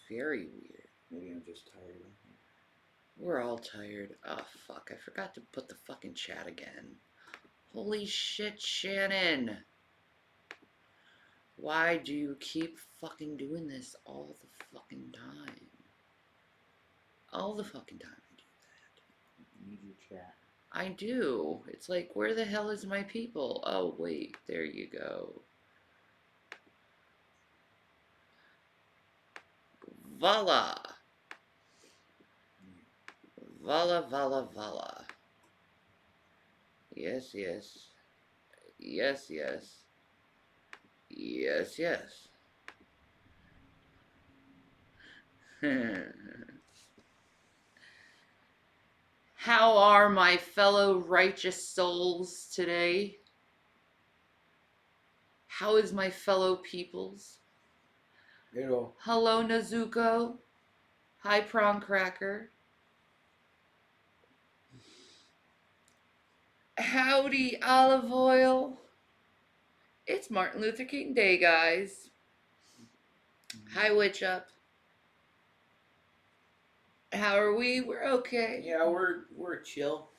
very weird. Maybe I'm just tired. We're all tired. Oh, fuck. I forgot to put the fucking chat again. Holy shit, Shannon. Why do you keep fucking doing this all the fucking time? All the fucking time I do that. You need your chat. I do. It's like, where the hell is my people? Oh, wait. There you go. Voila. Vala, vala, vala. Yes, yes. Yes, yes. Yes, yes. How are my fellow righteous souls today? How is my fellow peoples? Hello. Hello, Nezuko. Hi, Prawn Cracker. Howdy, Olive Oil. It's Martin Luther King Day, guys. Hi, Witch Up. How are we? We're okay. Yeah, we're chill.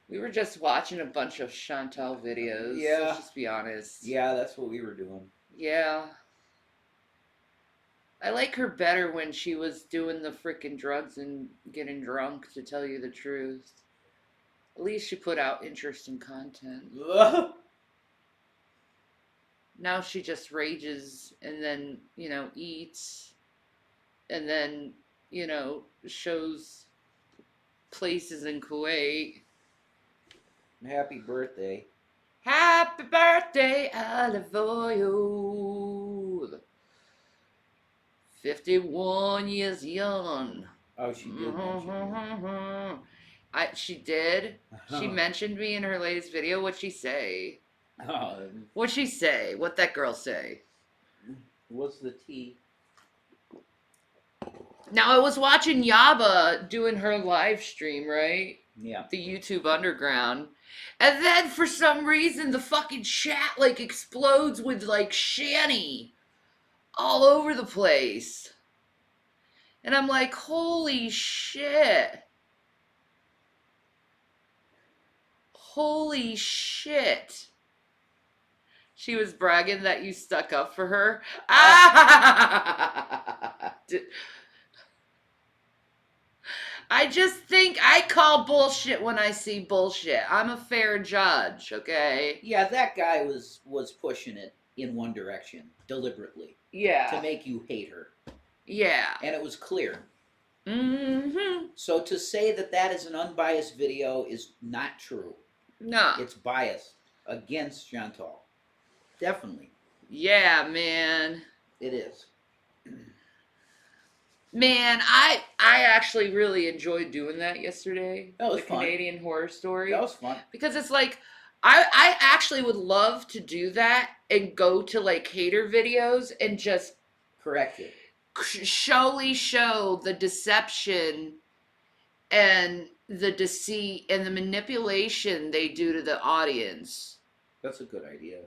We were just watching a bunch of Chantal videos. Yeah. Let's just be honest. Yeah, that's what we were doing. Yeah. I like her better when she was doing the frickin' drugs and getting drunk, to tell you the truth. At least she put out interesting content. Now she just rages and then, eats and then, shows places in Kuwait. Happy birthday. Happy birthday, Olive Oil. 51 years young. Oh, she did mention you. She did. She mentioned me in her latest video. What'd she say? What'd she say? What'd that girl say? What's the tea? Now, I was watching Yaba doing her live stream, right? Yeah. The YouTube Underground. And then, for some reason, the fucking chat, explodes with, Shanny all over the place. And I'm like, holy shit. Holy shit. She was bragging that you stuck up for her. I just think I call bullshit when I see bullshit. I'm a fair judge, okay? Yeah, that guy was pushing it in one direction deliberately. Yeah. To make you hate her. Yeah. And it was clear. Mm-hmm. So to say that that is an unbiased video is not true. No. It's biased against Chantal. Definitely. Yeah, man. It is. Man, I actually really enjoyed doing that yesterday. That was the fun. Canadian Horror Story. That was fun. Because it's like, I actually would love to do that and go to hater videos and just correct it. Show the deception and the deceit and the manipulation they do to the audience. That's a good idea.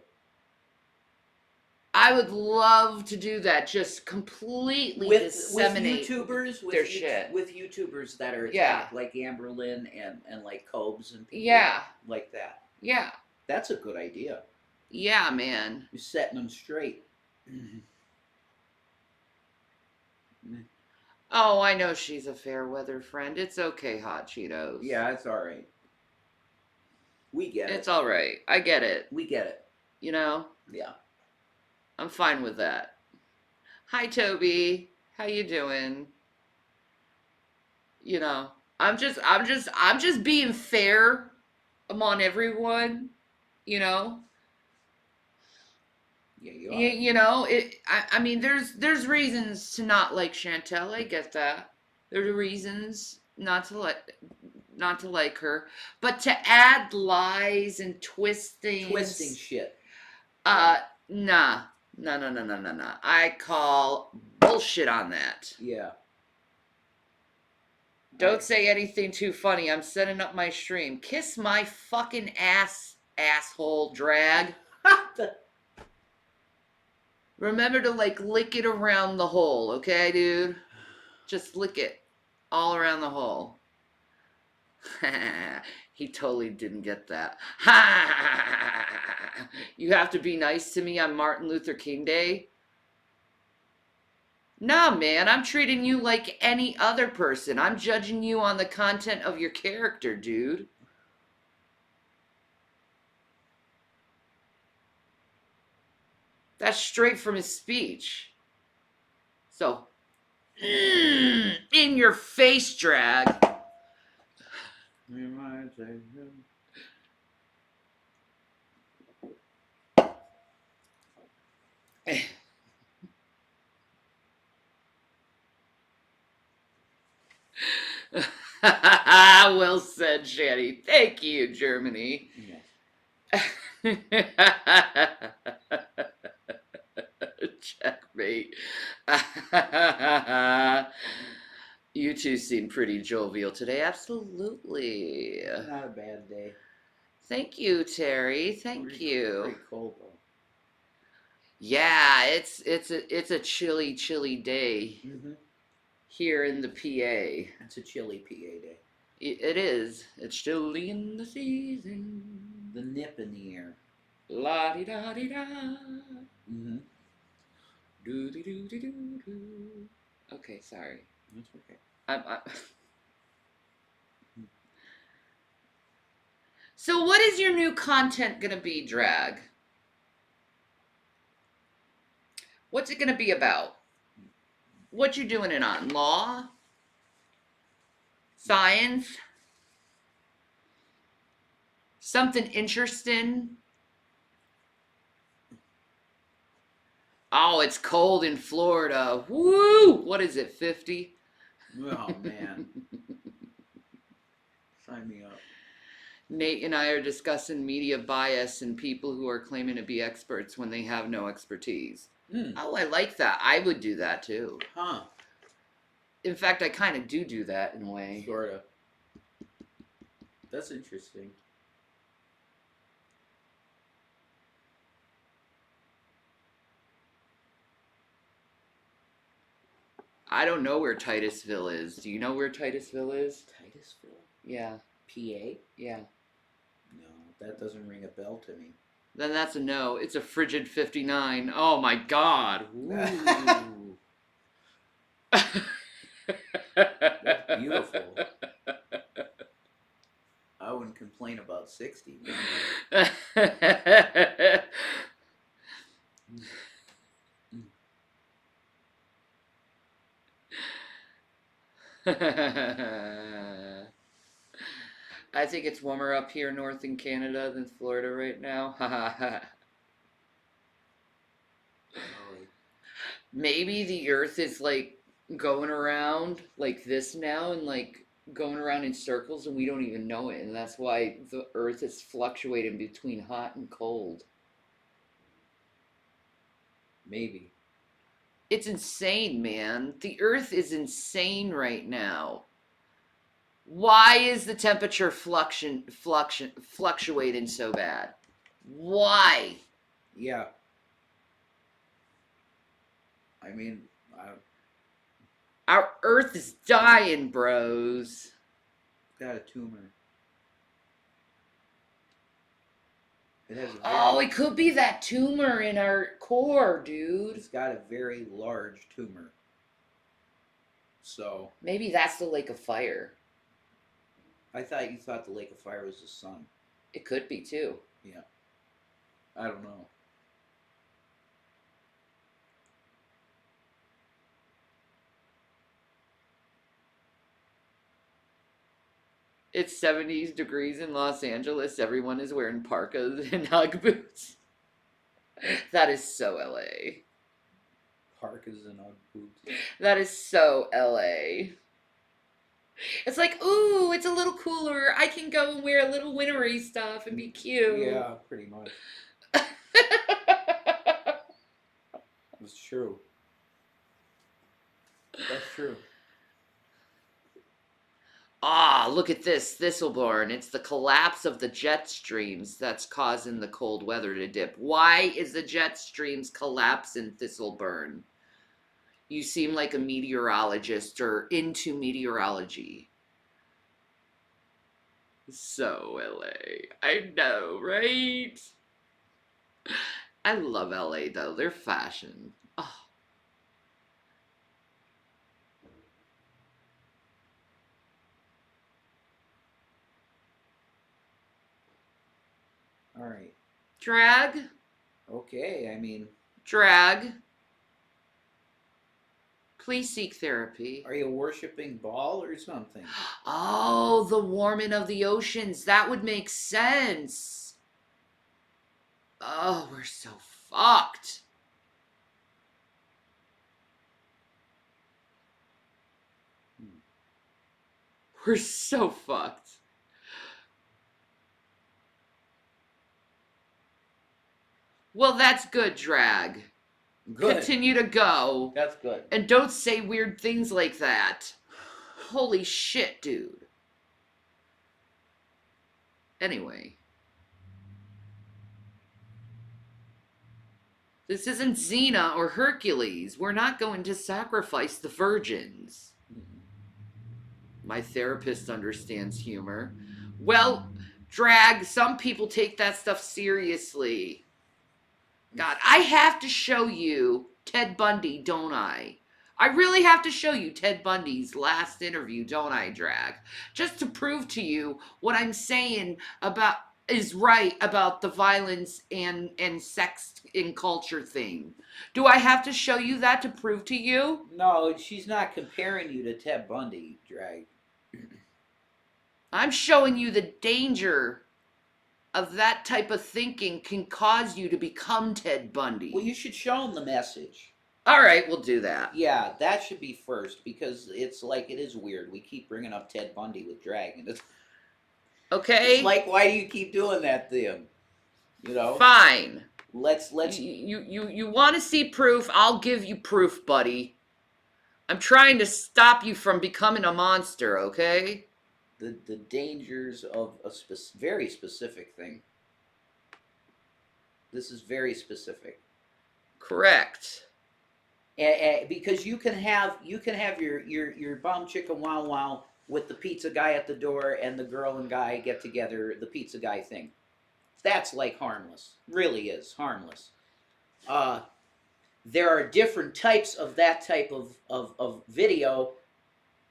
I would love to do that. Just completely disseminate their shit. With YouTubers that are attacked, like Amberlynn and like Cobes and people like that. Yeah. That's a good idea. Yeah, man. You're setting them straight. Oh, I know she's a fair weather friend. It's okay, Hot Cheetos. Yeah, it's all right. We get it. It's all right. I get it. We get it. You know? Yeah. I'm fine with that. Hi, Toby. How you doing? You know, I'm just being fair among everyone. You know. Yeah, you are. You know, I mean, there's reasons to not like Chantal. I get that. There are reasons not to like her, but to add lies and twisting shit. Nah. No. I call bullshit on that. Yeah. Don't say anything too funny. I'm setting up my stream. Kiss my fucking ass, asshole drag. Remember to lick it around the hole, okay, dude? Just lick it all around the hole. He totally didn't get that. You have to be nice to me on Martin Luther King Day? No, man, I'm treating you like any other person. I'm judging you on the content of your character, dude. That's straight from his speech. So, in your face, drag. Well said, Shanny. Thank you, Germany. Yeah. Checkmate. You two seem pretty jovial today. Absolutely. Not a bad day. Thank you, Terry. Thank you. Pretty cold though. Yeah, it's a chilly day here in the PA. It's a chilly PA day. It is. It's chilly in the season. The nip in the air. La di da di da. Do do do do do do. Okay, sorry. That's okay. So what is your new content gonna be, drag? What's it gonna be about? What you doing it on? Law? Science? Something interesting? Oh, it's cold in Florida. Woo! What is it, 50? Oh, man. Sign me up. Nate and I are discussing media bias and people who are claiming to be experts when they have no expertise. Oh, I like that. I would do that too. Huh. In fact, I kind of do that in a way. Sort of. That's interesting. I don't know where Titusville is. Do you know where Titusville is? Titusville? Yeah. PA? Yeah. No, that doesn't ring a bell to me. Then that's a no. It's a frigid 59. Oh my God. That's beautiful. I wouldn't complain about 60. I think it's warmer up here north in Canada than Florida right now. Maybe the earth is like going around like this now and like going around in circles and we don't even know it, and that's why the earth is fluctuating between hot and cold. Maybe. It's insane, man. The earth is insane right now. Why is the temperature fluctuating so bad? Why? Yeah. I mean, our earth is dying, bros. Got a tumor. It has it could be that tumor in our core, dude. It's got a very large tumor. So maybe that's the Lake of Fire. I thought you thought the Lake of Fire was the sun. It could be too. Yeah. I don't know. It's 70 degrees in Los Angeles. Everyone is wearing parkas and Ugg boots. That is so LA. Parkas and Ugg boots. That is so LA. It's like, ooh, it's a little cooler. I can go and wear a little wintery stuff and be cute. Yeah, pretty much. That's true. That's true. Ah, look at this, Thistleborn. It's the collapse of the jet streams that's causing the cold weather to dip. Why is the jet streams collapsing, Thistleborn? You seem like a meteorologist or into meteorology. So LA. I know, right? I love LA though. Their fashion. Oh. All right. Drag. Okay, I mean. Drag. Please seek therapy. Are you worshiping Baal or something? Oh, the warming of the oceans. That would make sense. Oh, we're so fucked. We're so fucked. Well, that's good, Drag. Good. Continue to go. That's good. And don't say weird things like that. Holy shit, dude. Anyway. This isn't Xena or Hercules. We're not going to sacrifice the virgins. My therapist understands humor. Well, Drag, some people take that stuff seriously. God, I have to show you Ted Bundy, don't I? I really have to show you Ted Bundy's last interview, don't I, Drag? Just to prove to you what I'm saying about is right about the violence and sex in culture thing. Do I have to show you that to prove to you? No, she's not comparing you to Ted Bundy, Drag. I'm showing you the danger of that type of thinking can cause you to become Ted Bundy. Well, you should show him the message. All right, we'll do that. Yeah, that should be first, because it's like, it is weird. We keep bringing up Ted Bundy with Drag, and it's okay. It's like, why do you keep doing that to him? You know. Fine. Let's. You want to see proof? I'll give you proof, buddy. I'm trying to stop you from becoming a monster. Okay. The dangers of a very specific thing. This is very specific. Correct. Because you can have your bum chicken wow wow with the pizza guy at the door and the girl and guy get together, the pizza guy thing. That's like harmless. Really is harmless. There are different types of that type of video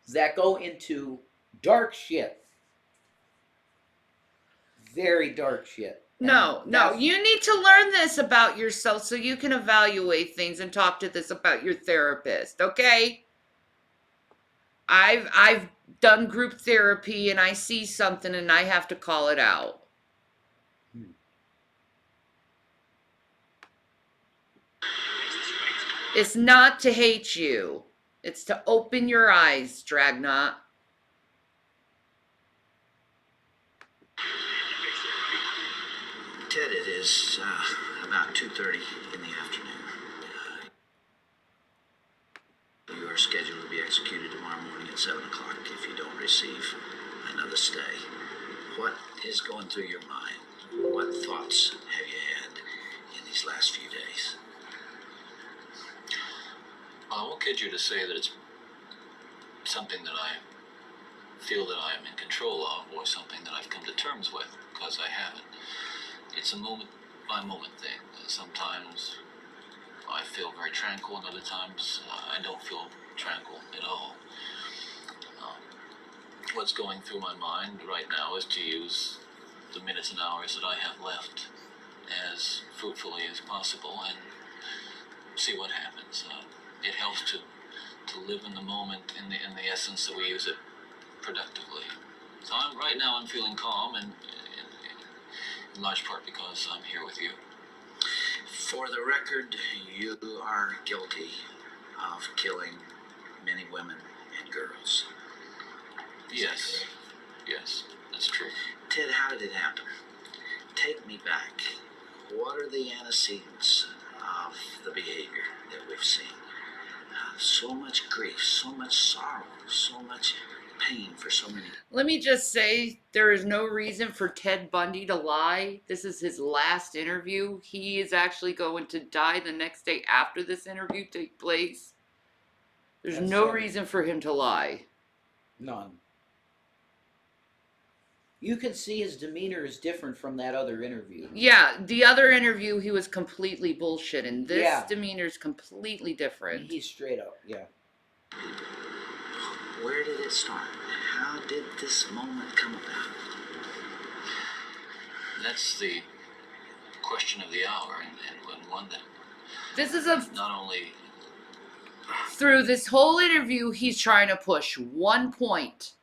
that go into dark shit. Very dark shit. No, you need to learn this about yourself so you can evaluate things and talk to this about your therapist, okay? I've done group therapy and I see something and I have to call it out. It's not to hate you. It's to open your eyes, Dragnot. Ted, it is about 2:30 in the afternoon. You are scheduled to be executed tomorrow morning at 7 o'clock if you don't receive another stay. What is going through your mind? What thoughts have you had in these last few days? Well, I won't kid you to say that it's something that I feel that I am in control of, or something that I've come to terms with, because I haven't. It's a moment-by-moment thing. Sometimes I feel very tranquil, and other times I don't feel tranquil at all. What's going through my mind right now is to use the minutes and hours that I have left as fruitfully as possible and see what happens. It helps to live in the moment in the essence that we use it productively. So right now I'm feeling calm, and in large part because I'm here with you. For the record, you are guilty of killing many women and girls. Yes. Yes, that's true. Ted, how did it happen? Take me back. What are the antecedents of the behavior that we've seen? So much grief, so much sorrow, so much pain for so many. Let me just say, there is no reason for Ted Bundy to lie. This is his last interview. He is actually going to die the next day after this interview takes place. There's That's no funny. reason for him to lie. None. You can see his demeanor is different from that other interview. Yeah, the other interview he was completely bullshit, and this Yeah. demeanor's completely different. He's straight up, yeah. Where did it start? How did this moment come about? That's the question of the hour, and one that This is a not only through this whole interview, he's trying to push 1 point.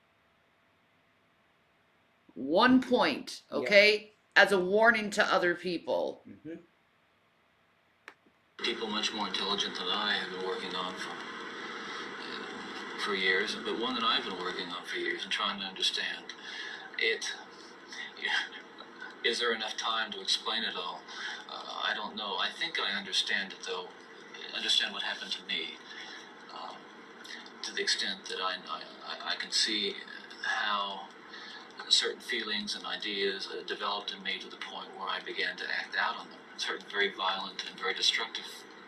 1 point, okay? As a warning to other people. Mm-hmm. people much more intelligent than I have been working on for years, but one that I've been working on for years and trying to understand it. Is there enough time to explain it all? I don't know. I think I understand it, though. I understand what happened to me, to the extent that I can see how certain feelings and ideas developed in me to the point where I began to act out on them. Certain very violent and very destructive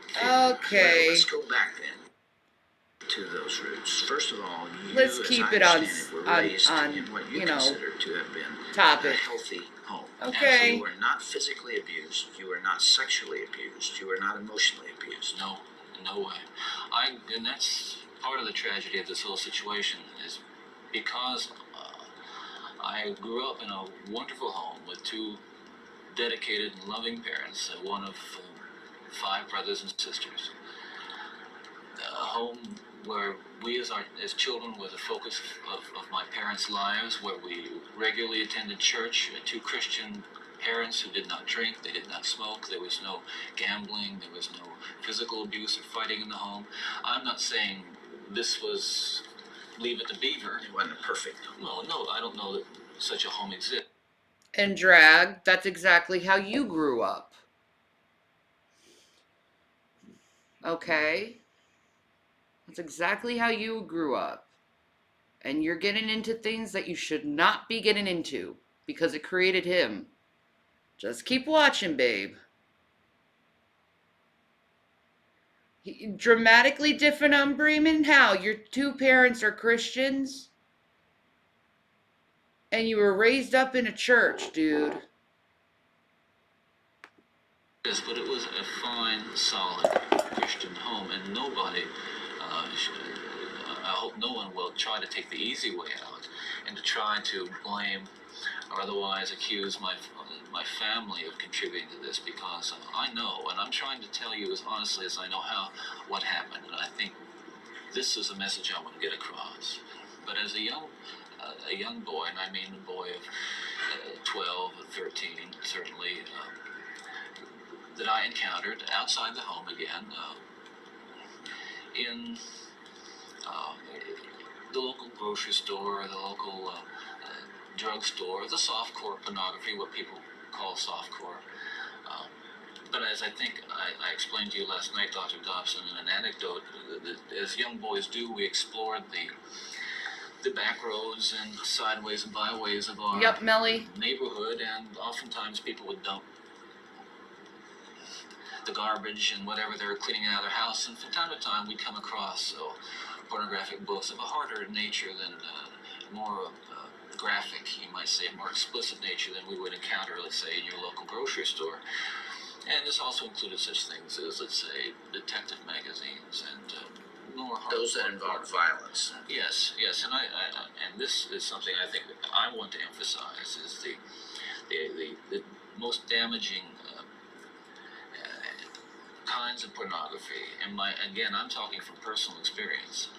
feelings. Okay. Well, let's go back then to those roots. First of all, you, Let's as keep I it on understand it, were on- raised on, in what you, you know, consider to have been topic. a healthy home. Okay. You were not physically abused. You were not sexually abused. You were not emotionally abused. No, no way. And that's part of the tragedy of this whole situation is because I grew up in a wonderful home with two dedicated and loving parents, one of 5 brothers and sisters. A home where we as children were the focus of my parents' lives, where we regularly attended church, 2 Christian parents who did not drink, they did not smoke, there was no gambling, there was no physical abuse or fighting in the home. I'm not saying this was Leave It to Beaver. It wasn't perfect. Well, no, I don't know that such a home exists. And drag, that's exactly how you grew up. Okay? That's exactly how you grew up. And you're getting into things that you should not be getting into because it created him. Just keep watching, babe. Dramatically different upbringing? How? Your 2 parents are Christians? And you were raised up in a church, dude. Yes, but it was a fine, solid Christian home, and nobody, I hope no one will try to take the easy way out and to try to blame or otherwise accuse my family of contributing to this, because I know, and I'm trying to tell you as honestly as I know how, what happened, and I think this is a message I want to get across. But as a young boy, and I mean a boy of 12 or 13, certainly, that I encountered outside the home again, in the local grocery store, or the local drugstore, the softcore pornography, what people call softcore. But as I think I explained to you last night, Dr. Dobson, in an anecdote, that as young boys do, we explored the back roads and sideways and byways of our Yup, Melly. neighborhood, and oftentimes people would dump the garbage and whatever they were cleaning out of their house, and from time to time we'd come across pornographic books of a harder nature than more graphic, you might say, more explicit nature than we would encounter, let's say, in your local grocery store. And this also included such things as, let's say, detective magazines and more Those that involve violence. Yes, and and this is something I think that I want to emphasize is the most damaging kinds of pornography. And I'm talking from personal experience,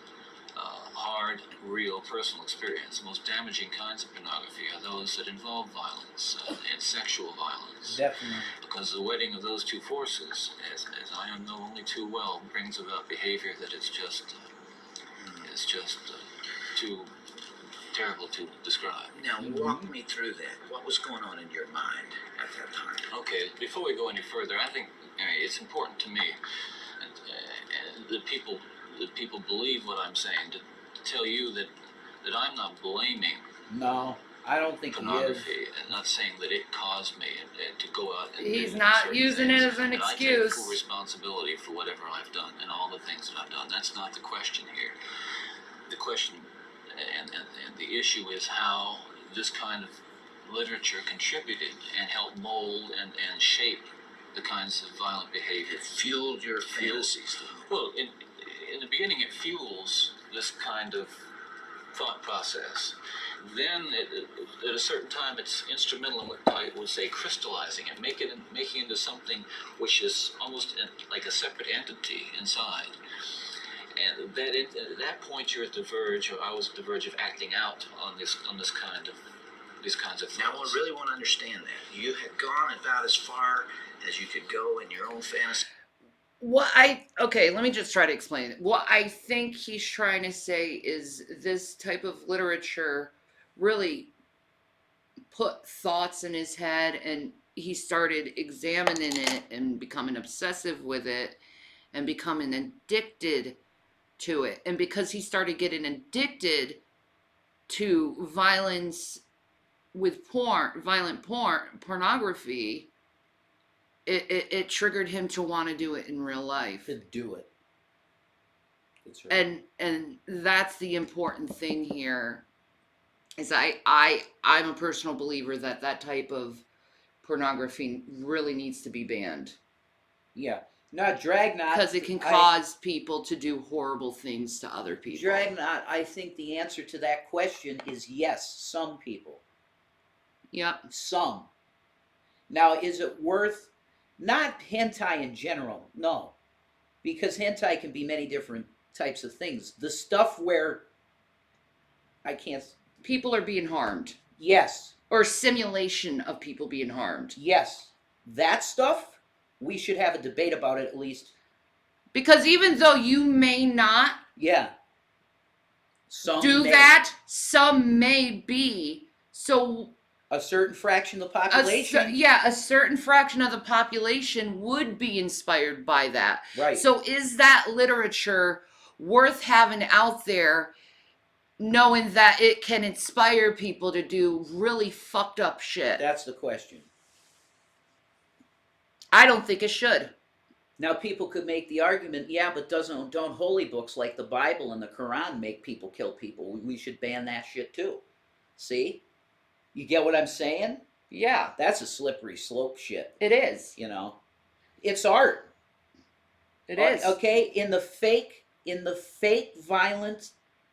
hard, real personal experience. The most damaging kinds of pornography are those that involve violence and sexual violence. Definitely. Because the wedding of those 2 forces, as I know only too well, brings about behavior that is just too terrible to describe. Now, walk me through that. What was going on in your mind at that time? Okay, before we go any further, I think it's important to me, and that people believe what I'm saying, to tell you that I'm not blaming No. I don't think he is. pornography, and not saying that it caused me to go out and He's do not certain using things. it as an And I take excuse. full responsibility for whatever I've done and all the things that I've done. That's not the question here. The question and the issue is how this kind of literature contributed and helped mold and shape the kinds of violent behavior. It fueled your fantasies. Well, in the beginning, it fuels this kind of thought process. Then, at a certain time, it's instrumental in what I would say crystallizing it, making it into something which is almost like a separate entity inside. And at that point, you're at the verge, or I was at the verge of acting out on these kinds of thoughts. Now, I really want to understand that. You had gone about as far as you could go in your own fantasy. Okay, let me just try to explain it. What I think he's trying to say is this type of literature really put thoughts in his head, and he started examining it and becoming obsessive with it and becoming addicted to it. And because he started getting addicted to violence with pornography, it triggered him to want to do it in real life. To do it. That's right. And that's the important thing here. Is I'm a personal believer that type of pornography really needs to be banned. Yeah. Not Dragnet. Because it can cause people to do horrible things to other people. Dragnet, I think the answer to that question is yes, some people. Yep. Some. Now, is it worth, not hentai in general, no. Because hentai can be many different types of things. The stuff where, people are being harmed. Yes. Or simulation of people being harmed. Yes. That stuff, we should have a debate about it at least. Because even though you may not that, some may be. So a certain fraction of the population. A certain fraction of the population would be inspired by that. Right. So is that literature worth having out there, knowing that it can inspire people to do really fucked up shit? That's the question. I don't think it should. Now, people could make the argument, but don't holy books like the Bible and the Quran make people kill people? We should ban that shit too. See? You get what I'm saying? Yeah. That's a slippery slope shit. It is. It's art. It is. Okay, in the fake violent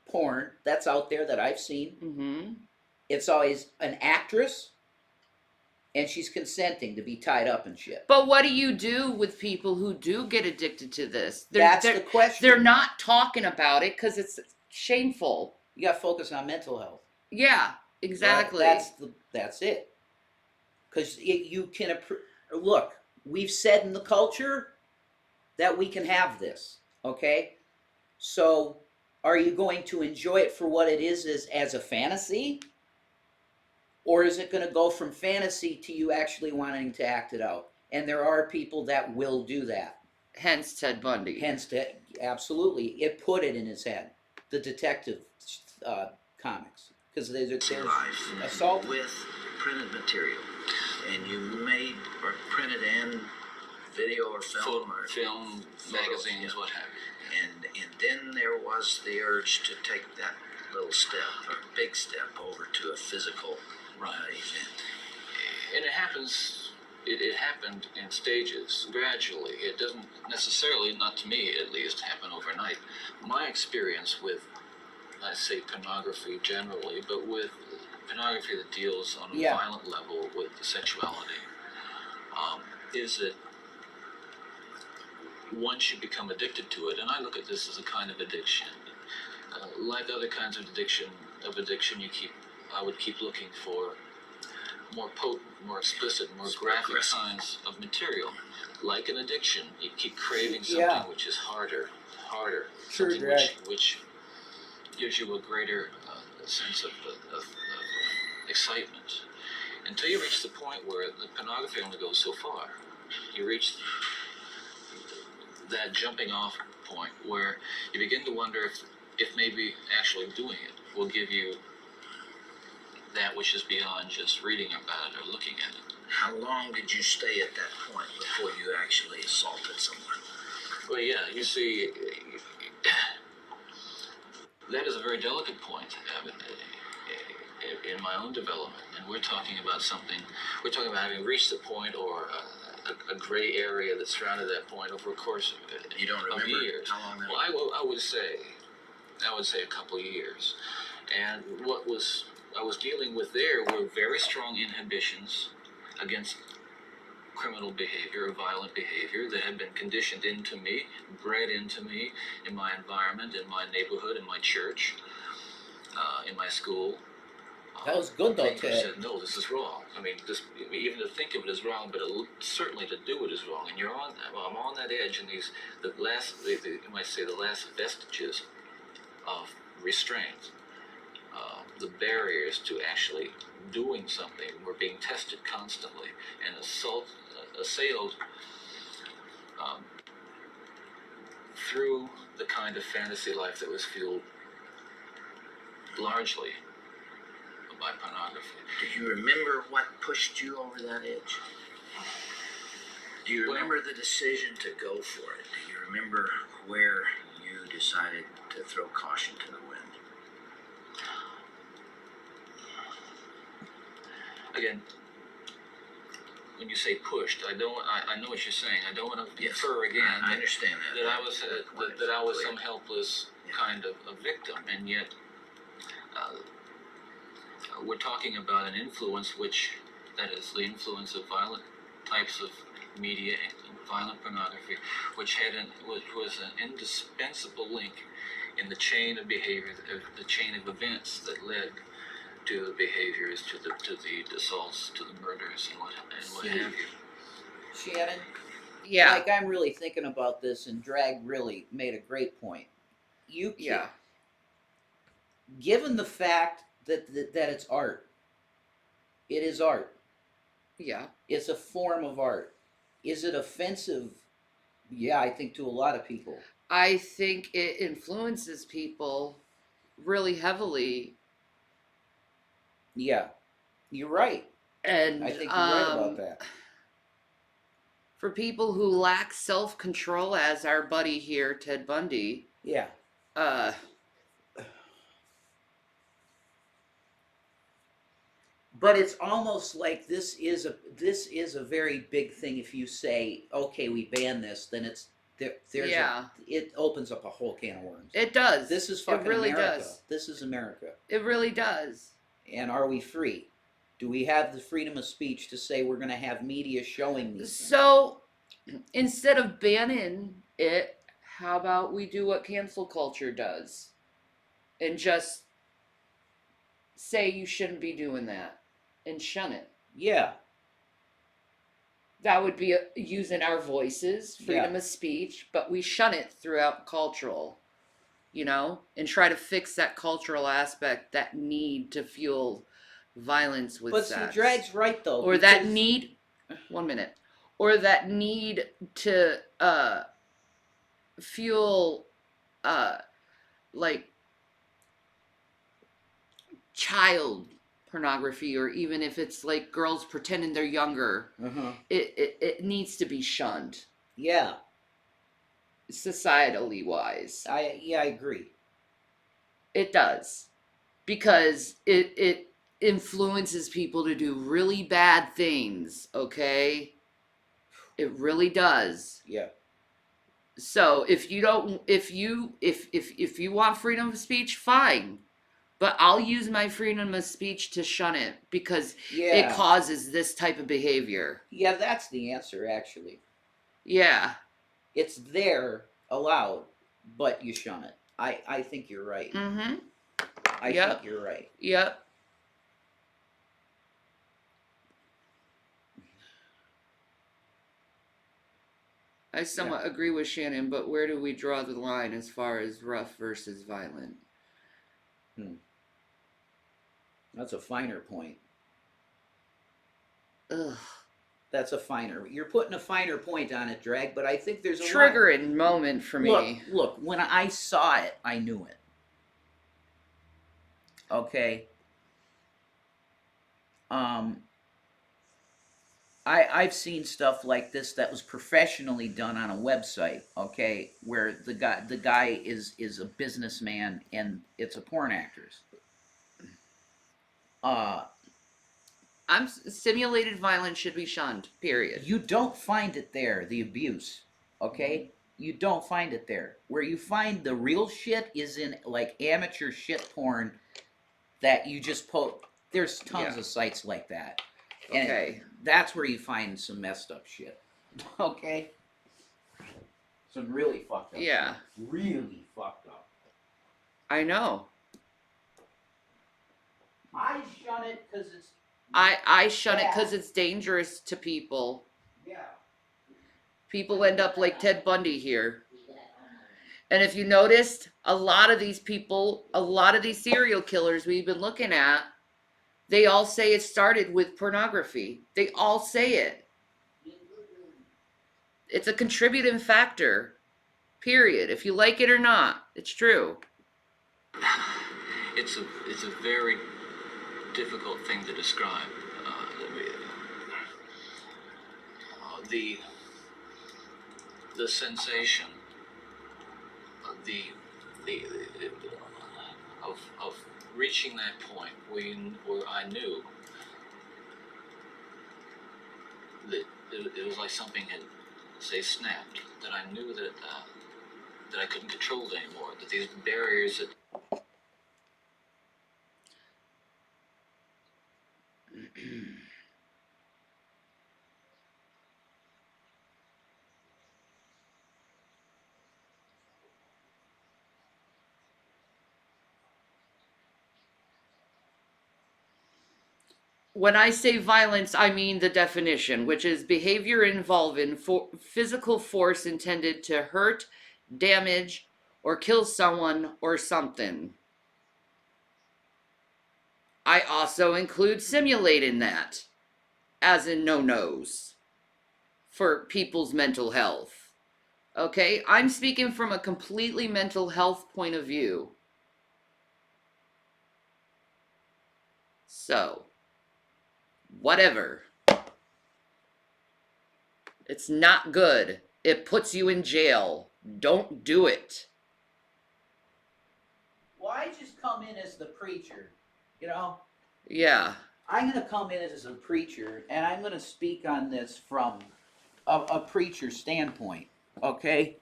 porn that's out there that I've seen, it's always an actress, and she's consenting to be tied up and shit. But what do you do with people who do get addicted to this? That's the question. They're not talking about it because it's shameful. You got to focus on mental health. Yeah, exactly. That's it. Because you can look. We've said in the culture that we can have this. Okay, so are you going to enjoy it for what it is as a fantasy? Or is it going to go from fantasy to you actually wanting to act it out? And there are people that will do that. Hence Ted Bundy. Absolutely. It put it in his head. The detective comics. Because there's assault. With printed material. And you made or printed in video or film. Film, magazines, what have you. And then there was the urge to take that little step, or big step, over to a physical event. And it happens, it happened in stages, gradually. It doesn't necessarily, not to me at least, happen overnight. My experience with, I say pornography generally, but with pornography that deals on a violent level with the sexuality, is that once you become addicted to it, and I look at this as a kind of addiction, like other kinds of addiction, I would keep looking for more potent, more explicit, more graphic kinds of material. Like an addiction, you keep craving something which is harder, something which gives you a greater sense of excitement. Until you reach the point where the pornography only goes so far. You reach that jumping off point where you begin to wonder if maybe actually doing it will give you that which is beyond just reading about it or looking at it. How long did you stay at that point before you actually assaulted someone? Well, yeah, you see, that is a very delicate point in my own development, and we're talking about having reached the point or a gray area that surrounded that point over a course of You don't remember years. how long that Well, I would say a couple of years, and what I was dealing with there were very strong inhibitions against criminal behavior or violent behavior that had been conditioned into me, bred into me in my environment, in my neighborhood, in my church, in my school. That was good though, Things Ted. said, no, this is wrong. I mean, even to think of it as wrong, but certainly to do it is wrong. And I'm on that edge, and you might say, the last vestiges of restraint, the barriers to actually doing something were being tested constantly, and assailed through the kind of fantasy life that was fueled largely by pornography. Do you remember what pushed you over that edge? Do you remember the decision to go for it? Do you remember where you decided to throw caution to the wind? Again, when you say pushed, I know what you're saying. I don't want to Yes. infer again I understand that. that I was Clear. some helpless Yeah. kind of a victim, and yet we're talking about an influence that is the influence of violent types of media and violent pornography, which was an indispensable link in the chain of behavior, the chain of events that led to the behaviors, to the assaults, to the murders, and what See, have you. Shannon, Yeah. like I'm really thinking about this, and Drag really made a great point. You can, Yeah. given the fact that it's art, it is art. Yeah. It's a form of art. Is it offensive? Yeah, I think to a lot of people. I think it influences people really heavily, Yeah, you're right. and I think you're right about that. for people who lack self-control, as our buddy here, Ted Bundy, Yeah, but it's almost like this is a very big thing. If you say, okay, we ban this, then Yeah. it opens up a whole can of worms. it does. This is fucking it really America. does. This is America. It really does. And are we free? Do we have the freedom of speech to say we're going to have media showing these things? So instead of banning it, how about we do what cancel culture does and just say you shouldn't be doing that and shun it? Yeah, That would be using our voices, freedom Yeah. of speech, but we shun it throughout cultural, and try to fix that cultural aspect, that need to fuel violence with but sex. see, Drag's right though. Or that because- need, 1 minute, or that need to fuel like child pornography, or even if it's like girls pretending they're younger, Uh-huh. it needs to be shunned Yeah, societally wise. I agree. It does, because it influences people to do really bad things. Okay, it really does. Yeah, So if you don't, if you want freedom of speech, fine, but I'll use my freedom of speech to shun it because yeah, it causes this type of behavior. yeah. That's the answer. Actually, Yeah. it's there, allowed, but you shun it. I think you're right. Mm-hmm. I Yep. think you're right. Yep. I somewhat agree with Shannon, but where do we draw the line as far as rough versus violent? That's a finer point. Ugh. That's a finer. You're putting a finer point on it, Drag. But I think there's a line. Triggering moment for Look, me. look. When I saw it, I knew it. Okay. I've seen stuff like this that was professionally done on a website, okay, where the guy is a businessman and it's a porn actress. Uh, Simulated violence should be shunned. Period. you don't find it there, the abuse, okay? You don't find it there. Where you find the real shit is in like amateur shit porn that you just post. There's tons Yeah. of sites like that. And Okay. that's where you find some messed up shit. Okay? Some really fucked up Yeah. shit. Really fucked up. I know. I shun it because it's. I shun it Yeah. because it's dangerous to people. Yeah. People end up like Ted Bundy here. And if you noticed, a lot of these people, a lot of these serial killers we've been looking at, they all say it started with pornography. They all say it. It's a contributing factor. Period. If you like it or not, it's true. It's a very difficult thing to describe. The sensation, the of reaching that point where I knew that it was like something had, say, snapped. That I knew that that I couldn't control it anymore. That these barriers that When I say violence, I mean the definition, which is behavior involving physical force intended to hurt, damage, or kill someone or something. I also include simulating that, as in no-nos, for people's mental health. Okay? I'm speaking from a completely mental health point of view. So, whatever. It's not good. It puts you in jail. Don't do it. Well, I just come in as the preacher, you know? Yeah. I'm going to come in as a preacher, and I'm going to speak on this from a preacher standpoint, okay?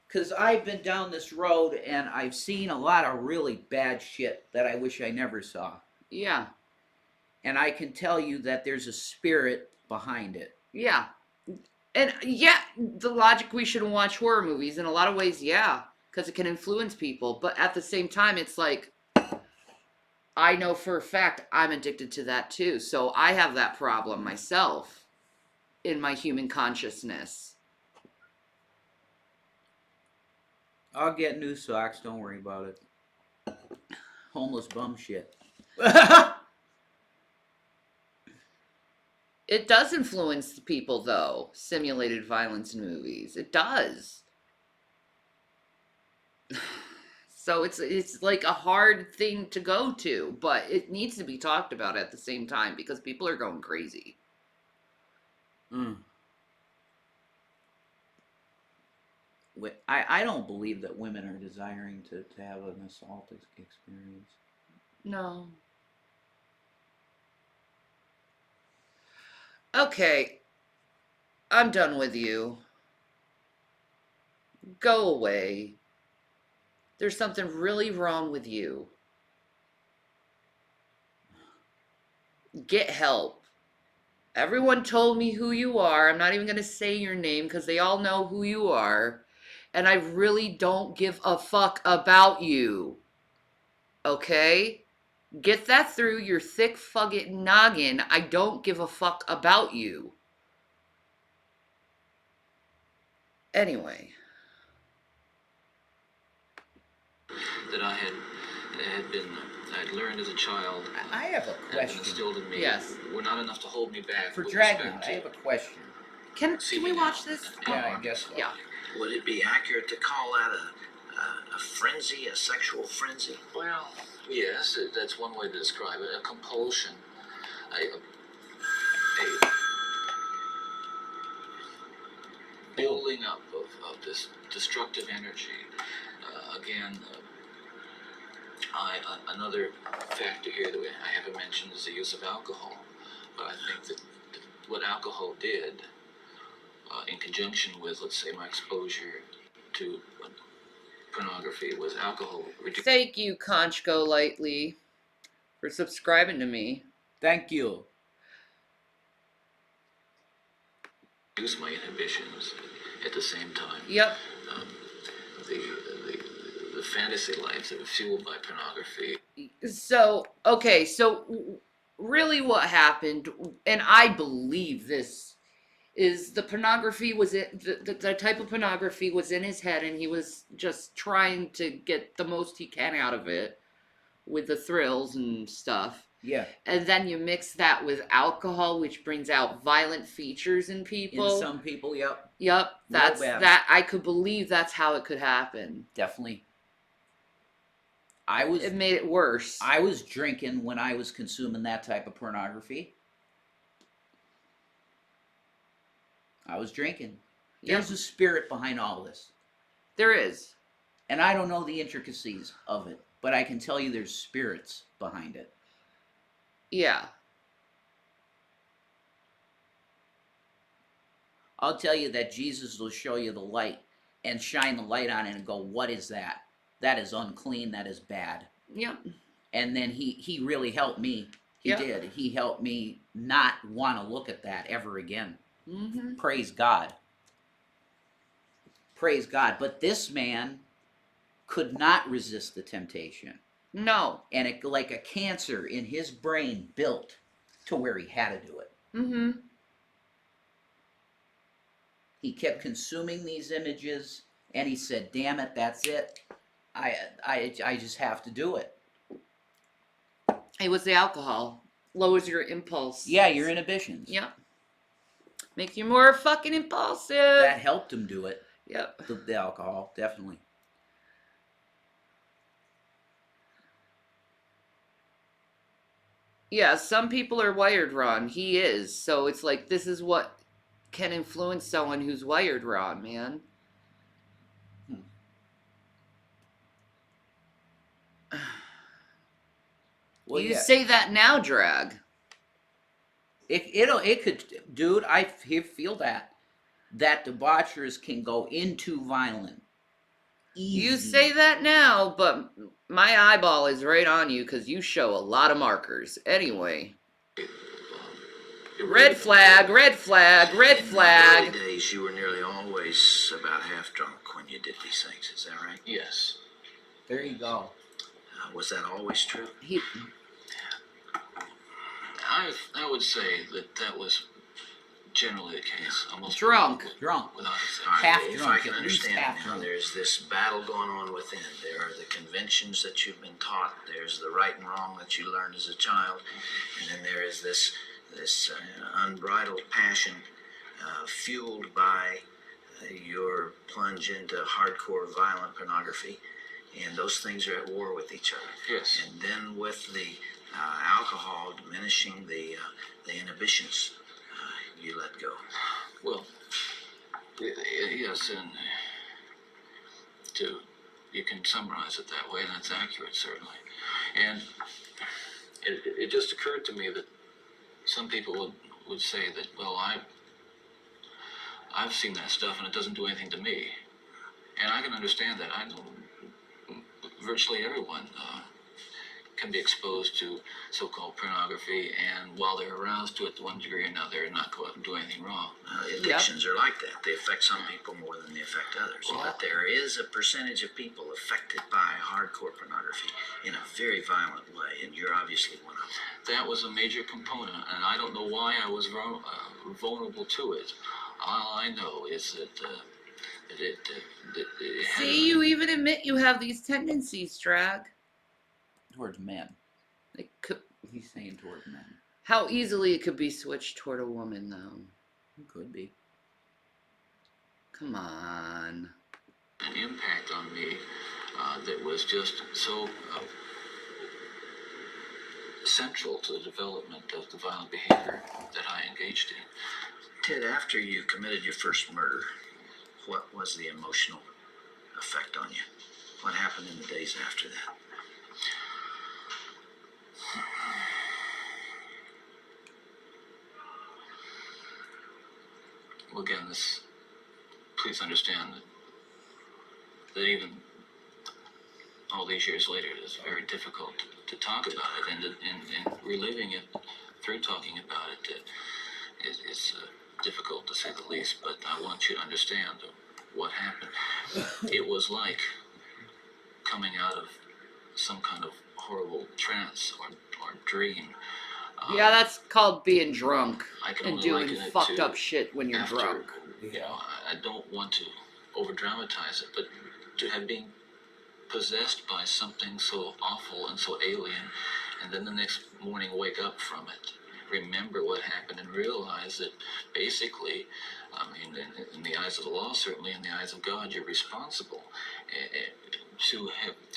Because I've been down this road, and I've seen a lot of really bad shit that I wish I never saw. Yeah. And I can tell you that there's a spirit behind it. Yeah. And yeah, the logic we shouldn't watch horror movies in a lot of ways, yeah, because it can influence people. But at the same time, it's like, I know for a fact I'm addicted to that too. So I have that problem myself in my human consciousness. I'll get new socks, don't worry about it. Homeless bum shit. It does influence the people, though, simulated violence in movies. It does. So it's like a hard thing to go to, but it needs to be talked about at the same time because people are going crazy. I don't believe that women are desiring to have an assault experience. No. Okay. I'm done with you. Go away. There's something really wrong with you. Get help. Everyone told me who you are. I'm not even going to say your name because they all know who you are. And I really don't give a fuck about you. Okay? Get that through your thick fucking noggin. I don't give a fuck about you. Anyway. that I had learned as a child. I have a And question. instilled in me. Yes. Were not enough to hold me back. For with Dragnet, respect I to- have a question. Can we watch this? Yeah, I guess so. Yeah. Would it be accurate to call that a frenzy, a sexual frenzy? Well, yes, that's one way to describe it. A compulsion, a building up of this destructive energy. Another factor here that I haven't mentioned is the use of alcohol. But I think that what alcohol did, in conjunction with, let's say, my exposure to pornography, was alcohol reduced Thank you, Conchko Lightly, for subscribing to me. Thank you. my inhibitions at the same time. Yep. Um, the fantasy life that was fueled by pornography. So, okay, so really what happened, and I believe this, is the pornography was in, the type of pornography was in his head, and he was just trying to get the most he can out of it with the thrills and stuff. Yeah. And then you mix that with alcohol, which brings out violent features in people. In some people, yep. Yep, that's bad. that. I could believe that's how it could happen. Definitely. It made it worse. I was drinking when I was consuming that type of pornography. I was drinking. There's a spirit behind all this. There is. And I don't know the intricacies of it, but I can tell you there's spirits behind it. Yeah. I'll tell you that Jesus will show you the light and shine the light on it and go, what is that? That is unclean. That is bad. Yep. And then he really helped me. He did. He helped me not want to look at that ever again. Mm-hmm. Praise God. Praise God. But this man could not resist the temptation. No. And it, like a cancer in his brain, built to where he had to do it. Mm-hmm. He kept consuming these images, and he said, damn it, that's it. I just have to do it. It was the alcohol. Lowers your impulse. Yeah, your inhibitions. Yep. Makes you more fucking impulsive. That helped him do it. Yep. The alcohol, definitely. Yeah, some people are wired wrong. He is. So it's like, this is what can influence someone who's wired wrong, man. Well, You yeah. say that now, Drag. It could, dude. I feel that debauchers can go into violent. Easy. You say that now, but my eyeball is right on you because you show a lot of markers. Anyway. Red flag, red flag, red In flag. the early days, you were nearly always about half drunk when you did these things. Is that right? Yes. There you go. Was that always true? I would say that was generally the case. Almost Drunk. Drunk. Without exception. All right, Half if drunk, I can at least understand half now, drunk. there's this battle going on within. There are the conventions that you've been taught. There's the right and wrong that you learned as a child, and then there is this unbridled passion fueled by your plunge into hardcore violent pornography, and those things are at war with each other. Yes. And then with the alcohol diminishing the inhibitions, you let go. Well, yes, and you can summarize it that way, and that's accurate, certainly. And it just occurred to me that some people would say that, well, I've seen that stuff and it doesn't do anything to me. And I can understand that. I know virtually everyone can be exposed to so-called pornography, and while they're aroused to it to one degree or another, not go out and do anything wrong. Addictions are like that. They affect some people more than they affect others. But there is a percentage of people affected by hardcore pornography in a very violent way, and you're obviously one of them. That was a major component, and I don't know why I was vulnerable to it. All I know is that it had See, you even admit you have these tendencies, Drag. Towards men. It could, He's saying towards men. how easily it could be switched toward a woman, though. Could be. Come on. an impact on me that was just so central to the development of the violent behavior that I engaged in. Ted, after you committed your first murder, what was the emotional effect on you? What happened in the days after that? Well, again, please understand that even all these years later, it's very difficult to talk about it, and reliving it through talking about it is difficult to say the least. But I want you to understand what happened. It was like coming out of some kind of horrible trance or dream. Yeah, that's called being drunk I can and only doing liken it fucked to up shit when you're after, drunk. You know, I don't want to over dramatize it, but to have been possessed by something so awful and so alien, and then the next morning wake up from it, remember what happened, and realize that basically, I mean, in the eyes of the law, certainly in the eyes of God, you're responsible.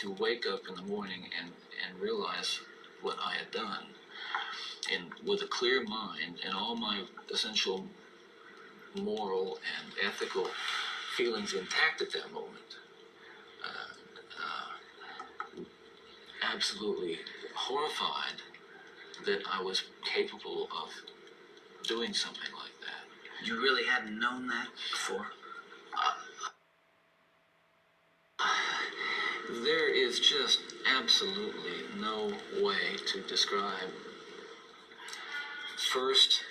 To wake up in the morning and realize what I had done, and with a clear mind and all my essential moral and ethical feelings intact at that moment. Absolutely horrified that I was capable of doing something like that. You really hadn't known that before? There is just absolutely no way to describe. First,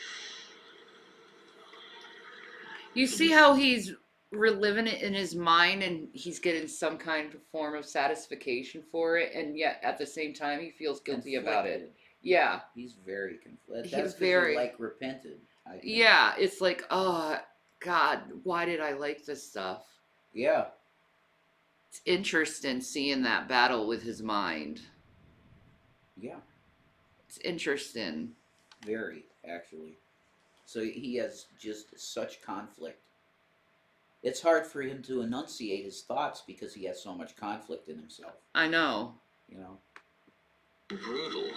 You see how he's reliving it in his mind and he's getting some kind of form of satisfaction for it, and yet at the same time he feels guilty about it. Conflicted. Yeah. He's very conflicted. He's That's 'cause very- he like repented. I think. Yeah, it's like, oh, God, why did I like this stuff? Yeah. It's interesting seeing that battle with his mind. Yeah. It's interesting. Very, actually. So he has just such conflict. It's hard for him to enunciate his thoughts because he has so much conflict in himself. I know. You know. brutal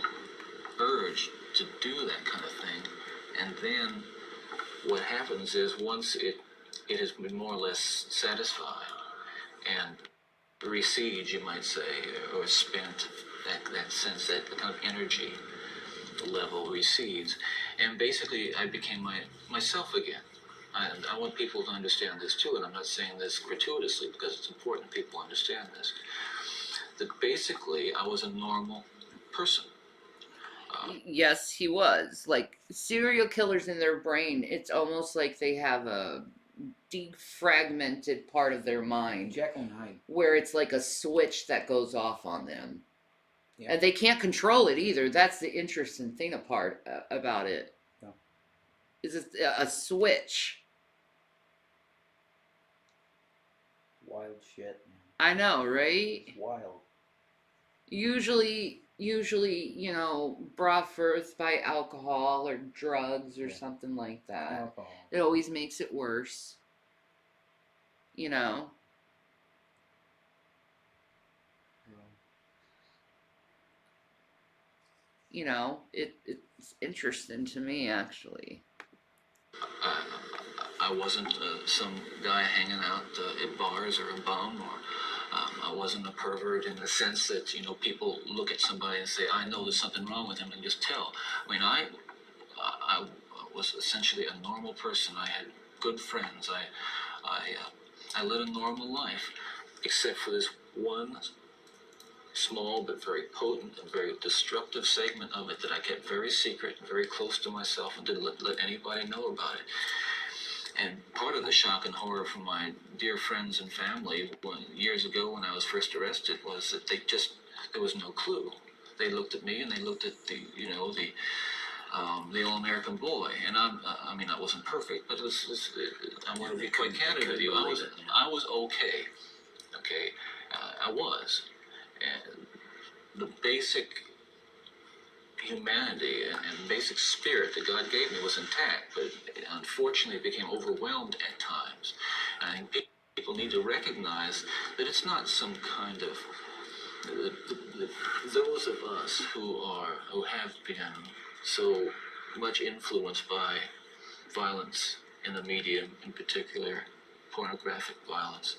urge to do that kind of thing, and then what happens is once it has been more or less satisfied and recedes, you might say, or spent, that sense, that kind of energy level recedes, and basically I became myself again. I want people to understand this too, and I'm not saying this gratuitously because it's important people understand this. That basically I was a normal person. Yes, he was. Like, serial killers in their brain, it's almost like they have a defragmented part of their mind Jekyll and Hyde. where it's like a switch that goes off on them. Yeah. And they can't control it either. That's the interesting thing about it. Yeah. Is it's a switch. Wild shit. Man. I know, right? It's wild. Usually, you know, brought forth by alcohol or drugs or Yeah. something like that. Alcohol. It always makes it worse. You know. You know, it's interesting to me, actually. I wasn't some guy hanging out at bars or a bum, or I wasn't a pervert in the sense that, you know, people look at somebody and say, I know there's something wrong with him, and just tell. I mean, I was essentially a normal person. I had good friends. I led a normal life, except for this one small but very potent and very destructive segment of it that I kept very secret and very close to myself and didn't let anybody know about it. And part of the shock and horror from my dear friends and family years ago when I was first arrested was that there was no clue. They looked at me and they looked at the all-American boy, and I mean, I wasn't perfect, but I want to be quite candid with you. I was okay. I was. And the basic humanity and basic spirit that God gave me was intact, but unfortunately it became overwhelmed at times. And I think People need to recognize that it's not some kind of those of us who have been so much influenced by violence in the media, in particular pornographic violence,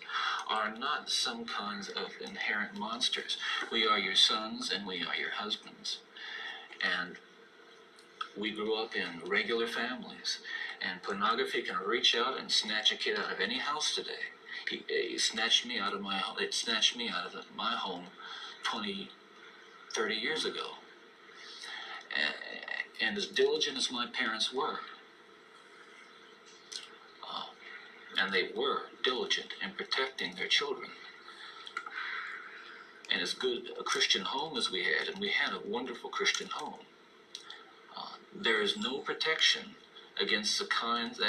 are not some kinds of inherent monsters. We are your sons and we are your husbands. And we grew up in regular families, and pornography can reach out and snatch a kid out of any house today. He snatched me out of my home. It snatched me out of my home 20, 30 years ago. And as diligent as my parents were, and they were diligent in protecting their children, and as good a Christian home as we had, and we had a wonderful Christian home, there is no protection against the kinds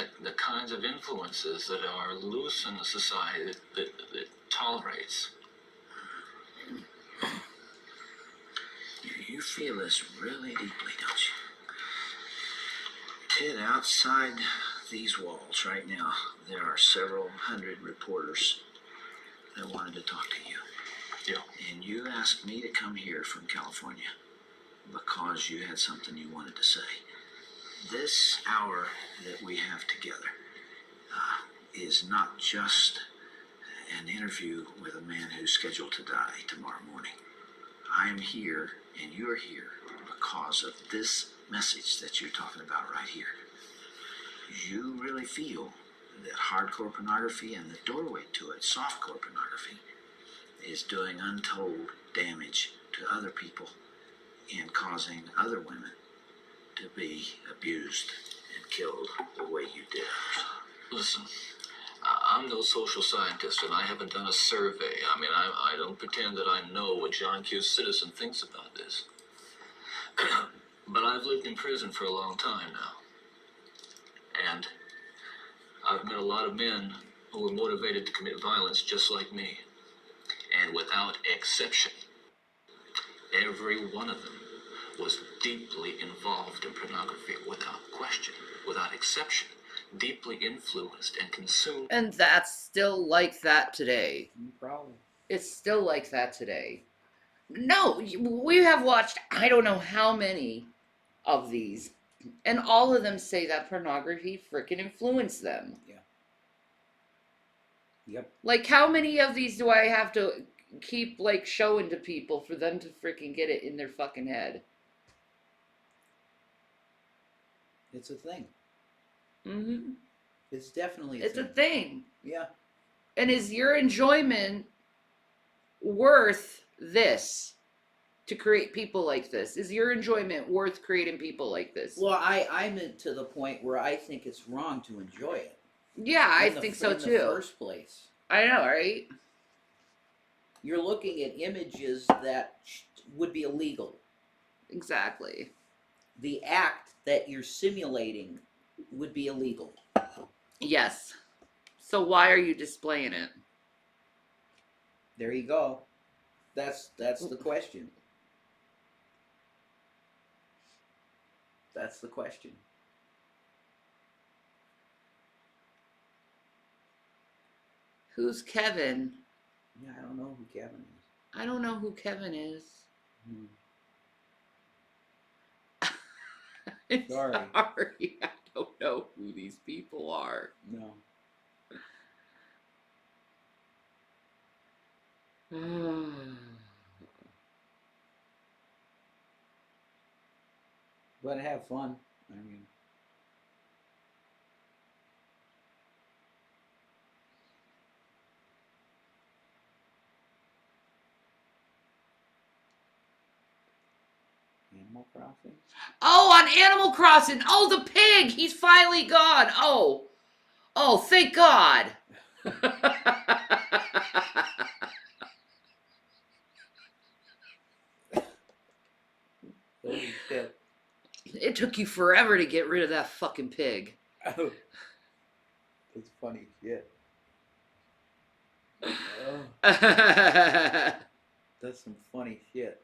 of influences that are loose in a society that tolerates. You feel this really deeply, don't you? Ted, outside these walls right now, there are several hundred reporters that wanted to talk to you. Yeah. And you asked me to come here from California because you had something you wanted to say. This hour that we have together is not just an interview with a man who's scheduled to die tomorrow morning. I am here and you're here because of this message that you're talking about right here. You really feel that hardcore pornography and the doorway to it, softcore pornography, is doing untold damage to other people and causing other women to be abused and killed the way you did. Listen, I'm no social scientist, and I haven't done a survey. I mean, I don't pretend that I know what John Q. Citizen thinks about this. But I've lived in prison for a long time now. And I've met a lot of men who were motivated to commit violence just like me. And without exception, every one of them was deeply involved in pornography, without question, without exception, deeply influenced and consumed. And that's still like that today. Probably. It's still like that today. No, we have watched I don't know how many of these, and all of them say that pornography freaking influenced them. Yeah. Yep. Like, how many of these do I have to keep, like, showing to people for them to freaking get it in their fucking head? It's a thing. Mm-hmm. It's definitely It's a thing. Yeah. And is your enjoyment worth this? To create people like this? Is your enjoyment worth creating people like this? Well, I'm to the point where I think it's wrong to enjoy it. Yeah, I think so in too. the first place. I know, right? You're looking at images that would be illegal. Exactly. The act that you're simulating would be illegal. Yes. So why are you displaying it? There you go. That's the question. That's the question. Who's Kevin? Yeah, I don't know who Kevin is. I don't know who Kevin is. Sorry. Sorry. I don't know who these people are. No. But have fun. I mean, Animal Crossing. Oh, on Animal Crossing. Oh, the pig. He's finally gone. Oh. Oh, thank God. Holy shit. It took you forever to get rid of that fucking pig. Oh. That's funny shit. Oh, that's some funny shit.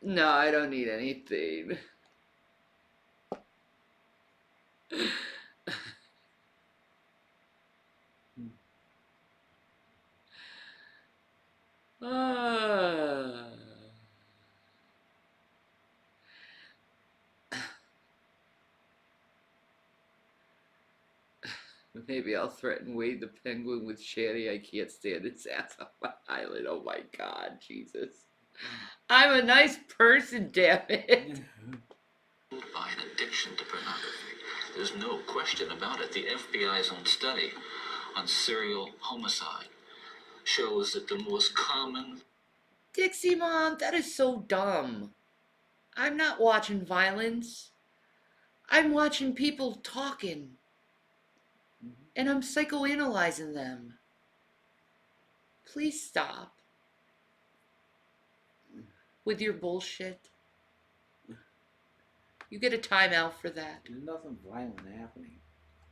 No, I don't need anything. Ah. Maybe I'll threaten Wade the Penguin with Shanny. I can't stand his ass on my island. Oh my god, Jesus. I'm a nice person, damn it. By an addiction to pornography. There's no question about it. The FBI's own study on serial homicide shows that the most common... Dixie Mom, that is so dumb. I'm not watching violence. I'm watching people talking. And I'm psychoanalyzing them. Please stop with your bullshit. You get a timeout for that. There's nothing violent happening.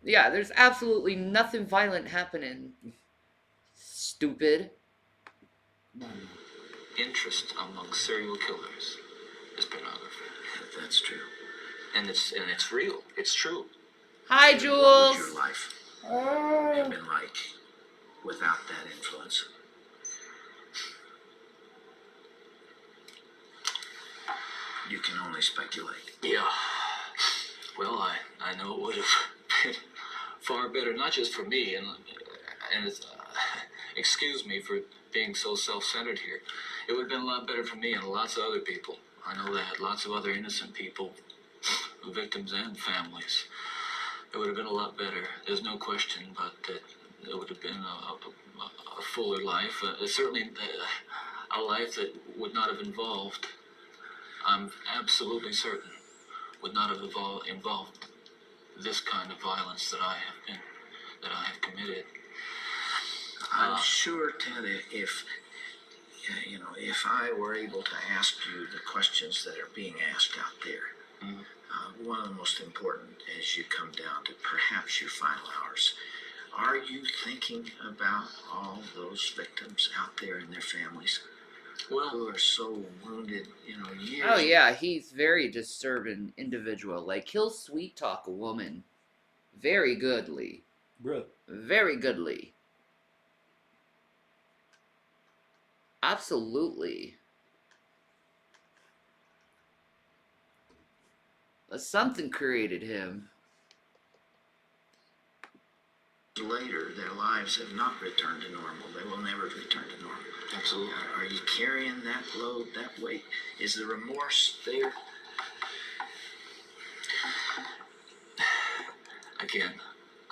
Yeah, there's absolutely nothing violent happening. Stupid. Come on. interest among serial killers is pornography. That's true. And it's real. It's true. Hi, What Jules. would your life have been like without that influence? You can only speculate. Yeah. Well, I know it would have been far better, not just for me, and it's, excuse me for being so self-centered here. It would have been a lot better for me and lots of other people. I know that, lots of other innocent people, victims and families. It would have been a lot better. There's no question, but that it would have been a fuller life. Certainly a life that would not have involved, I'm absolutely certain, would not have involved this kind of violence that I have committed. I'm sure, Ted, if I were able to ask you the questions that are being asked out there, one of the most important as you come down to perhaps your final hours, are you thinking about all those victims out there and their families Well, who are so wounded, years? Oh yeah, he's very disturbing individual. Like he'll sweet talk a woman very goodly. Bro. Very goodly. Absolutely. But something created him. Later, their lives have not returned to normal. They will never return to normal. absolutely. Are you carrying that load, that weight? Is the remorse there? Again,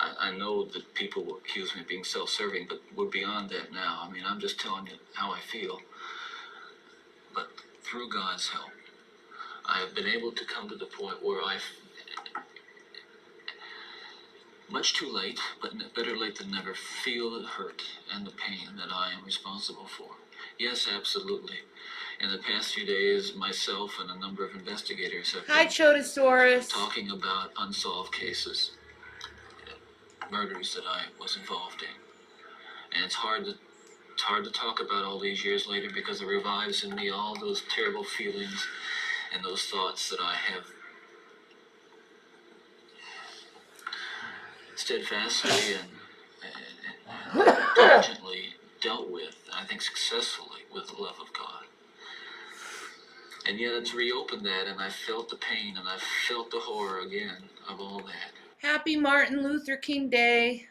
I know that people will accuse me of being self-serving, but we're beyond that now. I mean, I'm just telling you how I feel. But through God's help, I have been able to come to the point where much too late, but better late than never, feel the hurt and the pain that I am responsible for. Yes, absolutely. In the past few days, myself and a number of investigators have Hi, been Chodosaurus. talking about unsolved cases, murders that I was involved in. And it's hard to talk about all these years later because it revives in me all those terrible feelings and those thoughts that I have steadfastly and diligently dealt with, I think successfully, with the love of God. And yet it's reopened that, and I felt the pain, and I felt the horror again of all that. Happy Martin Luther King Day.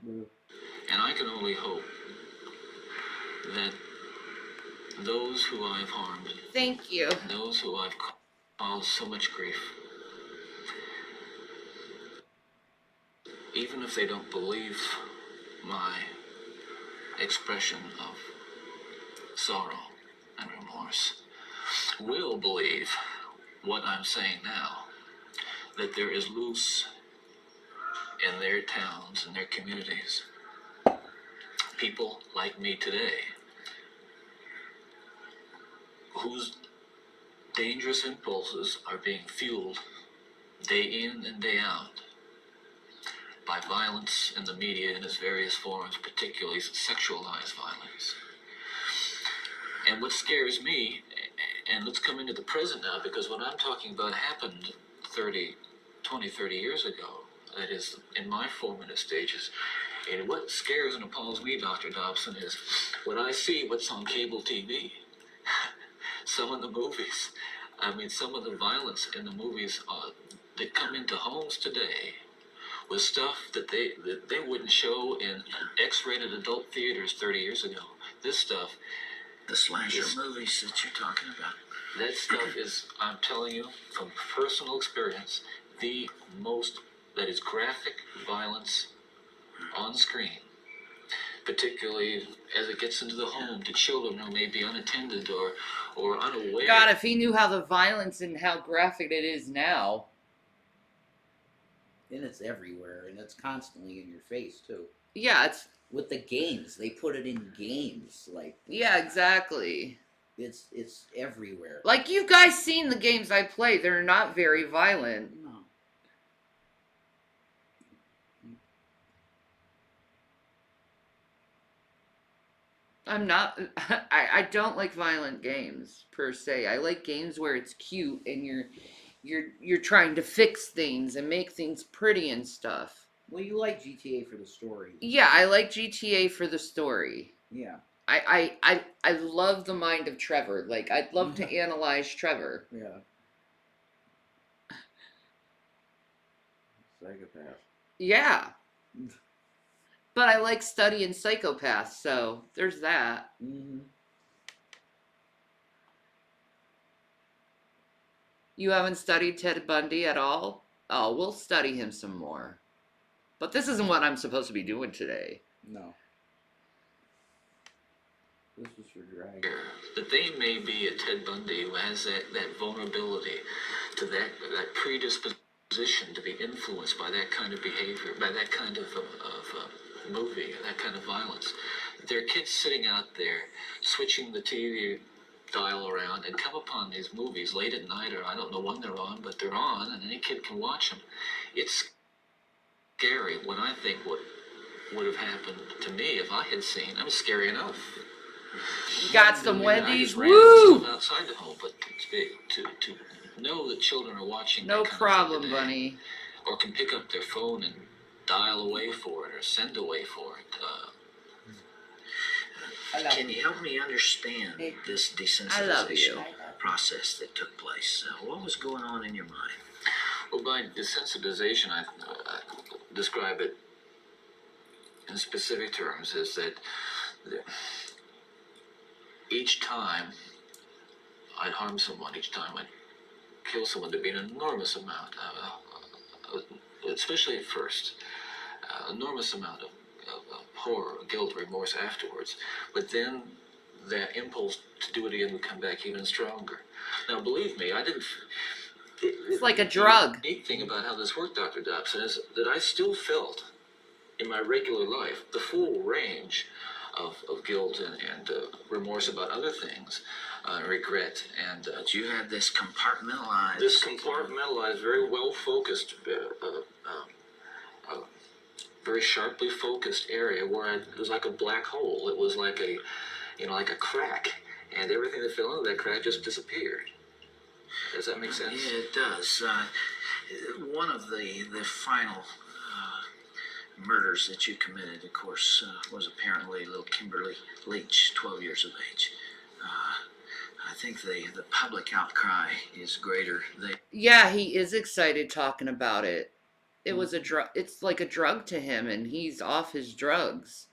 And I can only hope that those who I have harmed, Thank you. those who I've caused so much grief, even if they don't believe my expression of sorrow and remorse, will believe what I'm saying now, that there is loose in their towns and their communities people like me today whose dangerous impulses are being fueled day in and day out by violence in the media in its various forms, particularly sexualized violence. And what scares me, and let's come into the present now, because what I'm talking about happened 20, 30 years ago, that is, in my formative stages. And what scares and appalls me, Dr. Dobson, is when I see what's on cable TV. Some of the movies, I mean, some of the violence in the movies that come into homes today was stuff that they wouldn't show in X-rated adult theaters 30 years ago. This stuff, The slasher movies that you're talking about. that stuff is, I'm telling you, from personal experience, the most, that is graphic violence on screen, particularly as it gets into the home to children who may be unattended or unaware. God, if he knew how the violence and how graphic it is now. And it's everywhere, and it's constantly in your face too. Yeah, it's With the games, they put it in games. Like, yeah, exactly. it's everywhere. Like, you guys seen the games I play. They're not very violent. No. I'm not I don't like violent games per se. I like games where it's cute and you're trying to fix things and make things pretty and stuff. Well, you like GTA for the story. Yeah, I like GTA for the story. Yeah. I love the mind of Trevor. Like, I'd love to analyze Trevor. Yeah. Psychopath. Yeah. But I like studying psychopaths, so there's that. Mm-hmm. You haven't studied Ted Bundy at all? Oh, we'll study him some more. But this isn't what I'm supposed to be doing today. No. This is for drag. That they may be a Ted Bundy who has that vulnerability to that predisposition to be influenced by that kind of behavior, by that kind of movie, that kind of violence. There are kids sitting out there switching the TV dial around and come upon these movies late at night, or I don't know when they're on, but they're on, and any kid can watch them. It's scary when I think what would have happened to me if I had seen. That was scary enough. Got some I mean, Wendy's. I just ran Woo! stuff outside the home, but to know that children are watching. No that kind problem, of thing today, Bunny. or can pick up their phone and dial away for it or send away for it. Can you help me understand this I love desensitization you. process that took place? What was going on in your mind? Well, by desensitization, I describe it in specific terms is that each time I'd harm someone, each time I'd kill someone, there'd be an enormous amount, especially at first, enormous amount of horror, guilt, remorse afterwards. But then that impulse to do it again would come back even stronger. Now, believe me, I didn't. It's like a drug. The unique thing about how this worked, Dr. Dobson, is that I still felt in my regular life the full range of guilt and remorse about other things, regret, and You had this compartmentalized. this compartmentalized, very well focused, very sharply focused area where it was like a black hole. It was like a, like a crack, and everything that fell into that crack just disappeared. Does that make sense? Yeah, it does. One of the final murders that you committed, of course, was apparently little Kimberly Leach, 12 years of age. I think the public outcry is greater. Yeah, he is excited talking about it. It was a drug. It's like a drug to him, and he's off his drugs.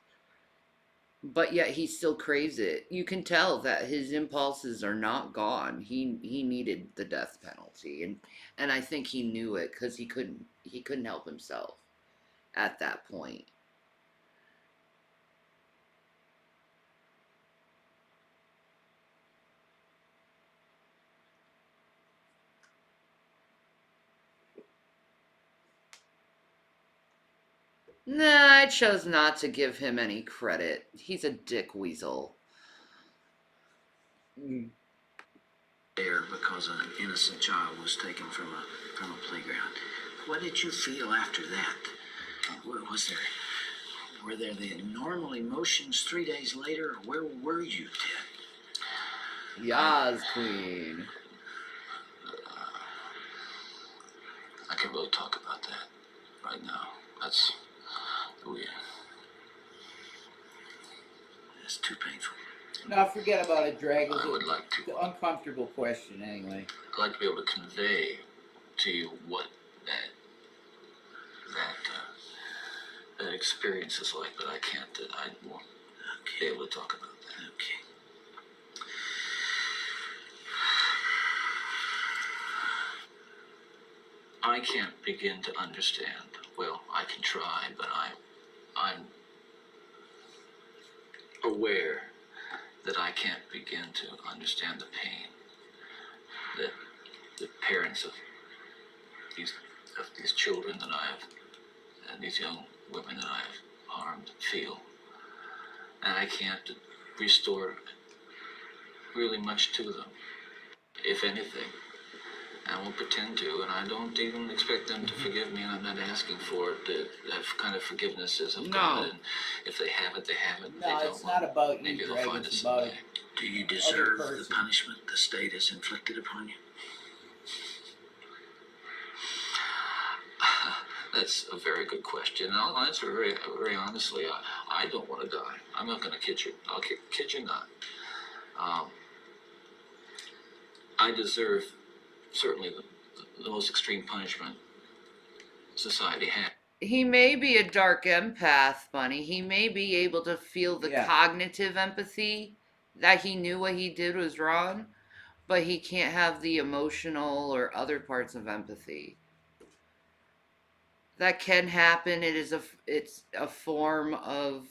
But yet he still craves it. You can tell that his impulses are not gone. He needed the death penalty, and I think he knew it because he couldn't help himself at that point. Nah, I chose not to give him any credit. He's a dick weasel. There because an innocent child was taken from a playground. What did you feel after that? Were there the normal emotions 3 days later? Where were you, Ted? Yas, queen. I can't really talk about that right now. That's we. It's too painful. No, forget about it, Drag. It I would was like to. an uncomfortable question anyway. I'd like to be able to convey to you what that experience is like, but I can't. I won't be able to talk about that. Okay. I can't begin to understand. Well, I can try, but I'm aware that I can't begin to understand the pain that the parents of these children that I have and these young women that I have harmed feel, and I can't restore really much to them, if anything. I won't pretend to, and I don't even expect them to forgive me, and I'm not asking for it. That kind of forgiveness is of God, and if they have it, they have it. No, They don't, it's not about you, maybe they'll Drag. find it It's about someday. Do you deserve the person. punishment the state has inflicted upon you? That's a very good question. And I'll answer very, very honestly. I don't want to die. I'm not going to kid you. I'll kid you not. I deserve certainly the most extreme punishment society has. He may be a dark empath, Bunny. He may be able to feel the Yeah. cognitive empathy that he knew what he did was wrong, but he can't have the emotional or other parts of empathy. That can happen. It's a form of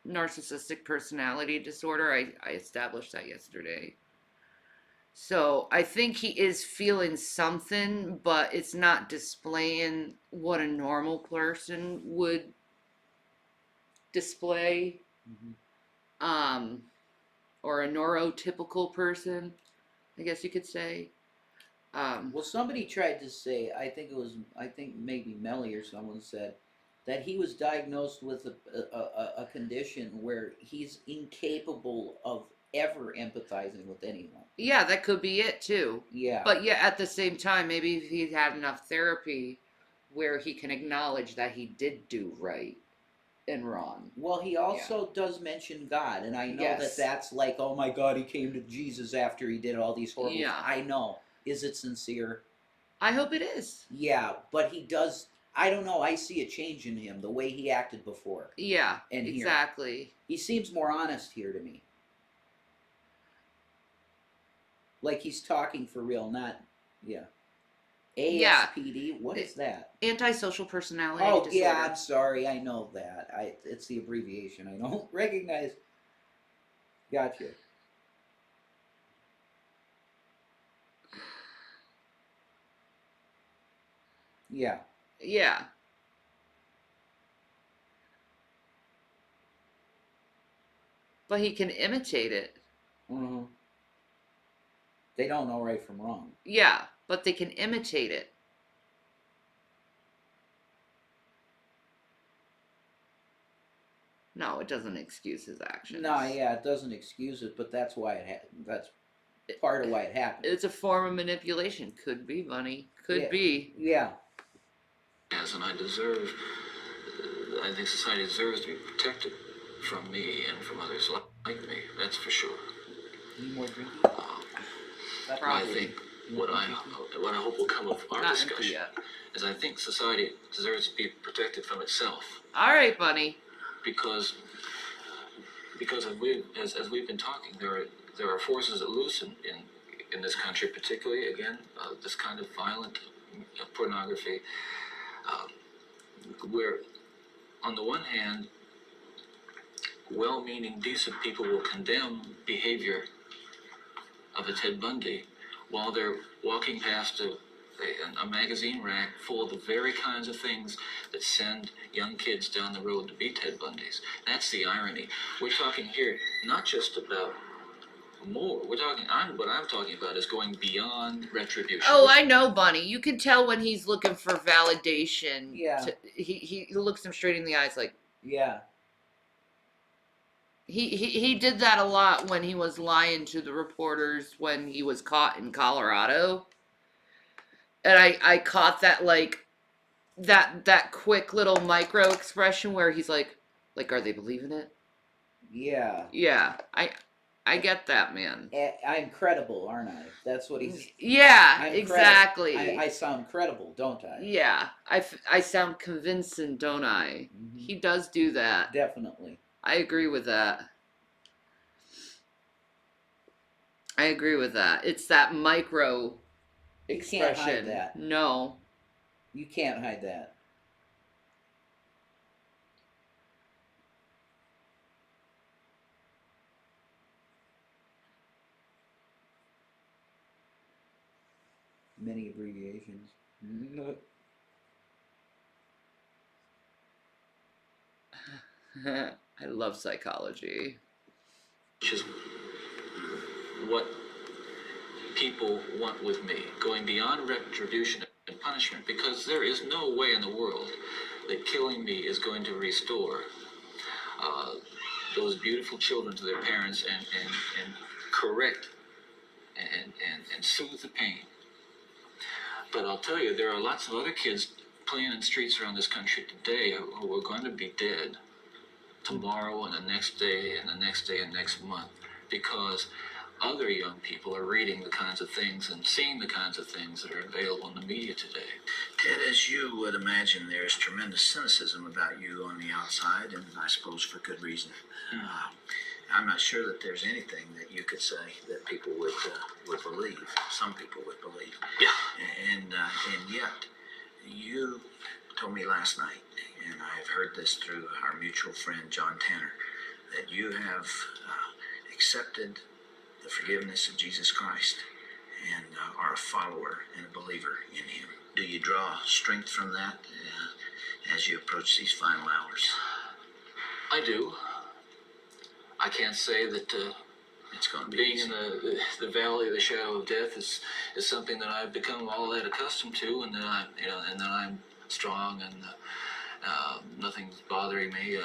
narcissistic personality disorder. I established that yesterday. So I think he is feeling something, but it's not displaying what a normal person would display, Mhm. or a neurotypical person, I guess you could say. Well, somebody tried to say, I think maybe Melly or someone said, that he was diagnosed with a condition where he's incapable of ever empathizing with anyone. Yeah, that could be it too. Yeah. But yeah, at the same time, maybe if he's had enough therapy where he can acknowledge that he did do right and wrong. Well, he also does mention God, and I know Yes. that's like, oh my God, he came to Jesus after he did all these horrible. Yeah. I know. Is it sincere? I hope it is. Yeah, but he does. I don't know. I see a change in him the way he acted before. Yeah, And here. exactly. He seems more honest here to me. Like he's talking for real, not ASPD. What is that? Antisocial personality Oh disorder. yeah, I'm sorry. I know that. It's the abbreviation. I don't recognize. Gotcha. Yeah. Yeah. But he can imitate it. Mm-hmm. They don't know right from wrong. Yeah, but they can imitate it. No, it doesn't excuse his actions. No, yeah, it doesn't excuse it, but that's why that's part of why it happened. It's a form of manipulation. Could be, Bunny. Could Yeah. be. Yeah. Yes, and I think society deserves to be protected from me and from others like me. That's for sure. Need more drinking? I Probably. think what I hope will come of our Not empty discussion yet. is I think society deserves to be protected from itself All right, Bunny. because as we've been talking, there are forces that loose in this country, particularly again this kind of violent pornography, where on the one hand, well-meaning, decent people will condemn behavior of a Ted Bundy while they're walking past a magazine rack full of the very kinds of things that send young kids down the road to be Ted Bundys. That's the irony. We're talking here not just about more. What I'm talking about is going beyond retribution. Oh, I know, Bunny. You can tell when he's looking for validation. Yeah. He looks him straight in the eyes like, Yeah. He did that a lot when he was lying to the reporters when he was caught in Colorado. And I caught that, like, that quick little micro expression where he's like, Like, are they believing it? Yeah. Yeah, I get that, man. I'm credible, aren't I? That's what he's. Yeah, I'm exactly. I sound credible, don't I? Yeah, I sound convincing, don't I? Mhm. He does do that. Definitely. I agree with that. I agree with that. It's that micro You expression. can't hide that. No. You can't hide that. Many abbreviations. I love psychology. Which is what people want with me, going beyond retribution and punishment, because there is no way in the world that killing me is going to restore uh, those beautiful children to their parents and correct and soothe the pain. But I'll tell you, there are lots of other kids playing in streets around this country today who are going to be dead tomorrow and the next day and the next day and next month, because other young people are reading the kinds of things and seeing the kinds of things that are available in the media today. Ted, as you would imagine, there's tremendous cynicism about you on the outside, and I suppose for good reason. I'm not sure that there's anything that you could say that people would believe. Some people would believe. Yeah. And yet, you told me last night, and I've heard this through our mutual friend John Tanner, that you have accepted the forgiveness of Jesus Christ and are a follower and a believer in Him. Do you draw strength from that as you approach these final hours? I do. I can't say that It's going to be being easy. in the valley of the shadow of death is something that I've become all that accustomed to, and that I'm strong and nothing's bothering me.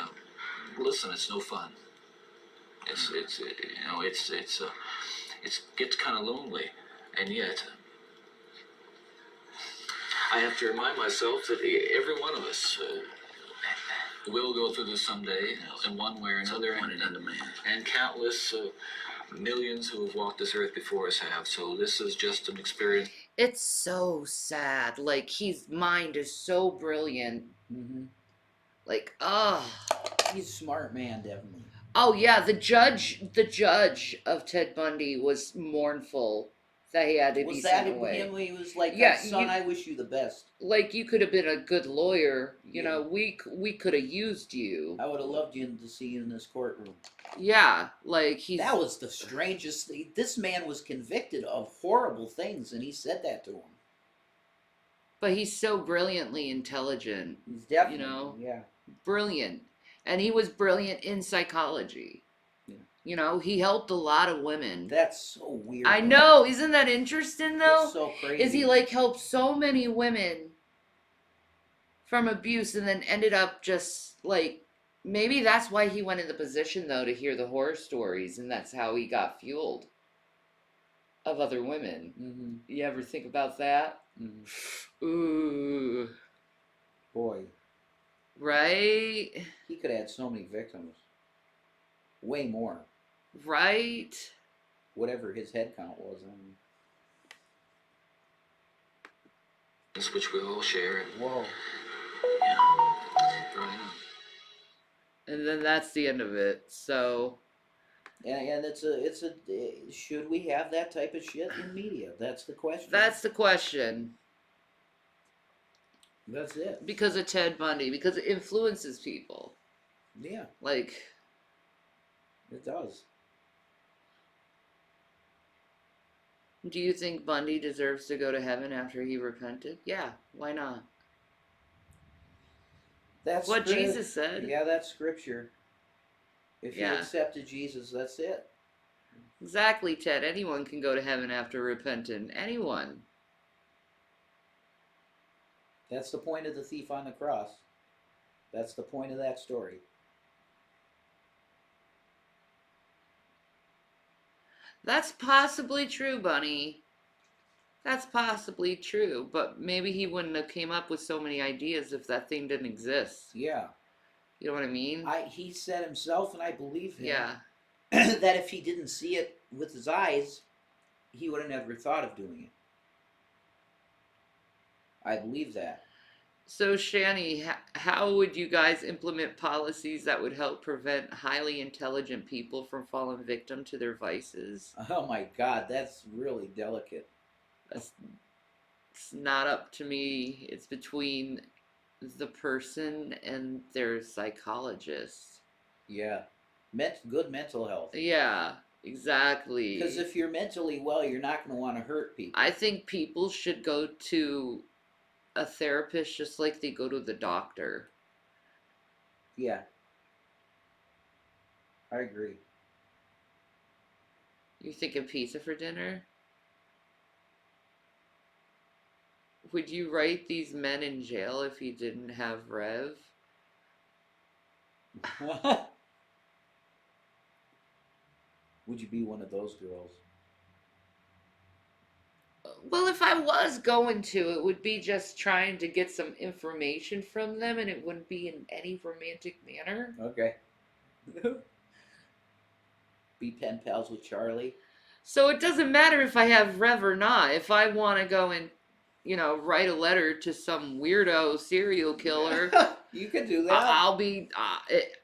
Listen, it's no fun. It gets kind of lonely, and yet I have to remind myself that every one of us will go through this someday in one way or another, Appointed unto man. and countless millions who have walked this earth before us have. So this is just an experience. It's so sad. Like, his mind is so brilliant. Mm-hmm. Like, oh. He's a smart man, definitely. Oh yeah, the judge of Ted Bundy was mournful that he had to be Was that sent away. him when he was like, Yeah, son, I wish you the best. Like, you could have been a good lawyer. You Yeah. know, we could have used you. I would have loved you to see you in this courtroom. Yeah, like he's. That was the strangest thing. This man was convicted of horrible things, and he said that to him. But he's so brilliantly intelligent. He's definitely, You know? yeah. Brilliant. And he was brilliant in psychology. Yeah. You know, he helped a lot of women. That's so weird. I though. know. Isn't that interesting, though? It's so crazy. Is he like helped so many women from abuse and then ended up just like, maybe that's why he went in the position, though, to hear the horror stories, and that's how he got fueled of other women. Mm-hmm. You ever think about that? Mm-hmm. Ooh. Boy, Right? he could have had so many victims. Way more. Right? Whatever his head count was. I mean, Which we all share. whoa. Right. And then that's the end of it. So, And it's a should we have that type of shit in media? That's the question. that's the question. That's it. Because of Ted Bundy, because it influences people. Yeah, Like, it does. do you think Bundy deserves to go to heaven after he repented? Yeah, why not? That's What scrip- Jesus said. Yeah, that's scripture. If you Yeah. accepted Jesus, that's it. Exactly, Ted. Anyone can go to heaven after repenting. Anyone. That's the point of the thief on the cross. That's the point of that story. That's possibly true, Bunny. That's possibly true, but maybe he wouldn't have came up with so many ideas if that thing didn't exist. Yeah. You know what I mean? He said himself, and I believe him, Yeah. that if he didn't see it with his eyes, he would have never thought of doing it. I believe that. So, Shani, how would you guys implement policies that would help prevent highly intelligent people from falling victim to their vices? Oh my God, that's really delicate. That's, it's not up to me. It's between the person and their psychologist. Yeah, good mental health. Yeah, exactly. Because if you're mentally well, you're not going to want to hurt people. I think people should go to a therapist just like they go to the doctor. Yeah, I agree. You thinking pizza for dinner? Would you write these men in jail if you didn't have Rev? Would you be one of those girls? Well, if I was going to, it would be just trying to get some information from them, and it wouldn't be in any romantic manner. Okay. Be pen pals with Charlie. So it doesn't matter if I have Rev or not. If I want to go and, write a letter to some weirdo serial killer, You could do that. I'll be.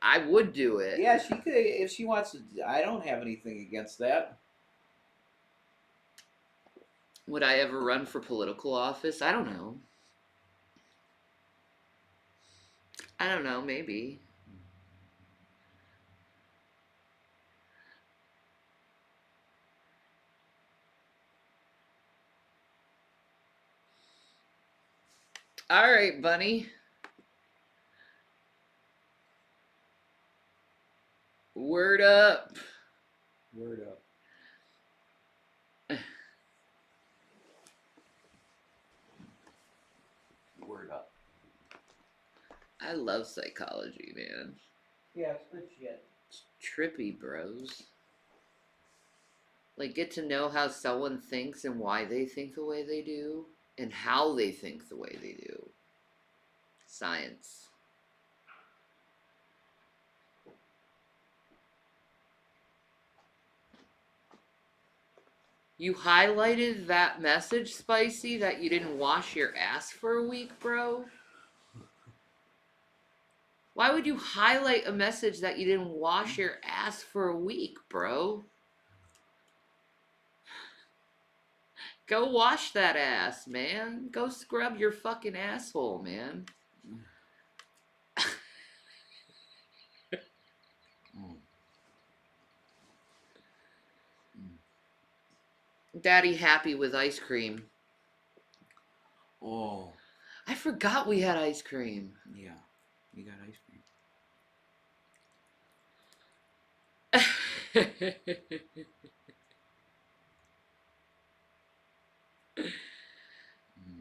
I would do it. Yeah, she could if she wants to. I don't have anything against that. Would I ever run for political office? I don't know. I don't know. Maybe. All right, Bunny. Word up. Word up. Word up. I love psychology, man. Yeah, it's good shit. It's trippy, bros. Like, get to know how someone thinks and why they think the way they do, and how they think the way they do. Science. You highlighted that message, Spicy, that you didn't wash your ass for a week, bro? Why would you highlight a message that you didn't wash your ass for a week, bro? Go wash that ass, man. Go scrub your fucking asshole, man. Daddy happy with ice cream. Oh, I forgot we had ice cream. yeah. You got ice cream.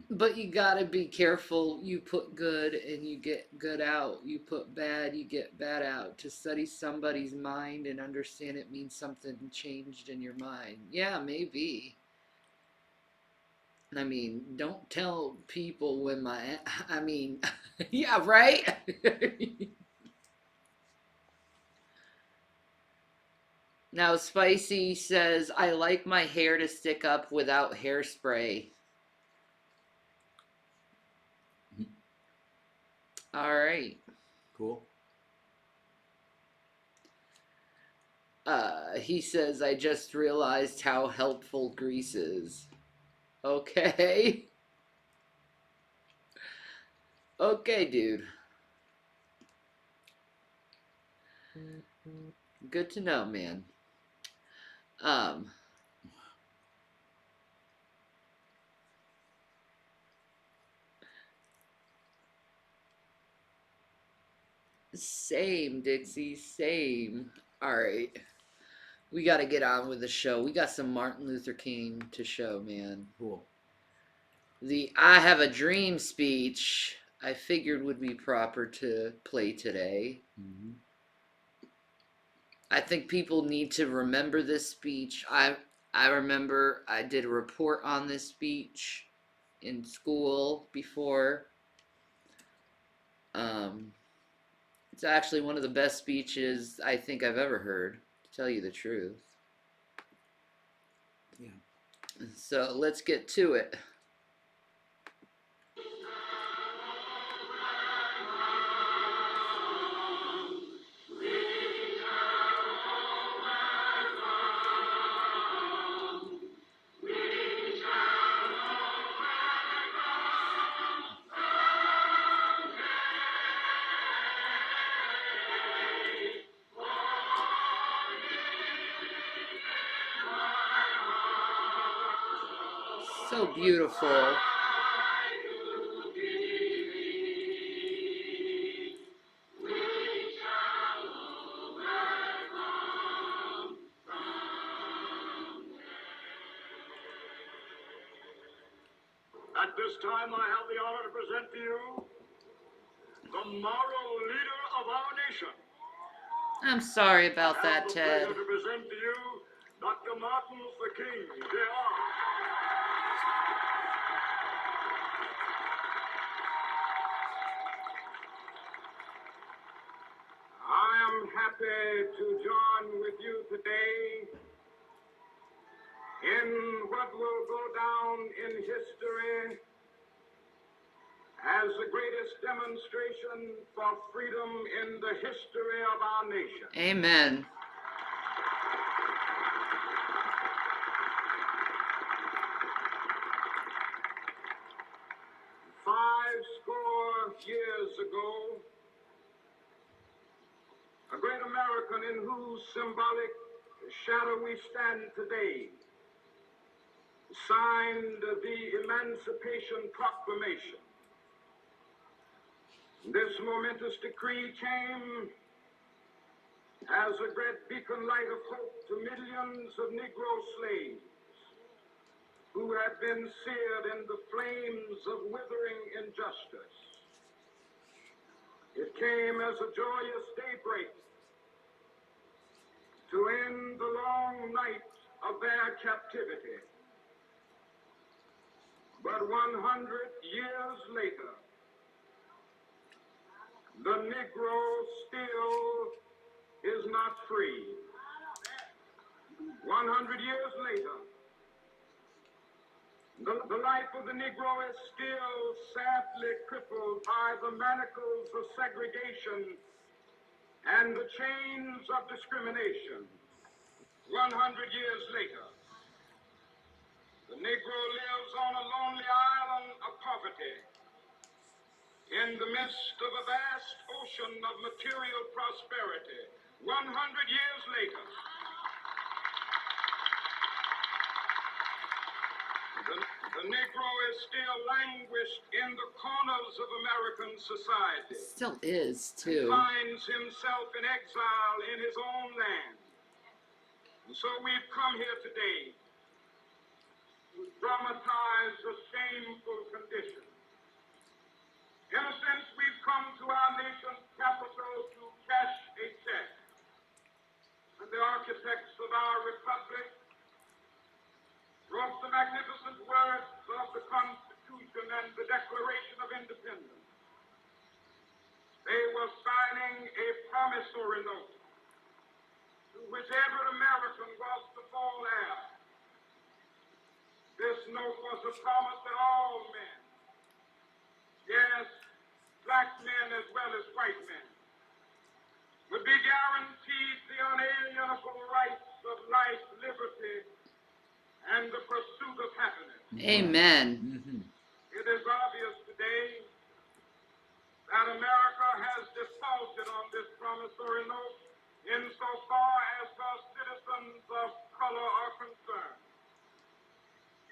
But you gotta be careful. You put good and you get good out. You put bad, you get bad out. To study somebody's mind and understand it means something changed in your mind. Yeah, maybe. I mean, don't tell people when I mean, yeah, right? Now, Spicy says, I like my hair to stick up without hairspray. All right. Cool. He says, I just realized how helpful grease is. Okay. Okay, dude. Good to know, man. Same, Dixie, same. All right. We got to get on with the show. We got some Martin Luther King to show, man. Cool. The I Have a Dream speech I figured would be proper to play today. Mm-hmm. I think people need to remember this speech. I remember I did a report on this speech in school before. It's actually one of the best speeches I think I've ever heard, to tell you the truth. Yeah. So let's get to it. So beautiful. At this time, I have the honor to present to you the moral leader of our nation. I'm sorry about I that, have the Ted. pleasure to present to you Dr. Martin Luther King, Jr. I am happy to join with you today in what will go down in history as the greatest demonstration for freedom in the history of our nation. Amen. 50 years ago, a great American in whose symbolic shadow we stand today signed the Emancipation Proclamation. This momentous decree came as a great beacon light of hope to millions of Negro slaves who had been seared in the flames of withering injustice. It came as a joyous daybreak to end the long night of their captivity. But 100 years later, the Negro still is not free. 100 years later, the life of the Negro is still sadly crippled by the manacles of segregation and the chains of discrimination. 100 years later, the Negro lives on a lonely island of poverty in the midst of a vast ocean of material prosperity. 100 years later, the Negro is still languished in the corners of American society. Still is, too. Finds himself in exile in his own land. And so we've come here today to dramatize a shameful condition. In a sense, we've come to our nation's capital to cash a check. And the architects of our republic wrote the magnificent words of the Constitution and the Declaration of Independence. They were signing a promissory note to which every American was to fall heir. This note was a promise that all men, yes, black men as well as white men, would be guaranteed the unalienable rights of life, liberty, and the pursuit of happiness. Amen. Mm-hmm. It is obvious today that America has defaulted on this promissory note insofar as her citizens of color are concerned.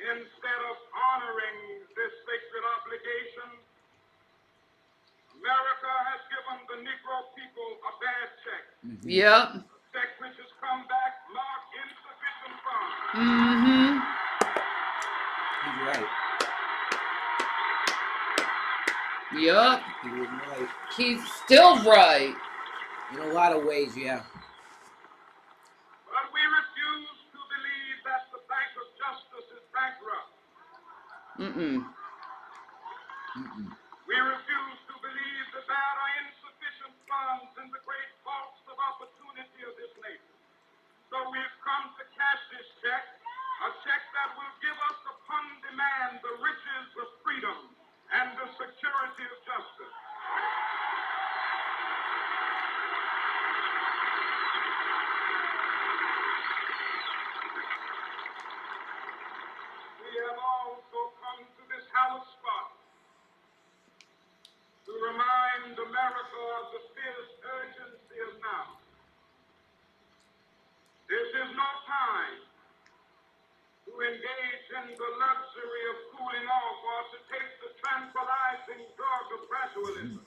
Instead of honoring this sacred obligation, America has given the Negro people a bad check. Yep. A check which has come back marked insufficient funds. Mm-hmm. He's right. Yup. He was right. He's still right. In a lot of ways, yeah. But we refuse to believe that the Bank of Justice is bankrupt. Mm-mm. Mm-mm. We refuse to believe that there are insufficient funds in the great vaults of opportunity of this nation. So we've come to cash this check, a check that will give us upon demand the riches of freedom and the security of justice. We have also come to this hallowed spot to remind America of the fierce urgency of now. This is no time to engage in the luxury of cooling off or to take the tranquilizing drug of gradualism.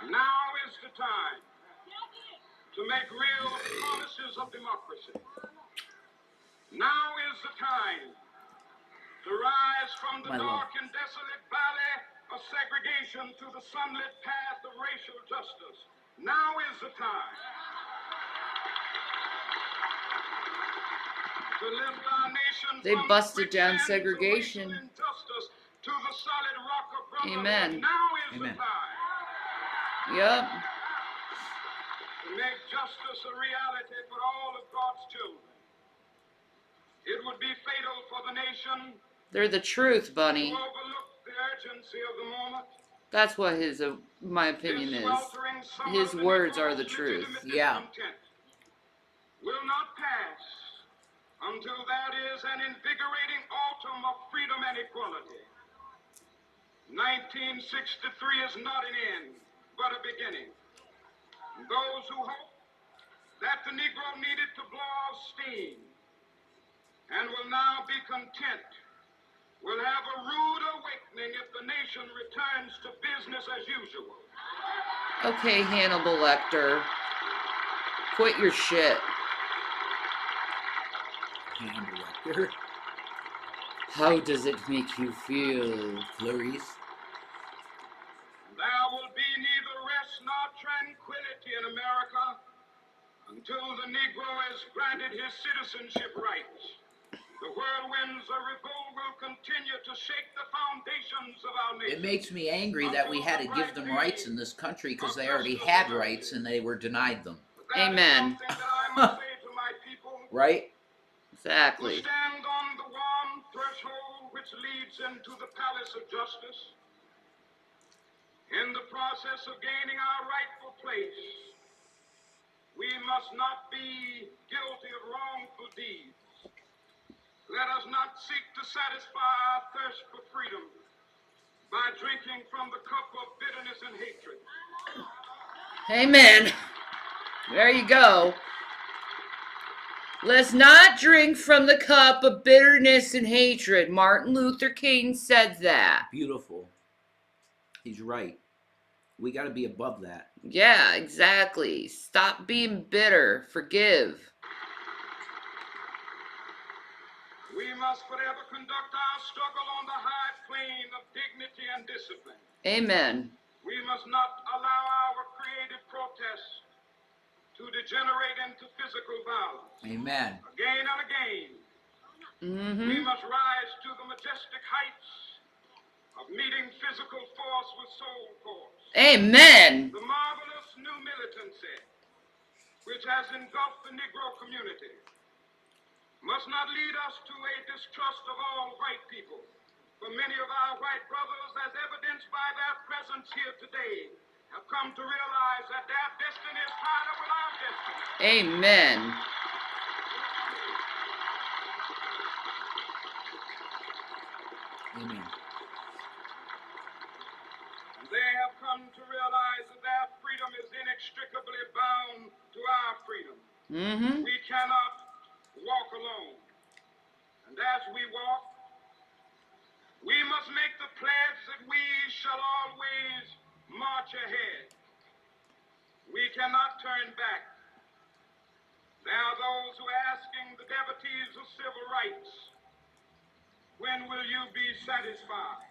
Now is the time to make real promises of democracy. Now is the time to rise from the My love. dark and desolate valley of segregation to the sunlit path of racial justice. Now is the time to lift our nation They from the busted down quicksand of segregation. racial injustice to the solid rock of brotherhood. Amen. Now is Amen. the time Yup. to make justice a reality for all of God's children. It would be fatal for the nation They're the truth, to Bunny. overlook the urgency of the moment. That's what my opinion This is. sweltering summer His of the words are Negro's the truth. legitimate Yeah. discontent will not pass until that is an invigorating autumn of freedom and equality. 1963 is not an end, but a beginning. Those who hope that the Negro needed to blow off steam and will now be content will have a rude awakening if the nation returns to business as usual. Okay, Hannibal Lecter. Quit your shit. Hannibal Lecter. How does it make you feel? Clarice. There will be neither rest nor tranquility in America until the Negro is granted his citizenship rights. The whirlwinds of revolt will continue to shake the foundations of our nation. It makes me angry that we had to give them rights in this country because they already had rights and they were denied them. That is Amen. something that I must say to my people. Right? We Exactly. stand on the warm threshold which leads into the palace of justice. In the process of gaining our rightful place, we must not be guilty of wrongful deeds. Let us not seek to satisfy our thirst for freedom by drinking from the cup of bitterness and hatred. Amen. There you go. Let's not drink from the cup of bitterness and hatred. Martin Luther King said that. Beautiful. He's right. We got to be above that. Yeah, exactly. Stop being bitter. Forgive. We must forever conduct our struggle on the high plane of dignity and discipline. Amen. We must not allow our creative protests to degenerate into physical violence. Amen. Again and again, we Mm-hmm. must rise to the majestic heights of meeting physical force with soul force. Amen. The marvelous new militancy which has engulfed the Negro community must not lead us to a distrust of all white people. For many of our white brothers, as evidenced by their presence here today, have come to realize that their destiny is tied up with our destiny. Amen. Amen. They have come to realize that their freedom is inextricably bound to our freedom. Mm-hmm. We cannot walk alone. And as we walk, we must make the pledge that we shall always march ahead. We cannot turn back. There are those who are asking the devotees of civil rights, when will you be satisfied?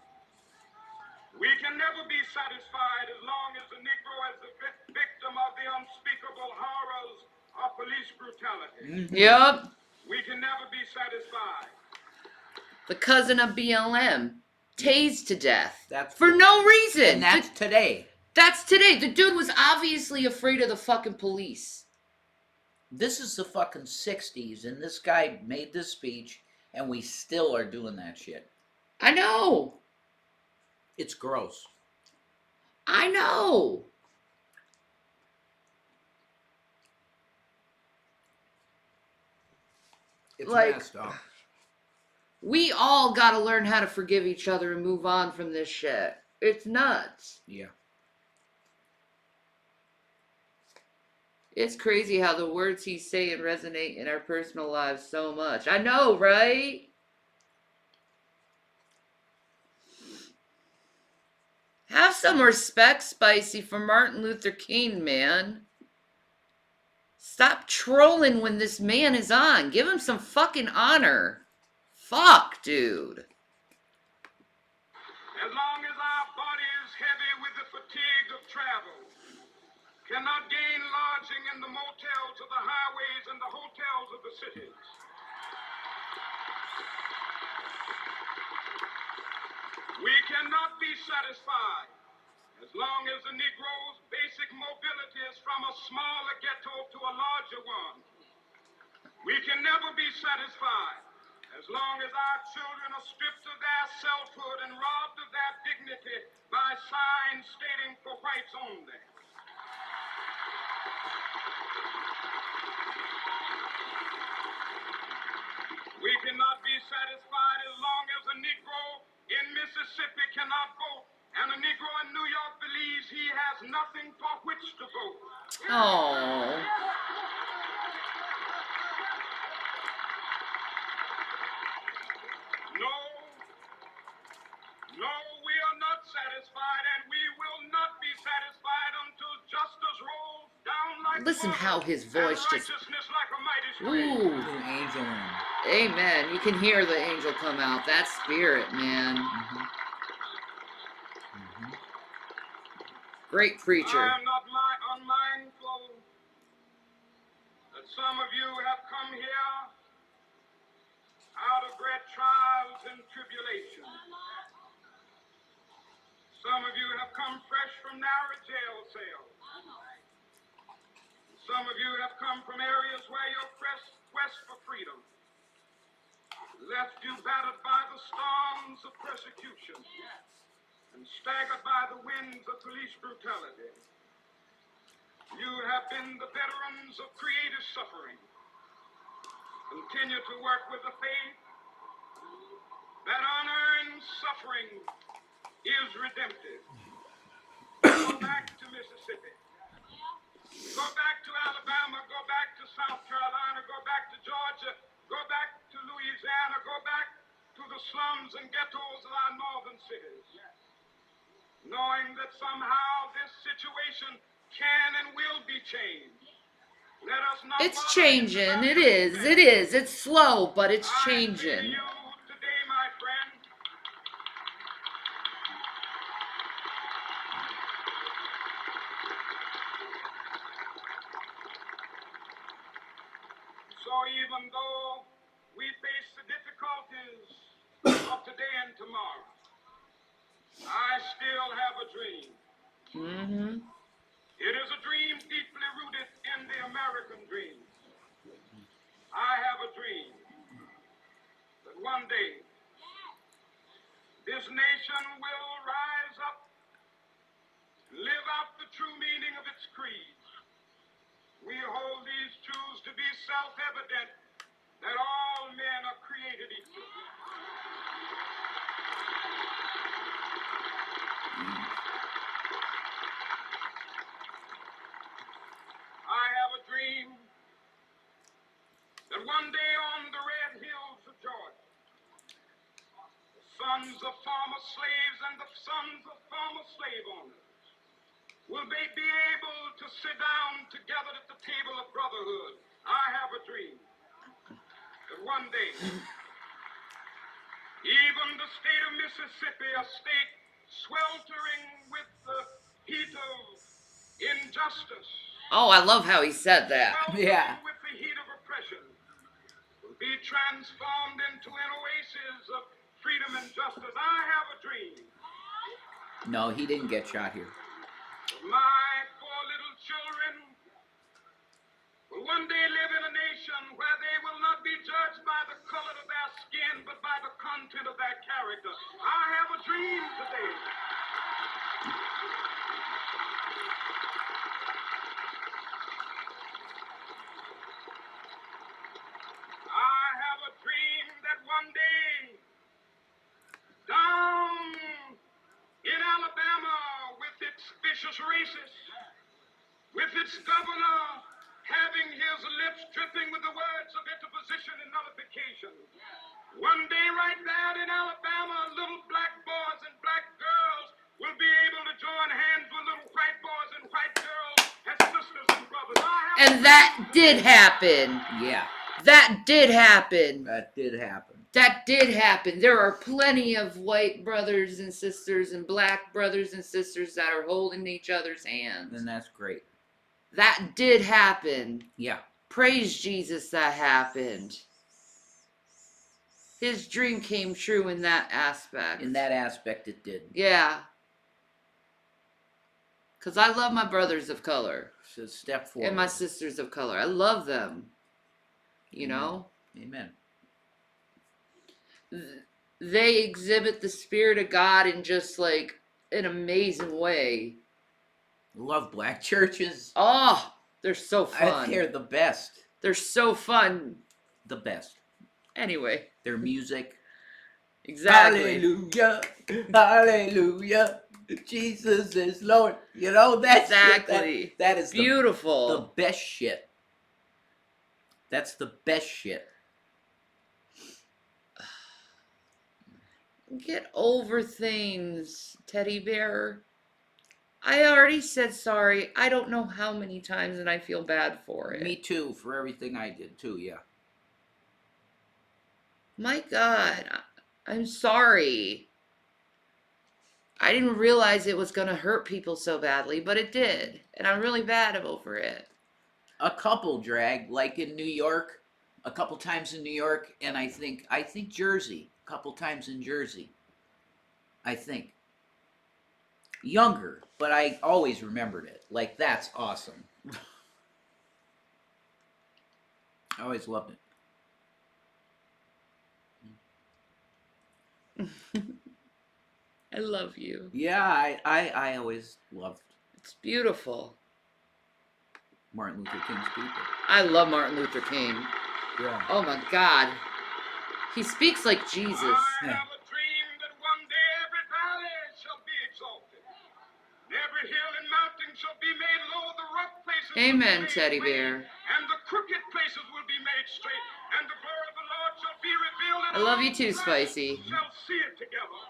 We can never be satisfied as long as the Negro is the victim of the unspeakable horrors of police brutality. Yup. We can never be satisfied. The cousin of BLM. tased to death. That's for no reason. And that's today. That's today. The dude was obviously afraid of the fucking police. This is the fucking 60s, and this guy made this speech, and we still are doing that shit. I know. It's gross. I know. It's Like- messed up. We all gotta learn how to forgive each other and move on from this shit. It's nuts. Yeah. It's crazy how the words he's saying resonate in our personal lives so much. I know, right? Have some respect, Spicy, for Martin Luther King, man. Stop trolling when this man is on. Give him some fucking honor. Fuck, dude. As long as our body is heavy with the fatigue of travel, cannot gain lodging in the motels of the highways and the hotels of the cities. We cannot be satisfied as long as the Negro's basic mobility is from a smaller ghetto to a larger one. We can never be satisfied as long as our children are stripped of their selfhood and robbed of their dignity by signs stating for whites only. We cannot be satisfied as long as a Negro in Mississippi cannot vote and a Negro in New York believes he has nothing for which to vote. Oh. No, we are not satisfied, and we will not be satisfied until justice rolls down like Listen water how his and voice just... righteousness like a mighty stream. Ooh. An angel in. Amen. You can hear the angel come out. That spirit, man. Great preacher. I am not unmindful that some of you have come here out of great trials and tribulations. Some of you have come fresh from narrow jail cells. Some of you have come from areas where your quest for freedom left you battered by the storms of persecution and staggered by the winds of police brutality. You have been the veterans of creative suffering. Continue to work with the faith that unearned suffering is redemptive. Go back to Mississippi. Go back to Alabama. Go back to South Carolina. Go back to Georgia. Go back to Louisiana. Go back to the slums and ghettos of our northern cities. Knowing that somehow this situation can and will be changed. Let us not It's bother changing. about It is. anything. It is. It's slow, but it's I say to changing. you today, my friend, so even though we face the difficulties of today and tomorrow, I still have a dream. Mm-hmm. It is a dream deeply rooted in the American dream. I have a dream that one day this nation will rise up, live out the true meaning of its creed. We hold these truths to be self-evident that all men are created equal. I have a dream that one day on the red hills of Georgia, the sons of former slaves and the sons of former slave owners will they be able to sit down together at the table of brotherhood. I have a dream that one day, even the state of Mississippi, a state sweltering with the heat of injustice, Oh, I love how he said that. sweltering Yeah. with the heat of oppression, will be transformed into an oasis of freedom and justice. I have a dream. No, he didn't get shot here. My four little children will one day live in a nation where they will not be judged by the color of their skin, but by the content of their character. I have a dream today. I have a dream that one day, down in Alabama, with its vicious racists, with its governor having his lips dripping with the words of interposition and nullification. One day right there in Alabama, little black boys and black girls will be able to join hands with little white boys and white girls as sisters and brothers. And that did happen. Yeah, That did happen. that did happen. That did happen. There are plenty of white brothers and sisters and black brothers and sisters that are holding each other's hands. And that's great. That did happen. Yeah. Praise Jesus, that happened. His dream came true in that aspect. In that aspect, it did. Yeah. Because I love my brothers of color. So step forward. And my sisters of color. I love them. You know? Amen. They exhibit the Spirit of God in just like an amazing way. Love black churches. Oh, they're so fun. They're the best. They're so fun. The best. Anyway, Their music. exactly. Hallelujah. Hallelujah. Jesus is Lord. You know, that's Exactly. that is Beautiful. the best shit. That's the best shit. Get over things, teddy bear. I already said sorry. I don't know how many times, and I feel bad for it. Me too, for everything I did too, yeah. My God, I'm sorry. I didn't realize it was going to hurt people so badly, but it did. And I'm really bad over it. A couple drag, like in New York, a couple times in New York, and I think Jersey, a couple times in Jersey. I think. Younger, but I always remembered it. Like, that's awesome. I always loved it. I love you. Yeah, I always loved It's beautiful. Martin Luther King's people. I love Martin Luther King. Yeah. Oh my God. He speaks like Jesus. I have a dream that one day every valley shall be exalted. Every hill and mountain shall be made low, the rough places will be Amen, made teddy plain, bear. and the crooked places will be made straight, and the glory of the Lord shall be revealed, and I love all you too, flesh Spicy. shall see it together.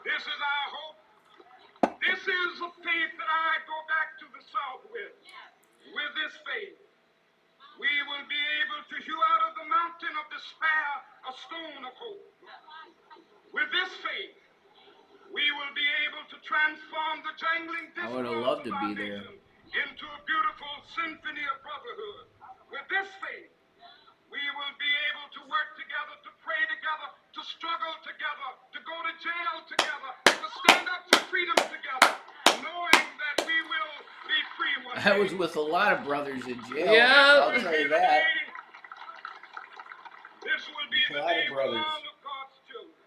This is our hope. This is a faith that I go back to the South with. With this faith, we will be able to hew out of the mountain of despair a stone of hope. With this faith, we will be able to transform the jangling I would have discords loved of to our be there. nation into a beautiful symphony of brotherhood. With this faith, we will be able to work together, to pray together, to struggle together, to go to jail together, to stand up for freedom together, knowing that we will be free one day. I was with a lot of brothers in jail. Yeah. I'll tell you that. This will be A the lot of day for brothers. all of God's children.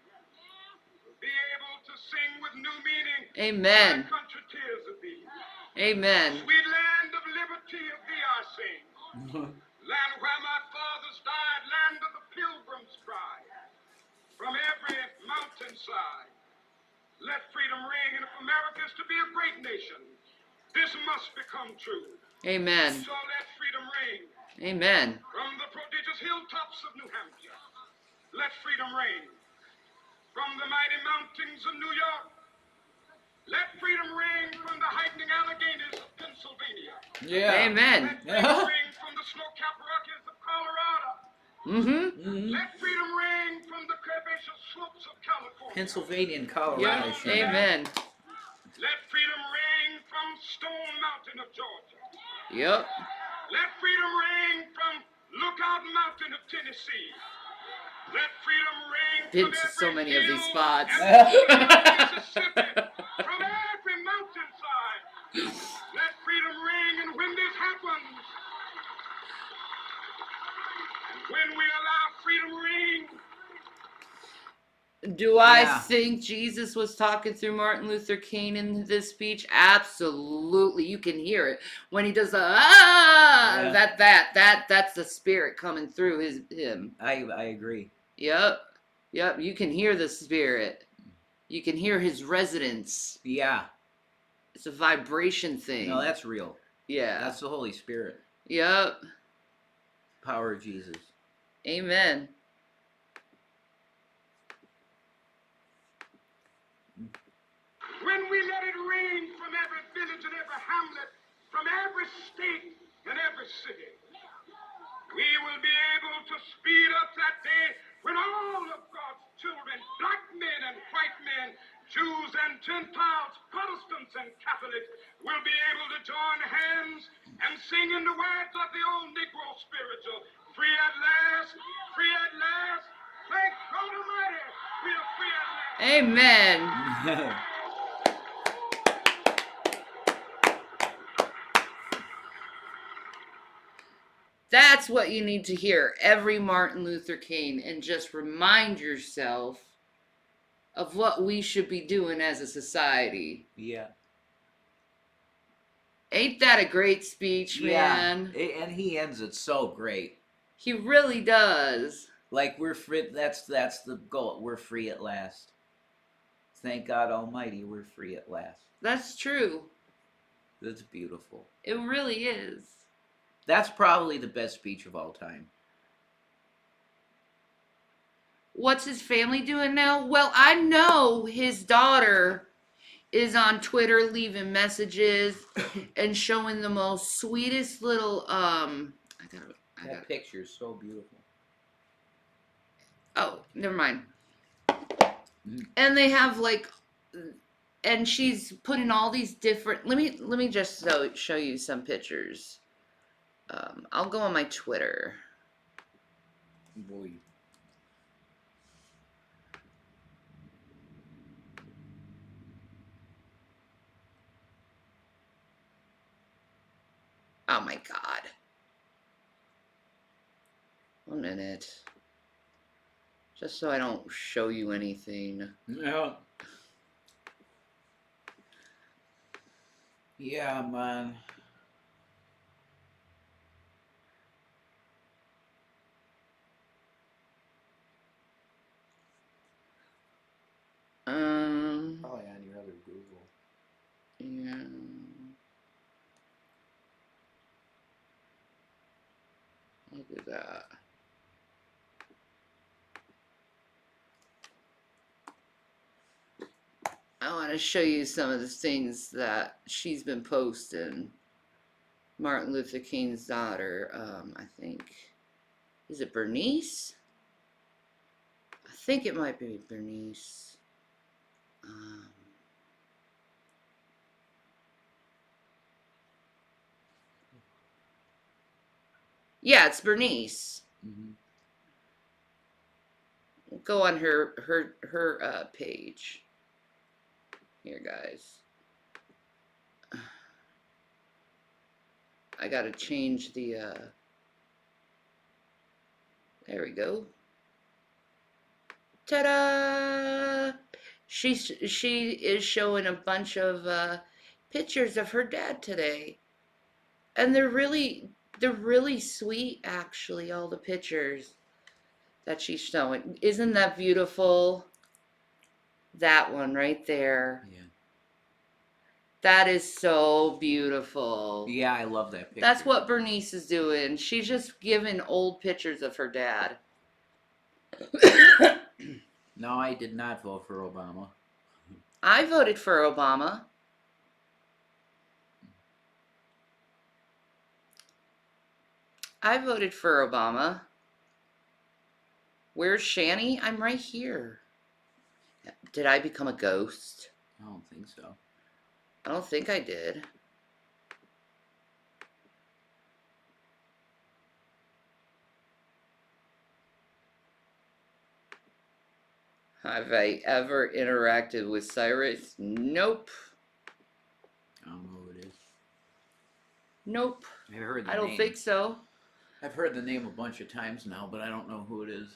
Be able to sing with new meaning. Amen. My country tears of thee. Amen. Sweet land of liberty of thee I sing. Land where my fathers died, land of the pilgrim's pride. From every mountainside, let freedom ring. And if America is to be a great nation, this must become true. Amen. So let freedom ring. Amen. From the prodigious hilltops of New Hampshire, let freedom reign. From the mighty mountains of New York, let freedom reign. From the heightening Alleghenies of Pennsylvania, Yeah. Amen. let freedom reign. From the snow-capped Rockies of Colorado, Mm-hmm. let freedom reign. From the curvaceous slopes of California, Pennsylvania and Colorado. Yeah. sure. Amen. let freedom reign. From Stone Mountain of Georgia, Yep. let freedom reign. From Lookout Mountain of Tennessee, Let freedom ring Been from to so every many of these hill spots. and valley of Mississippi, from every mountainside. Let freedom ring, and when this happens, when we allow freedom ring, Do I Yeah. think Jesus was talking through Martin Luther King in this speech? Absolutely. You can hear it when he does the Yeah. that's the spirit coming through him. I agree. Yep. Yep, you can hear the spirit. You can hear his resonance. Yeah. It's a vibration thing. No, that's real. yeah. That's the Holy Spirit. Yep. Power of Jesus. Amen. when we let it ring from every village and every hamlet, from every state and every city, we will be able to speed up that day when all of God's children, black men and white men, Jews and Gentiles, Protestants and Catholics, will be able to join hands and sing in the words of the old Negro spiritual, free at last, free at last. Thank God Almighty, we are free at last. Amen. That's what you need to hear every Martin Luther King, and just remind yourself of what we should be doing as a society. Yeah. Ain't that a great speech, man? And he ends it so great. He really does. Like we're free. That's the goal. We're free at last. Thank God Almighty, we're free at last. That's true. That's beautiful. It really is. That's probably the best speech of all time. What's his family doing now? Well, I know his daughter is on Twitter leaving messages and showing the most sweetest little That picture's so beautiful. Oh, never mind. Mhm. And they have like, and she's putting all these different. Let me just show you some pictures. I'll go on my Twitter. Boy. Oh my God. 1 minute. Just so I don't show you anything. Yeah. Yeah, man. Probably on your other Google. Yeah. Look at that. I want to show you some of the things that she's been posting. Martin Luther King's daughter, I think. Is it Bernice? I think it might be Bernice. Yeah, it's Bernice. Mm-hmm. Go on her page. Here, guys. I gotta change the. There we go. Ta-da! She is showing a bunch of pictures of her dad today, and they're really sweet. Actually, all the pictures that she's showing. Isn't that beautiful? That one right there. Yeah. That is so beautiful. Yeah, I love that picture. That's what Bernice is doing. She's just giving old pictures of her dad. No, I did not vote for Obama. I voted for Obama. I voted for Obama. Where's Shani? I'm right here. Did I become a ghost? I don't think so. I don't think I did. Have I ever interacted with Cyrus? Nope. I don't know who it is. Nope. I've heard the I don't name. think so. I've heard the name a bunch of times now, but I don't know who it is.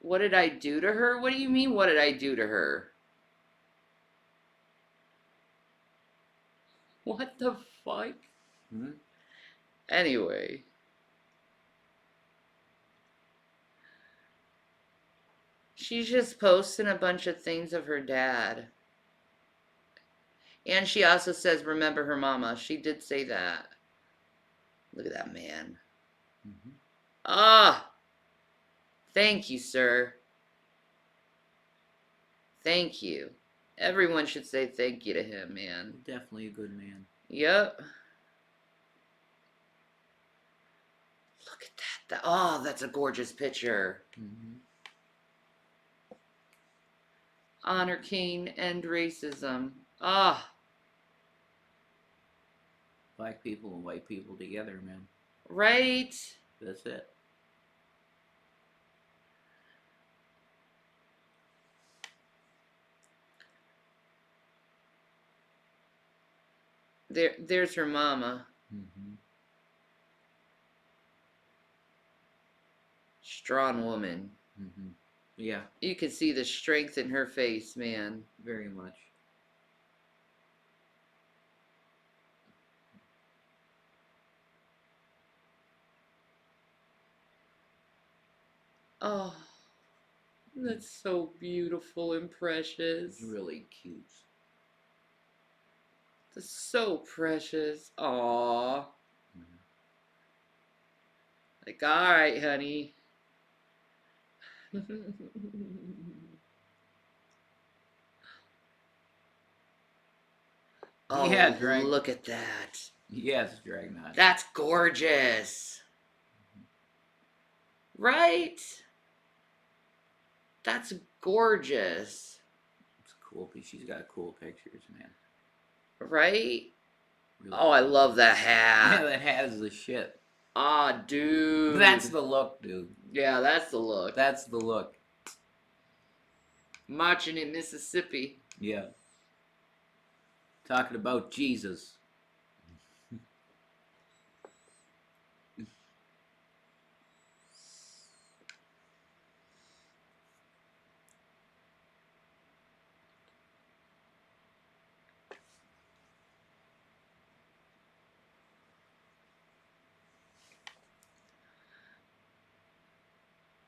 What did I do to her? What do you mean, what did I do to her? What the fuck? Hmm? Anyway. She's just posting a bunch of things of her dad. And she also says, remember her mama. She did say that. Look at that man. Mm-hmm. Ah! Thank you, sir. Thank you. Everyone should say thank you to him, man. Definitely a good man. Yep. Look at that. Oh, that's a gorgeous picture. Mm-hmm. Honor King, end racism. Ah. Black people and white people together, man. Right? That's it. There's her mama. Mm-hmm. Strong woman. Mm-hmm. Yeah, You can see the strength in her face, man. very much. Oh, that's so beautiful and precious. It's really cute. That's so precious. Aww. Mm-hmm. Like, alright, honey. Oh, Yeah, Drag. look at that. Yes, Dragnot. That's gorgeous. Right? That's gorgeous. It's cool. She's got cool pictures, man. Right? Really Oh, I cool. love that Yeah, hat. that hat is the shit. Ah, dude. That's the look, dude. Yeah, that's the look. That's the look. Marching in Mississippi. Yeah. Talking about Jesus.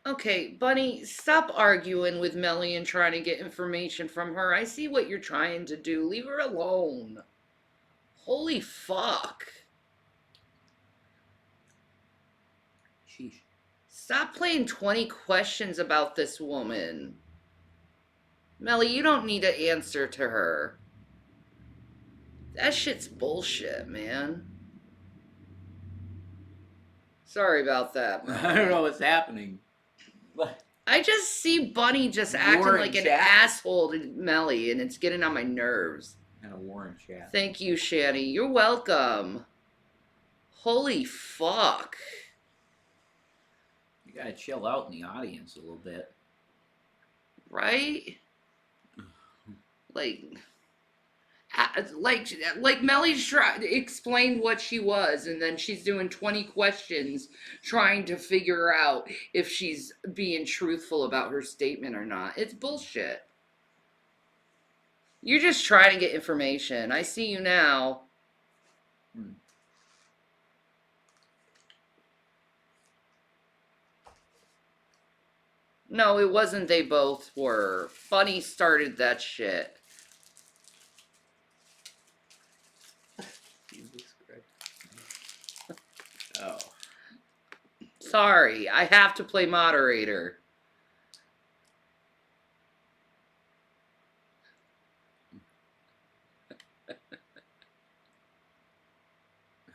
Okay, Bunny, stop arguing with Melly and trying to get information from her. I see what you're trying to do. Leave her alone. Holy fuck. Sheesh. Stop playing 20 questions about this woman. Melly, you don't need to answer to her. That shit's bullshit, man. Sorry about that, Melly. I don't know what's happening. But I just see Bunny just acting Warren like an Chat. asshole to Melly, and it's getting on my nerves. and a Warren chat. Thank you, Shani. You're welcome. Holy fuck. You gotta chill out in the audience a little bit. Right? Like Melly's explained what she was, and then she's doing 20 questions trying to figure out if she's being truthful about her statement or not. It's bullshit. You're just trying to get information. I see you now. No, it wasn't they both were. Bunny started that shit. Jesus Christ. Oh. Sorry, I have to play moderator.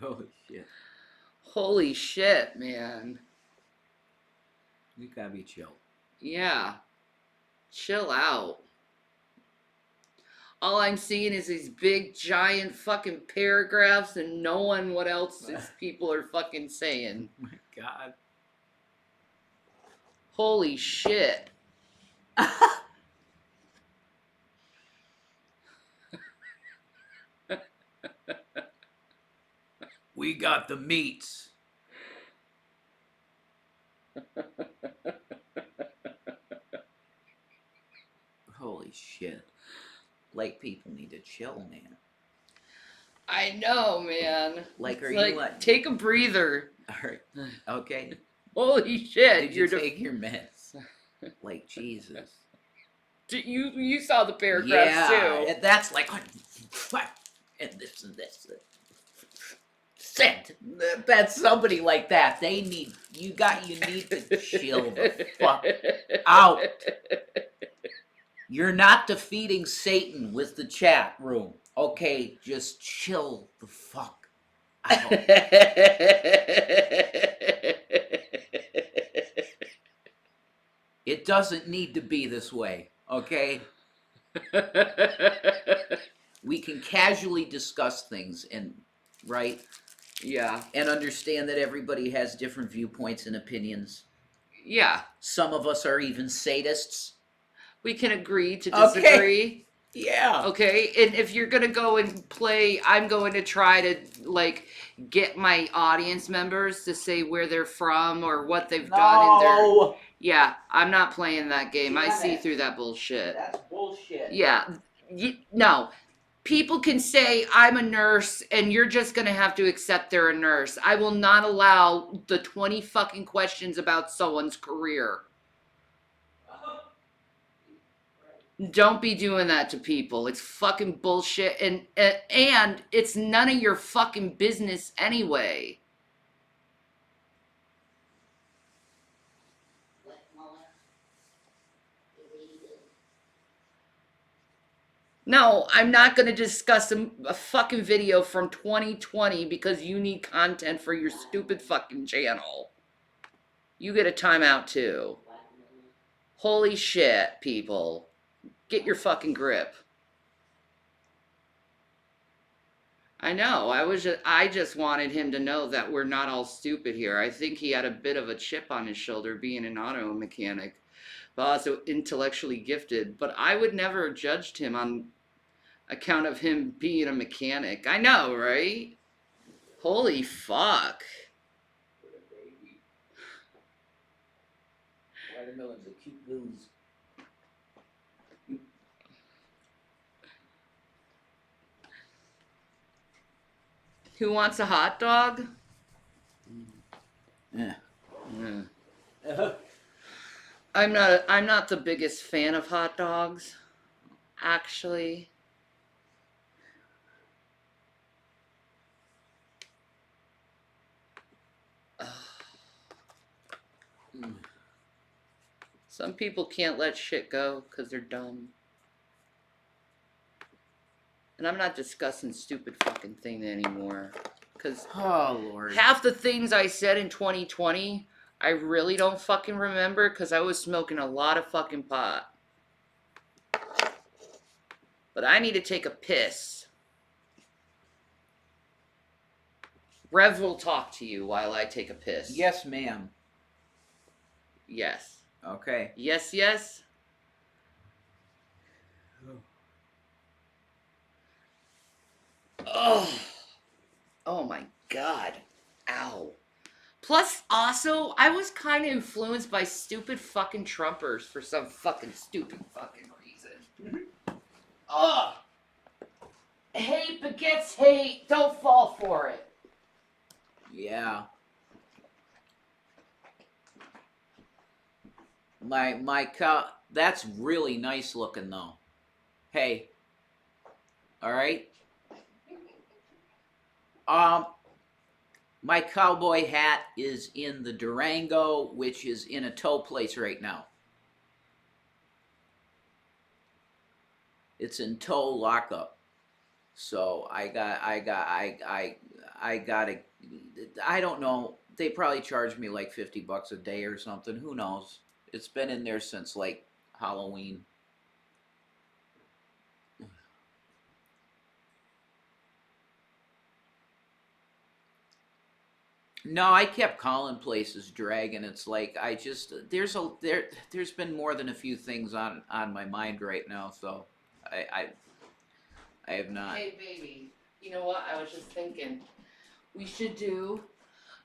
Holy shit. Holy shit, man. You gotta be chill. Yeah. Chill out. All I'm seeing is these big, giant fucking paragraphs and knowing what else these people are fucking saying. Oh my god. Holy shit. We got the meats. Holy shit. Like, people need to chill, man. I know, man. Like, are It's you like, what? take a breather. Alright. Okay. Holy shit. Did you You're take your meds? Like, Jesus. you saw the paragraphs too. Yeah, that's like, and this and this. Said that's somebody like that. They need you need to chill the fuck out. You're not defeating Satan with the chat room. Okay, just chill the fuck out. It doesn't need to be this way, okay? We can casually discuss things and right? Yeah. And understand that everybody has different viewpoints and opinions. Yeah. Some of us are even sadists. We can agree to Okay. disagree. Yeah. Okay, and if you're gonna go and play, I'm going to try to like get my audience members to say where they're from or what they've done in their. No. Yeah, I'm not playing that game. I Damn see it. through that bullshit. That's bullshit. Yeah, no. People can say I'm a nurse, and you're just gonna have to accept they're a nurse. I will not allow the 20 fucking questions about someone's career. Don't be doing that to people. It's fucking bullshit, and it's none of your fucking business anyway. No, I'm not going to discuss a fucking video from 2020 because you need content for your stupid fucking channel. You get a timeout too. Holy shit, people. Get your fucking grip. I know. I just wanted him to know that we're not all stupid here. I think he had a bit of a chip on his shoulder being an auto mechanic, but also intellectually gifted. But I would never have judged him on account of him being a mechanic. I know, right? Holy fuck. Watermelons are cute goons. Who wants a hot dog? Yeah. I'm not the biggest fan of hot dogs, actually. Some people can't let shit go because they're dumb. And I'm not discussing stupid fucking thing anymore. Because Oh, Lord. half the things I said in 2020, I really don't fucking remember because I was smoking a lot of fucking pot. But I need to take a piss. Rev will talk to you while I take a piss. Yes, ma'am. Yes. Okay. Yes, yes. Oh. Oh my god. Ow. Plus, also, I was kind of influenced by stupid fucking Trumpers for some fucking stupid fucking reason. Ugh. Hate begets hate. Don't fall for it. Yeah. My cow. That's really nice looking though. Hey. All right. My cowboy hat is in the Durango, which is in a tow place right now. It's in tow lockup. So I gotta, I don't know. They probably charge me like $50 a day or something. Who knows? It's been in there since like Halloween. No, I kept calling places drag, and it's like I just there's been more than a few things on my mind right now, so I have not. Hey, baby. You know what? I was just thinking. We should do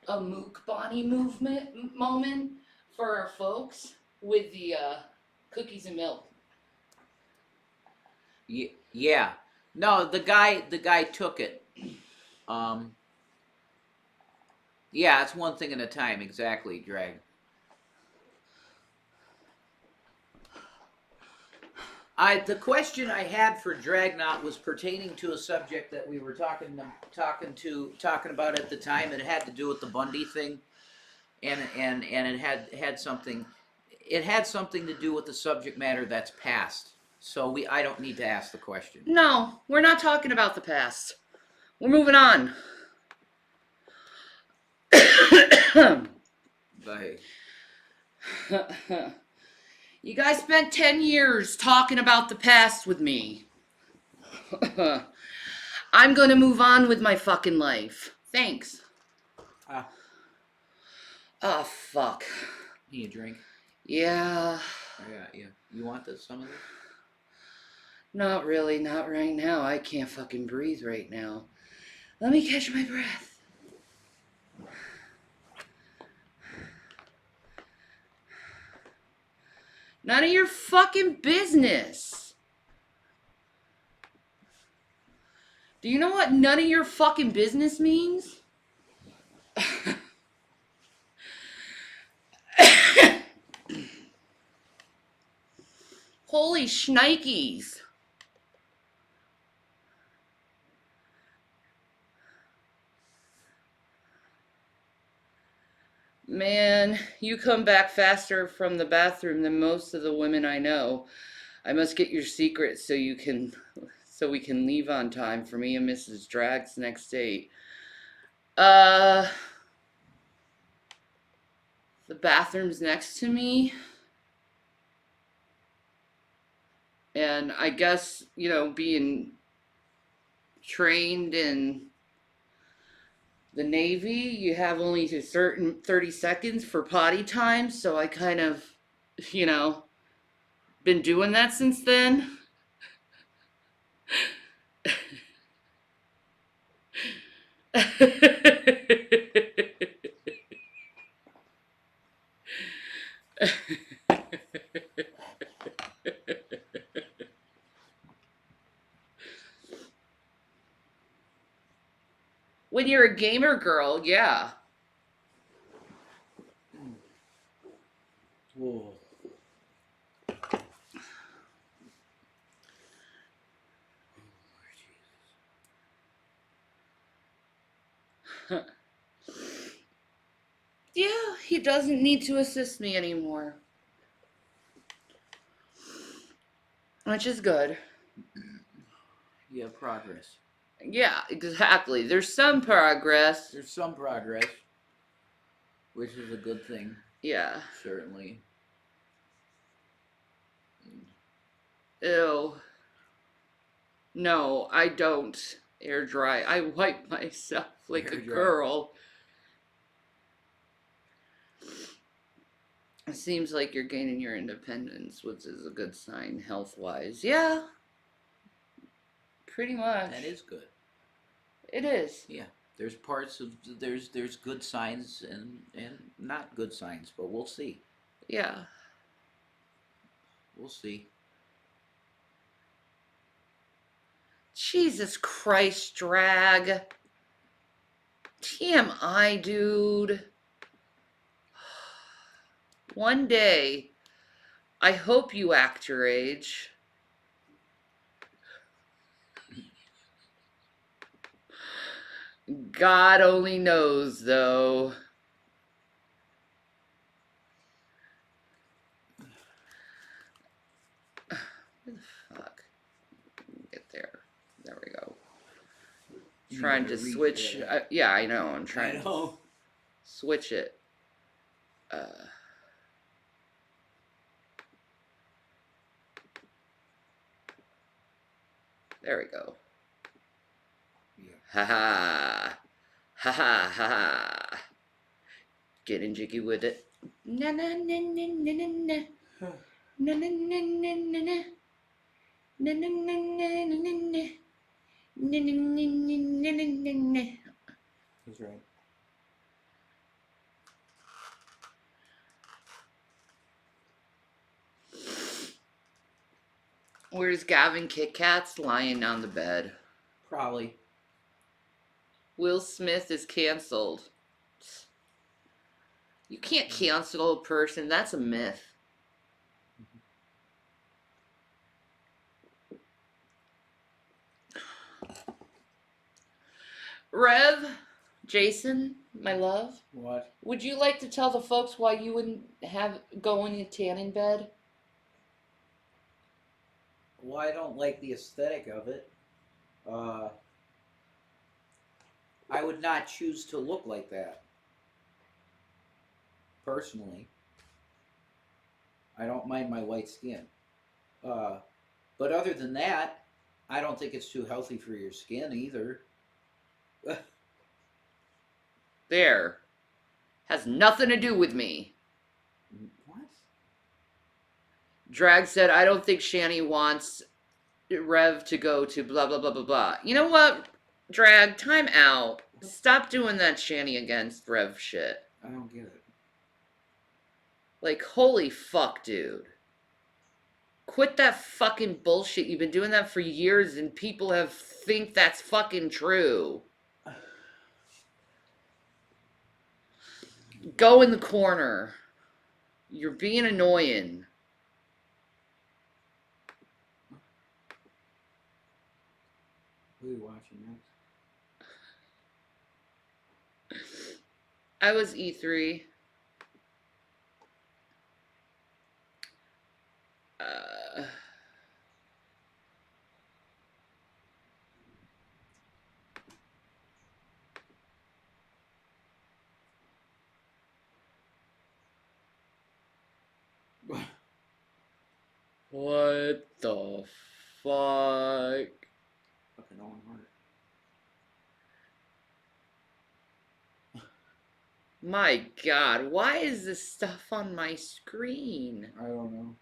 a Mook Bonnie moment for our folks with the cookies and milk. Yeah. No, the guy took it. Yeah, it's one thing at a time. Exactly, drag. The question I had for Dragnot was pertaining to a subject that we were talking about at the time. It had to do with the Bundy thing, and it had something. It had something to do with the subject matter that's past. So I don't need to ask the question. No, we're not talking about the past. We're moving on. Bye. You guys spent 10 years talking about the past with me. I'm gonna move on with my fucking life. Thanks. Ah, Oh, fuck. need a drink? Yeah. Yeah. You want some of this? Not really, not right now. I can't fucking breathe right now. Let me catch my breath. None of your fucking business. Do you know what none of your fucking business means? Holy shnikes. Man, you come back faster from the bathroom than most of the women I know. I must get your secret so we can leave on time for me and Mrs. Drag's next date. The bathroom's next to me. And I guess, being trained in the Navy, you have only a certain 30 seconds for potty time, so I kind of, been doing that since then. When you're a gamer girl, yeah. Whoa. Yeah, he doesn't need to assist me anymore. Which is good. You have progress. Yeah, exactly. There's some progress. There's some progress, which is a good thing. Yeah. Certainly. Ew. No, I don't air dry. I wipe myself like Air a dry. girl. It seems like you're gaining your independence, which is a good sign health-wise. Yeah. Pretty much. That is good. It is. Yeah. There's parts of there's good signs and not good signs, but we'll see. Yeah. We'll see. Jesus Christ, Drag. TMI, dude. One day, I hope you act your age. God only knows, though. Where the fuck? Get there. There we go. You Trying better to reach switch. that. Yeah, I know. I'm I trying know. to switch it. There we go. Yeah. Ha ha. Ha ha ha ha. Getting jiggy with it. Na na na na na na na. Na na na na na na. Na na na na na na na. Na na na na na na na. He's right. Where's Gavin Kit Kats lying on the bed? Probably. Will Smith is canceled. You can't cancel a person. That's a myth. Rev, Jason, my love, What? would you like to tell the folks why you wouldn't have go in your tanning bed? Well, I don't like the aesthetic of it. I would not choose to look like that. Personally. I don't mind my white skin. But other than that, I don't think it's too healthy for your skin either. There. Has nothing to do with me. What? Drag said, I don't think Shani wants Rev to go to blah, blah, blah, blah, blah. You know what, Drag? Time out. Stop doing that Shani against Rev shit. I don't get it. Like, holy fuck, dude. Quit that fucking bullshit. You've been doing that for years and people have think that's fucking true. Go in the corner. You're being annoying. Who are you watching next? I was E3. What the fuck? Fucking Owen Hart. My god, why is this stuff on my screen? I don't know.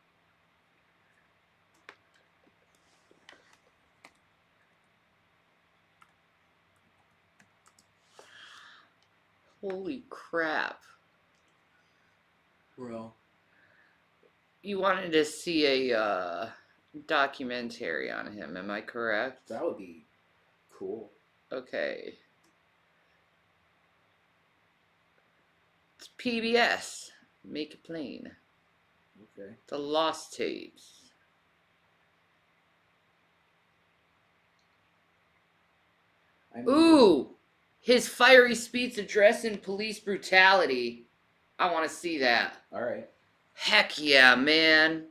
Holy crap. Well, You wanted to see a documentary on him, am I correct? that would be cool. Okay. It's PBS. Make it plain. Okay. The Lost Tapes. I mean, Ooh! His fiery speech addressing police brutality. I want to see that. all right. Heck yeah, man.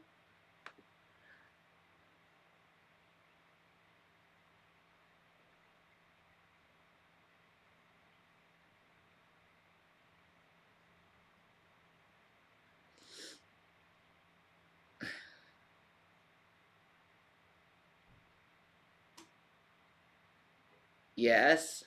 Yes.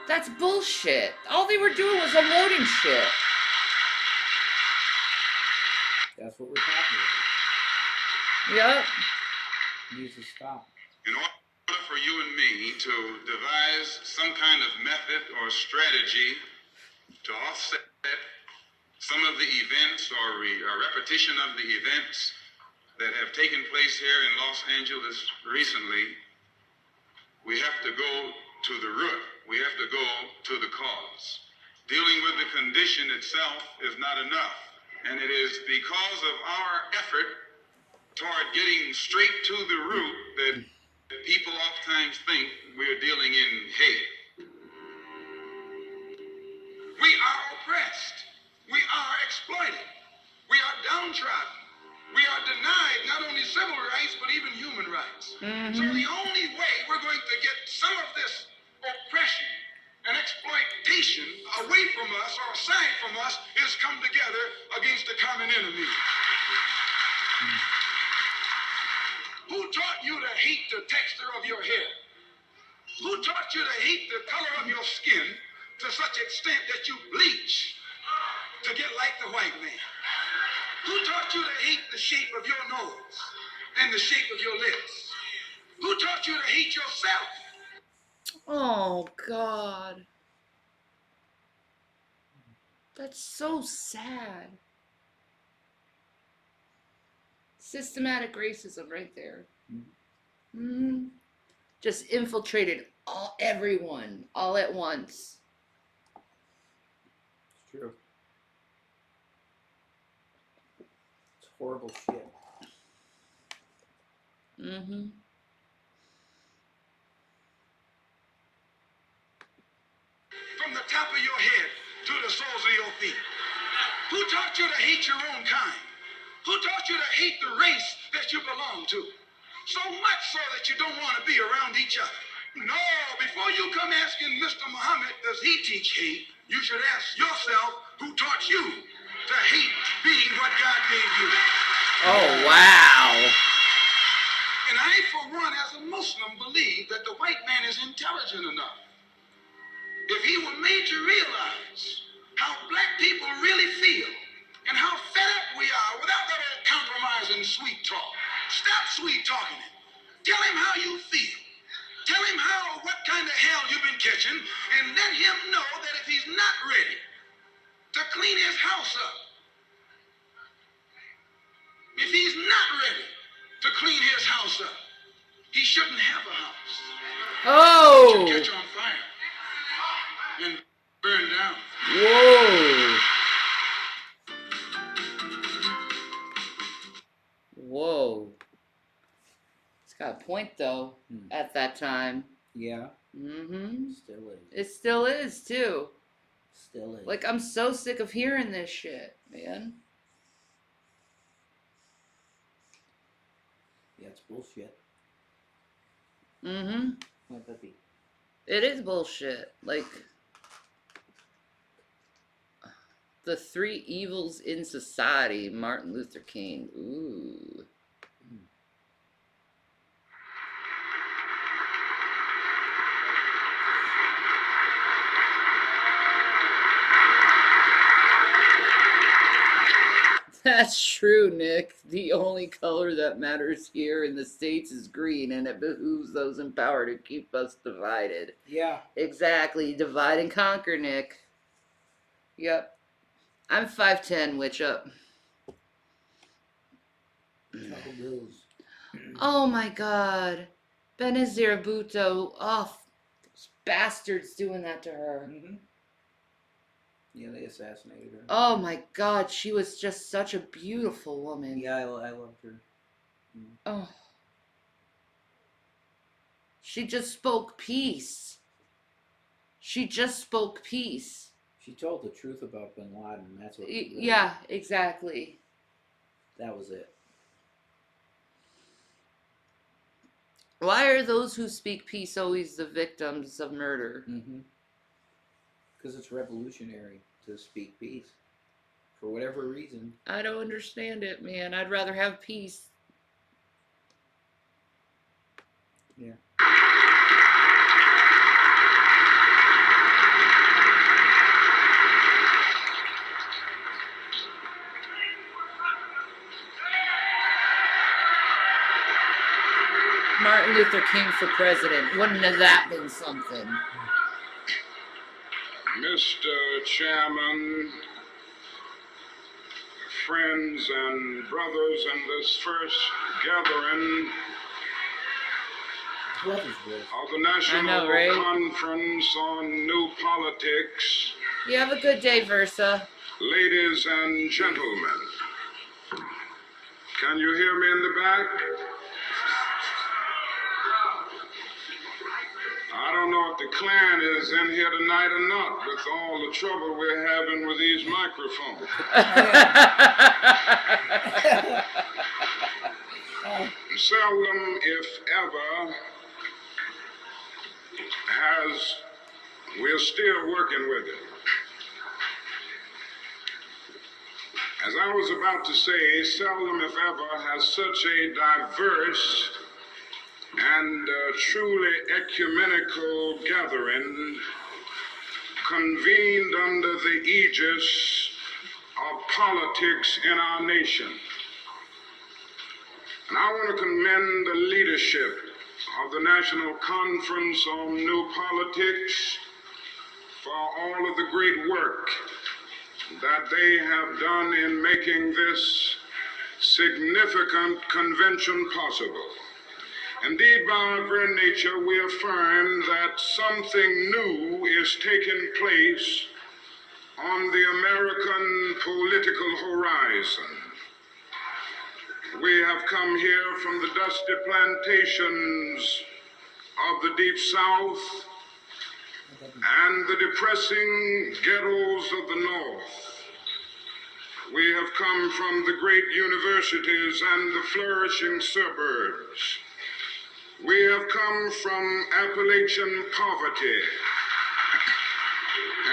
That's bullshit. All they were doing was unloading shit. That's what we're talking about. Yep. Needs to stop. In order for you and me to devise some kind of method or strategy to offset some of the events or repetition of the events that have taken place here in Los Angeles recently, we have to go to the root. We have to go to the cause. Dealing with the condition itself is not enough. And it is because of our effort toward getting straight to the root that people oftentimes think we're dealing in hate. We are oppressed. We are exploited. We are downtrodden. We are denied not only civil rights, but even human rights. So Mm-hmm. the only way we're going to get some of this oppression and exploitation away from us or aside from us is come together against the common enemy. Who taught you to hate the texture of your hair? Who taught you to hate the color of your skin to such extent that you bleach to get like the white man? Who taught you to hate the shape of your nose and the shape of your lips? Who taught you to hate yourself? Oh, God. That's so sad. Systematic racism right there. Mm-hmm. Just infiltrated everyone all at once. It's true. It's horrible shit. Mm-hmm. From the top of your head to the soles of your feet. Who taught you to hate your own kind? Who taught you to hate the race that you belong to? So much so that you don't want to be around each other. No, before you come asking Mr. Muhammad, does he teach hate? You should ask yourself, who taught you to hate being what God gave you? Oh, wow. And I, for one, as a Muslim, believe that the white man is intelligent enough. If he were made to realize how black people really feel and how fed up we are without that old compromise and sweet talk. Stop sweet talking him. Tell him how you feel. Tell him what kind of hell you've been catching, and let him know that if he's not ready to clean his house up, if he's not ready to clean his house up, he shouldn't have a house. Oh. It should catch on fire and burn down. Whoa. Whoa. It's got a point, though, at that time. Yeah. Mm-hmm. Still is. It still is, too. Still is. Like, I'm so sick of hearing this shit, man. Yeah, it's bullshit. Mm-hmm. Might that be? It is bullshit. Like, the three evils in society, Martin Luther King. Ooh. That's true, Nick. The only color that matters here in the States is green, and it behooves those in power to keep us divided. Yeah. Exactly. Divide and conquer, Nick. Yep. I'm 5'10", witch up. Couple bills. Oh my god. Benazir Bhutto. Oh, those bastards doing that to her. Mm-hmm. Yeah, they assassinated her. Oh my god, she was just such a beautiful woman. Yeah, I loved her. Oh. She just spoke peace. She just spoke peace. She told the truth about Bin Laden. That's what. Yeah, exactly. That was it. Why are those who speak peace always the victims of murder? Mm-hmm. Because it's revolutionary to speak peace. For whatever reason. I don't understand it, man. I'd rather have peace. Yeah. Martin Luther King for president. Wouldn't have that been something? Mr. Chairman, friends and brothers in this first gathering of the National right? Conference on New Politics, You have a good day, Versa. ladies and gentlemen, can you hear me in the back? I don't know if the Klan is in here tonight or not with all the trouble we're having with these microphones. seldom, if ever, we're still working with it. As I was about to say, seldom, if ever, has such a diverse and truly ecumenical gathering convened under the aegis of politics in our nation. And I want to commend the leadership of the National Conference on New Politics for all of the great work that they have done in making this significant convention possible. Indeed, by our very nature, we affirm that something new is taking place on the American political horizon. We have come here from the dusty plantations of the Deep South and the depressing ghettos of the North. We have come from the great universities and the flourishing suburbs. We have come from Appalachian poverty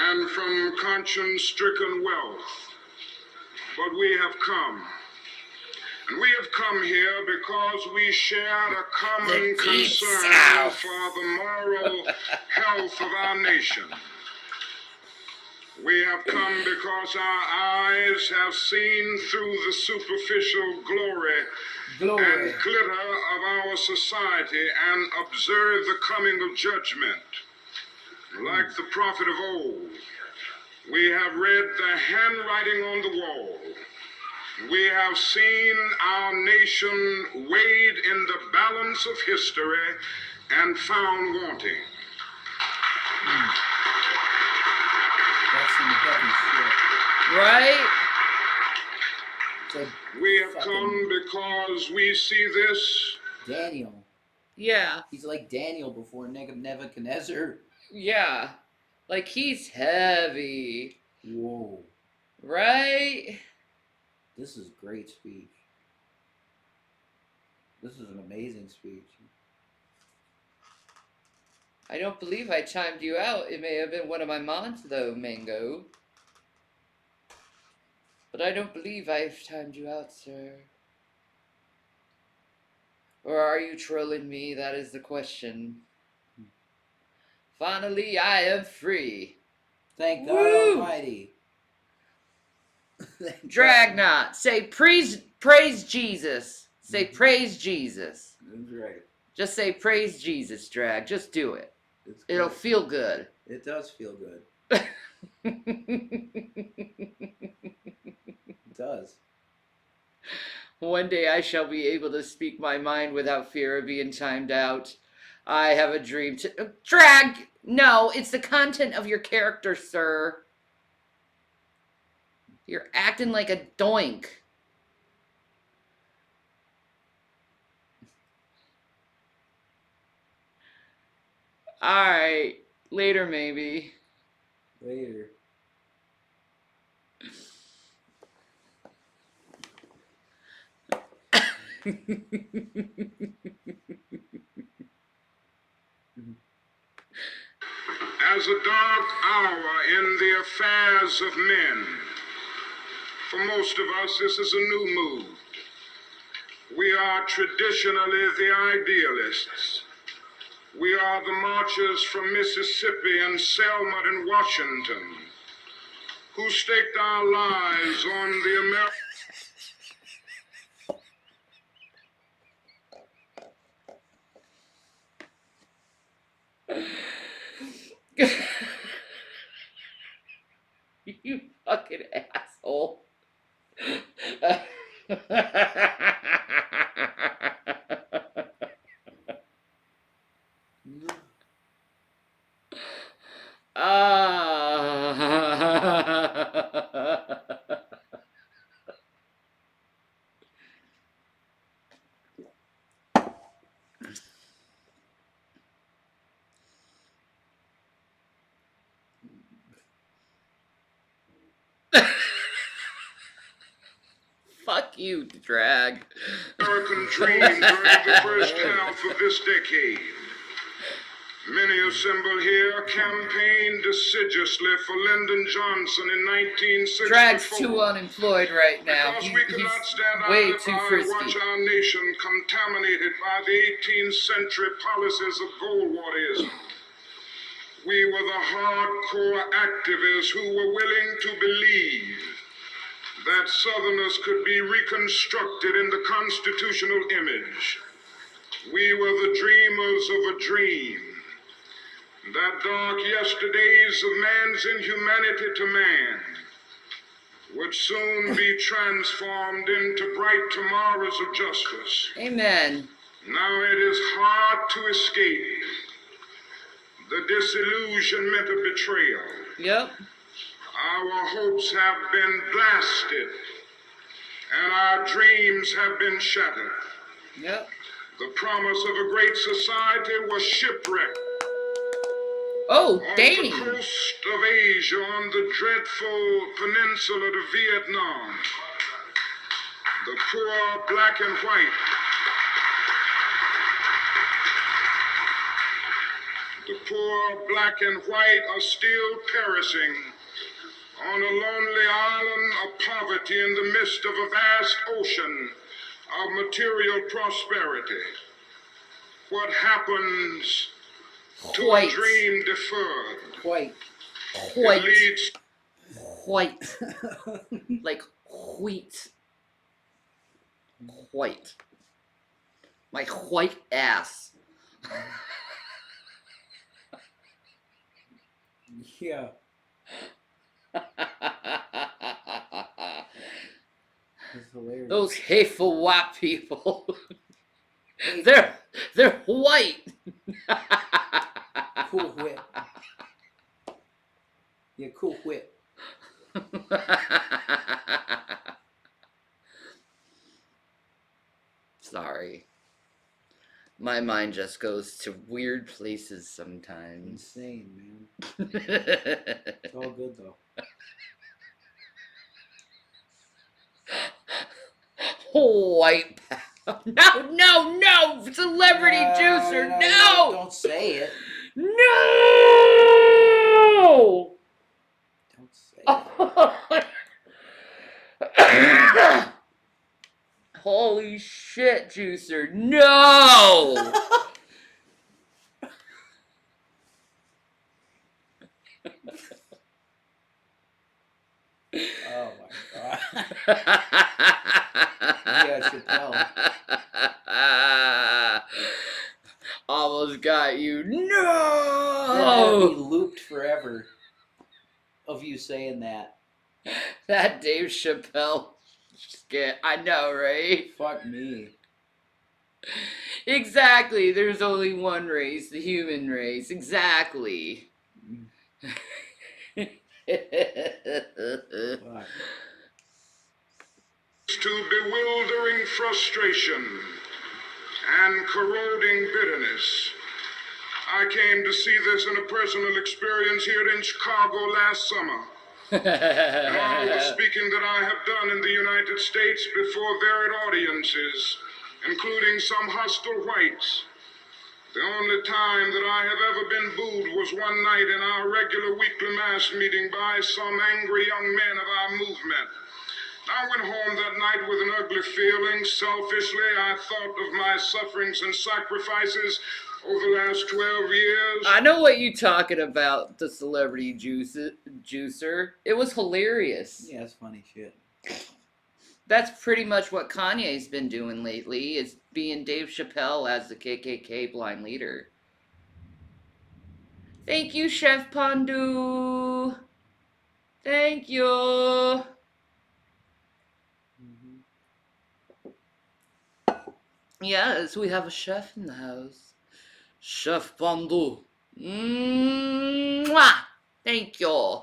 and from conscience-stricken wealth. But we have come. And we have come here because we shared a common concern for the moral health of our nation. We have come because our eyes have seen through the superficial glory and glitter of our society and observed the coming of judgment. Like the prophet of old, we have read the handwriting on the wall. We have seen our nation weighed in the balance of history and found wanting. That's some heavy Right? shit. It's We have come because we see this. Daniel. Yeah. He's like Daniel before Nebuchadnezzar. Yeah. Like, he's heavy. Whoa. Right? This is great speech. This is an amazing speech. I don't believe I timed you out. It may have been one of my mods, though, Mango. But I don't believe I've timed you out, sir. Or are you trolling me? That is the question. Finally, I am free. Thank God Woo! Almighty. Dragnot, say praise Jesus. Say praise Jesus. That's right. Just say praise Jesus, Drag. Just do it. It's It'll good. feel good. It does feel good. It does. One day I shall be able to speak my mind without fear of being timed out. I have a dream to... Drag! No, it's the content of your character, sir. You're acting like a doink. Alright. Later, maybe. Later. As a dark hour in the affairs of men. For most of us, this is a new mood. We are traditionally the idealists. We are the marchers from Mississippi and Selma and Washington, who staked our lives on the American... You fucking asshole. Fuck you, Drag. American dream during the first half of this decade. Many assembled here campaigned assiduously for Lyndon Johnson in 1964. Drag's too unemployed right now. Because we could He's not stand way idly too by and frisky. watch our nation contaminated by the 18th century policies of Goldwaterism. We were the hardcore activists who were willing to believe that Southerners could be reconstructed in the constitutional image. We were the dreamers of a dream. That dark yesterdays of man's inhumanity to man would soon be transformed into bright tomorrows of justice. Amen. Now it is hard to escape the disillusionment of betrayal. Yep. Our hopes have been blasted and our dreams have been shattered. Yep. The promise of a great society was shipwrecked. Oh, On dang. the coast of Asia, on the dreadful peninsula of Vietnam, the poor black and white, are still perishing on a lonely island of poverty in the midst of a vast ocean of material prosperity. What happens to a White. dream deferred? Quite. It White. leads White. Like wheat. White. My white ass. Yeah. It's hilarious. Those hateful white people. Hey, They're white. cool whip. Yeah, cool whip. Sorry. My mind just goes to weird places sometimes. Insane, man. It's all good though. White. No! Celebrity juicer, no! Don't say it. No! Don't say it. Holy shit, juicer, no! Oh my god. Yeah, Chappelle. Almost got you. That had to be No! looped forever of you saying that. That Dave Chappelle skit. I know, right? Fuck me. Exactly. There's only one race, the human race. Exactly. Fuck. to bewildering frustration and corroding bitterness. I came to see this in a personal experience here in Chicago last summer. And all the speaking that I have done in the United States before varied audiences, including some hostile whites. The only time that I have ever been booed was one night in our regular weekly mass meeting by some angry young men of our movement. I went home that night with an ugly feeling. Selfishly, I thought of my sufferings and sacrifices over the last 12 years. I know what you talking about, the celebrity juicer. It was hilarious. Yeah, it's funny shit. That's pretty much what Kanye's been doing lately, is being Dave Chappelle as the KKK blind leader. Thank you, Chef Pandu. Thank you. Mm-hmm. Yes, we have a chef in the house. Chef Pandu. Mwah! Thank you.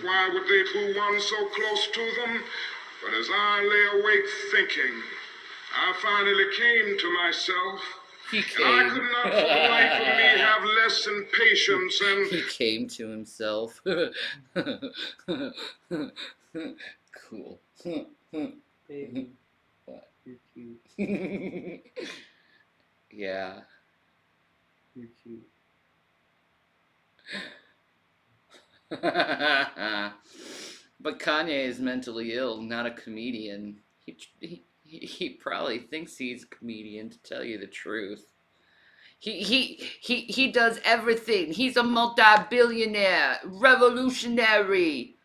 Why would they boo one so close to them? But as I lay awake thinking, I finally came to myself. He And I came. could not for the life of me have less than patience and He came to himself. Cool. Baby, What? you're cute. Yeah. You're cute. But Kanye is mentally ill, not a comedian. He probably thinks he's a comedian, to tell you the truth. He does everything. He's a multi-billionaire, revolutionary.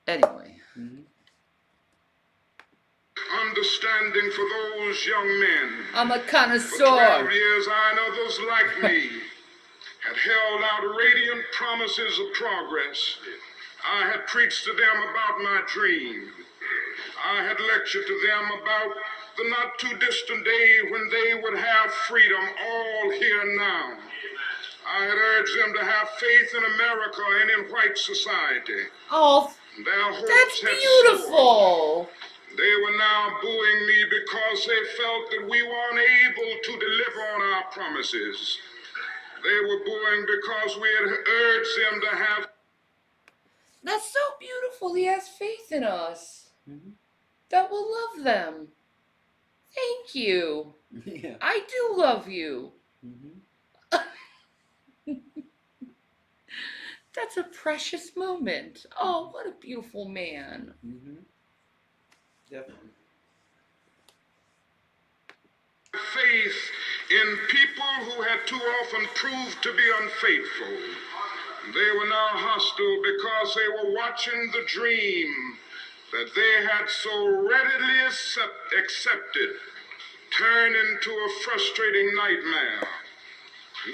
Anyway. Mm-hmm. Understanding for those young men. I'm a For 12 connoisseur. years, I and others like me had held out radiant promises of progress. I had preached to them about my dream. I had lectured to them about the not too distant day when they would have freedom all here now. I had urged them to have faith in America and in white society. Oh, Their hopes that's had soared. beautiful. They were now booing me because they felt that we were unable to deliver on our promises. They were booing because we had urged them to have. That's so beautiful. He has faith in us. Mm-hmm. That will love them. Thank you. Yeah. I do love you. Mm-hmm. That's a precious moment. Oh, what a beautiful man. Mm-hmm. Definitely. Faith in people who had too often proved to be unfaithful. They were now hostile because they were watching the dream that they had so readily accepted turn into a frustrating nightmare.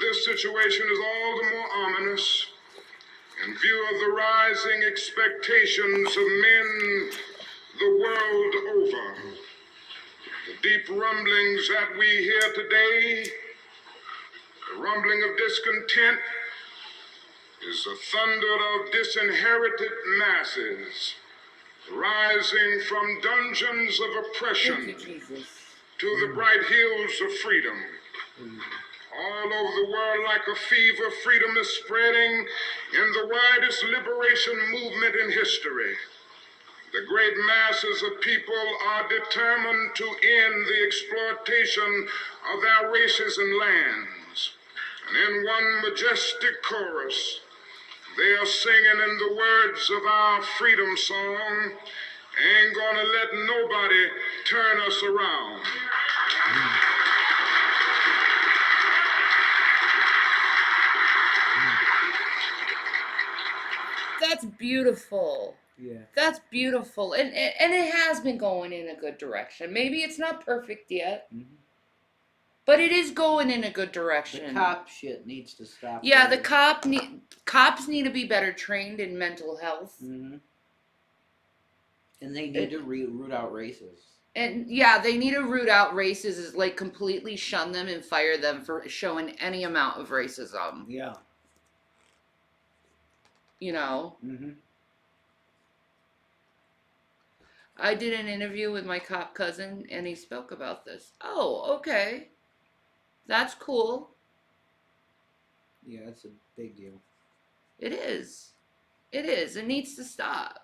This situation is all the more ominous in view of the rising expectations of men the world over. The deep rumblings that we hear today, the rumbling of discontent, is the thunder of disinherited masses rising from dungeons of Thank oppression you, Jesus. to the bright hills of freedom. All over the world, like a fever, freedom is spreading in the widest liberation movement in history. The great masses of people are determined to end the exploitation of their races and lands. And in one majestic chorus, they are singing in the words of our freedom song, "Ain't gonna let nobody turn us around." That's beautiful. Yeah. That's beautiful. And it has been going in a good direction. Maybe it's not perfect yet, Mm-hmm. but it is going in a good The direction. cop shit needs to stop. Yeah, the there. cops need to be better trained in mental health. Mm-hmm. And they need to root out races. And yeah, they need to root out races, like completely shun them and fire them for showing any amount of racism. Yeah. You know, Mm-hmm. I did an interview with my cop cousin and he spoke about this. Oh, okay. That's cool. Yeah, it's a big deal. It is. It is. It needs to stop.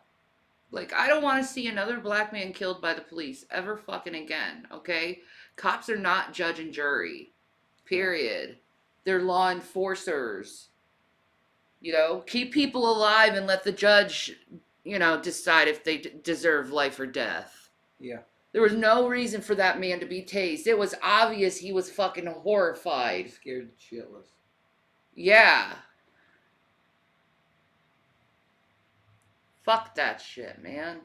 Like, I don't want to see another black man killed by the police ever fucking again, okay? Cops are not judge and jury. Period. They're law enforcers. You know, keep people alive and let the judge, you know, decide if they deserve life or death. Yeah. There was no reason for that man to be tased. It was obvious he was fucking horrified. Scared shitless. Yeah. Fuck that shit, man.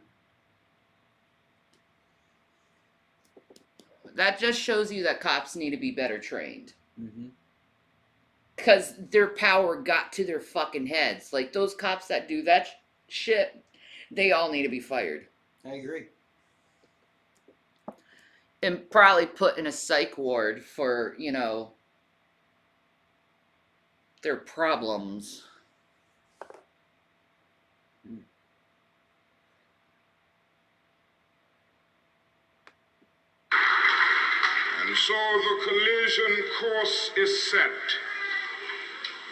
That just shows you that cops need to be better trained. Mm-hmm. Because their power got to their fucking heads. Like, those cops that do that shit, they all need to be fired. I agree. And probably put in a psych ward for, you know, their problems. And so the collision course is set.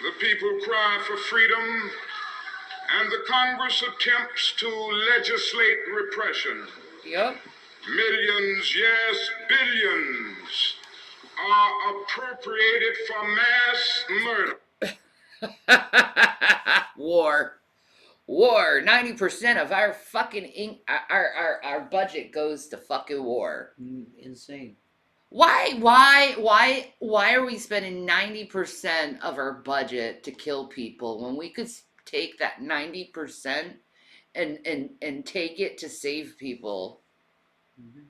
The people cry for freedom, and the Congress attempts to legislate repression. Yep. Millions, yes, billions, are appropriated for mass murder. War. 90% of our fucking our budget goes to fucking war. Insane. Why are we spending 90% of our budget to kill people when we could take that 90% and take it to save people? Mm-hmm.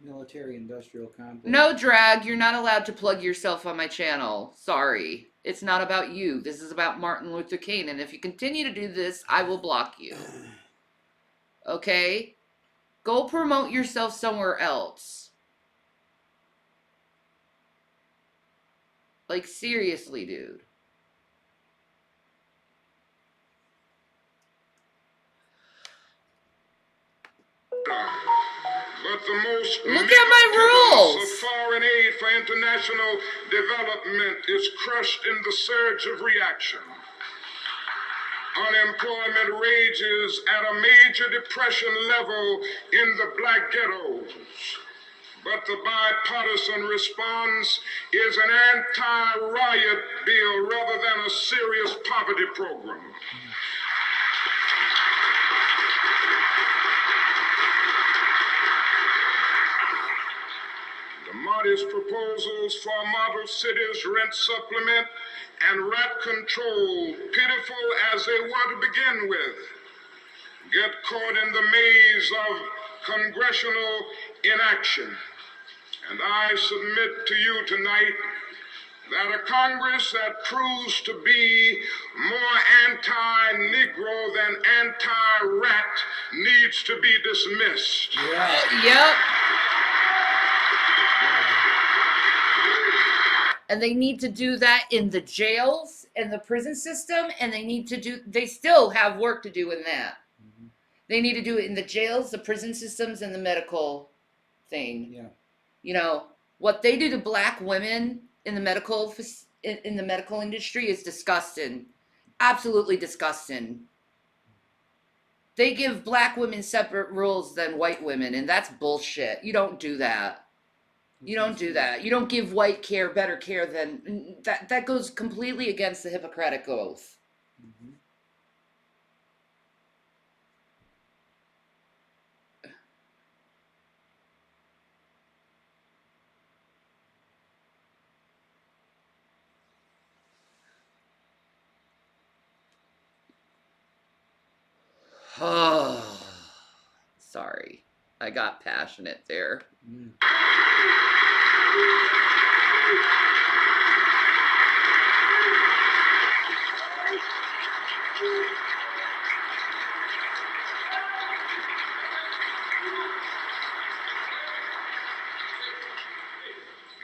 Military-industrial complex. No, Drag, you're not allowed to plug yourself on my channel. Sorry. It's not about you. This is about Martin Luther King, and if you continue to do this, I will block you. Okay? Go promote yourself somewhere else. Like, seriously, dude. But the most Look at my rules of foreign aid for international development is crushed in the surge of reaction. Unemployment rages at a major depression level in the black ghettos. But the bipartisan response is an anti-riot bill rather than a serious poverty program. The modest proposals for model cities, rent supplement, and rat control, pitiful as they were to begin with, get caught in the maze of congressional inaction. And I submit to you tonight that a Congress that proves to be more anti-Negro than anti-rat needs to be dismissed. Yep. And they need to do that in the jails and the prison system, and they still have work to do in that. Mm-hmm. They need to do it in the jails, the prison systems, and the medical thing. Yeah. You know, what they do to black women in the medical industry is disgusting. Absolutely disgusting. They give black women separate rules than white women, and that's bullshit. You don't do that. You don't do that. You don't give white care better care than that. That goes completely against the Hippocratic Oath. Mm-hmm. Oh, sorry. I got passionate there. Mm.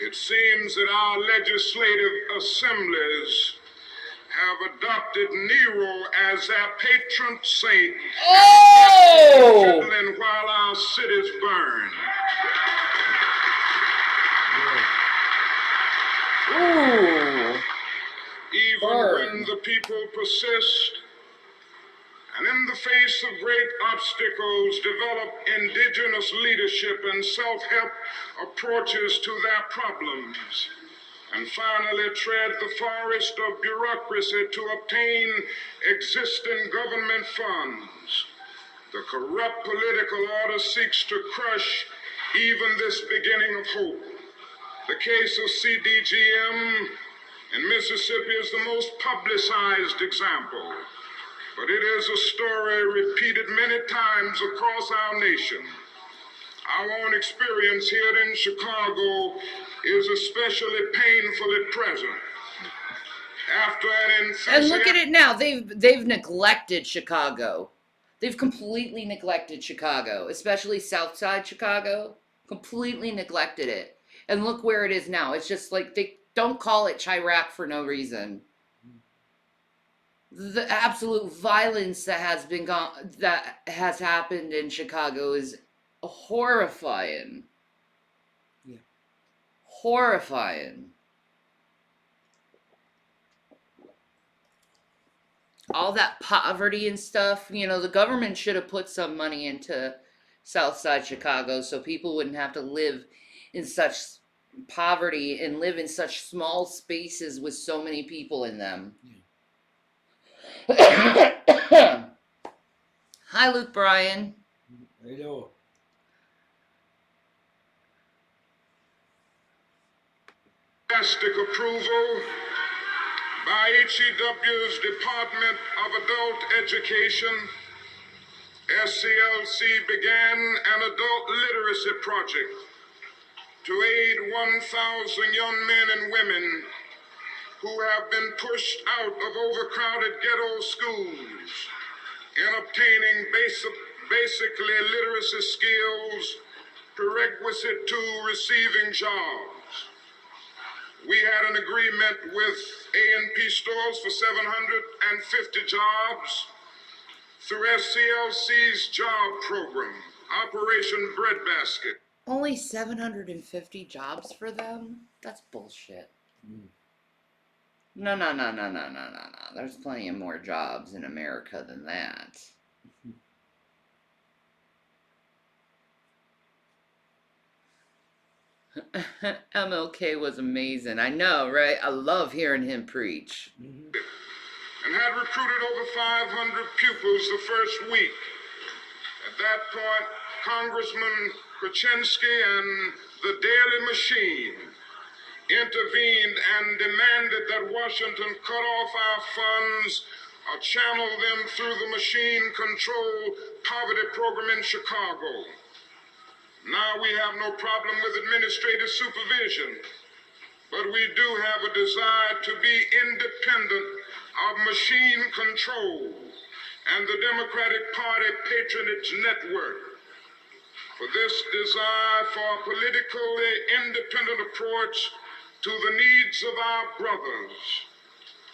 It seems that our legislative assemblies have adopted Nero as their patron saint. Oh! And while our cities burn. Ooh. Even Burn. when the people persist, and in the face of great obstacles, develop indigenous leadership and self-help approaches to their problems, and finally tread the forest of bureaucracy to obtain existing government funds. The corrupt political order seeks to crush even this beginning of hope. The case of CDGM in Mississippi is the most publicized example, but it is a story repeated many times across our nation. Our own experience here in Chicago is especially painfully present. After an And look at it now. They've neglected Chicago. They've completely neglected Chicago, especially South Side Chicago. Completely neglected it. And look where it is now. It's just like they don't call it Chirac for no reason. The absolute violence that has happened in Chicago is horrifying. Yeah. Horrifying. all that poverty and stuff, you know, the government should have put some money into Southside Chicago so people wouldn't have to live in such poverty and live in such small spaces with so many people in them. Hi, Luke Bryan. Hello. Fantastic approval by HEW's Department of Adult Education, SCLC began an adult literacy project to aid 1,000 young men and women who have been pushed out of overcrowded ghetto schools in obtaining basically literacy skills prerequisite to receiving jobs. We had an agreement with A&P Stores for 750 jobs through SCLC's job program, Operation Breadbasket. Only 750 jobs for them? That's bullshit. No. There's plenty of more jobs in America than that. MLK was amazing. I know, right? I love hearing him preach. And had recruited over 500 pupils the first week. At that point, Congressman Kuczynski and the Daily Machine intervened and demanded that Washington cut off our funds or channel them through the machine-controlled poverty program in Chicago. Now we have no problem with administrative supervision, but we do have a desire to be independent of machine control and the Democratic Party patronage network. For this desire for a politically independent approach to the needs of our brothers,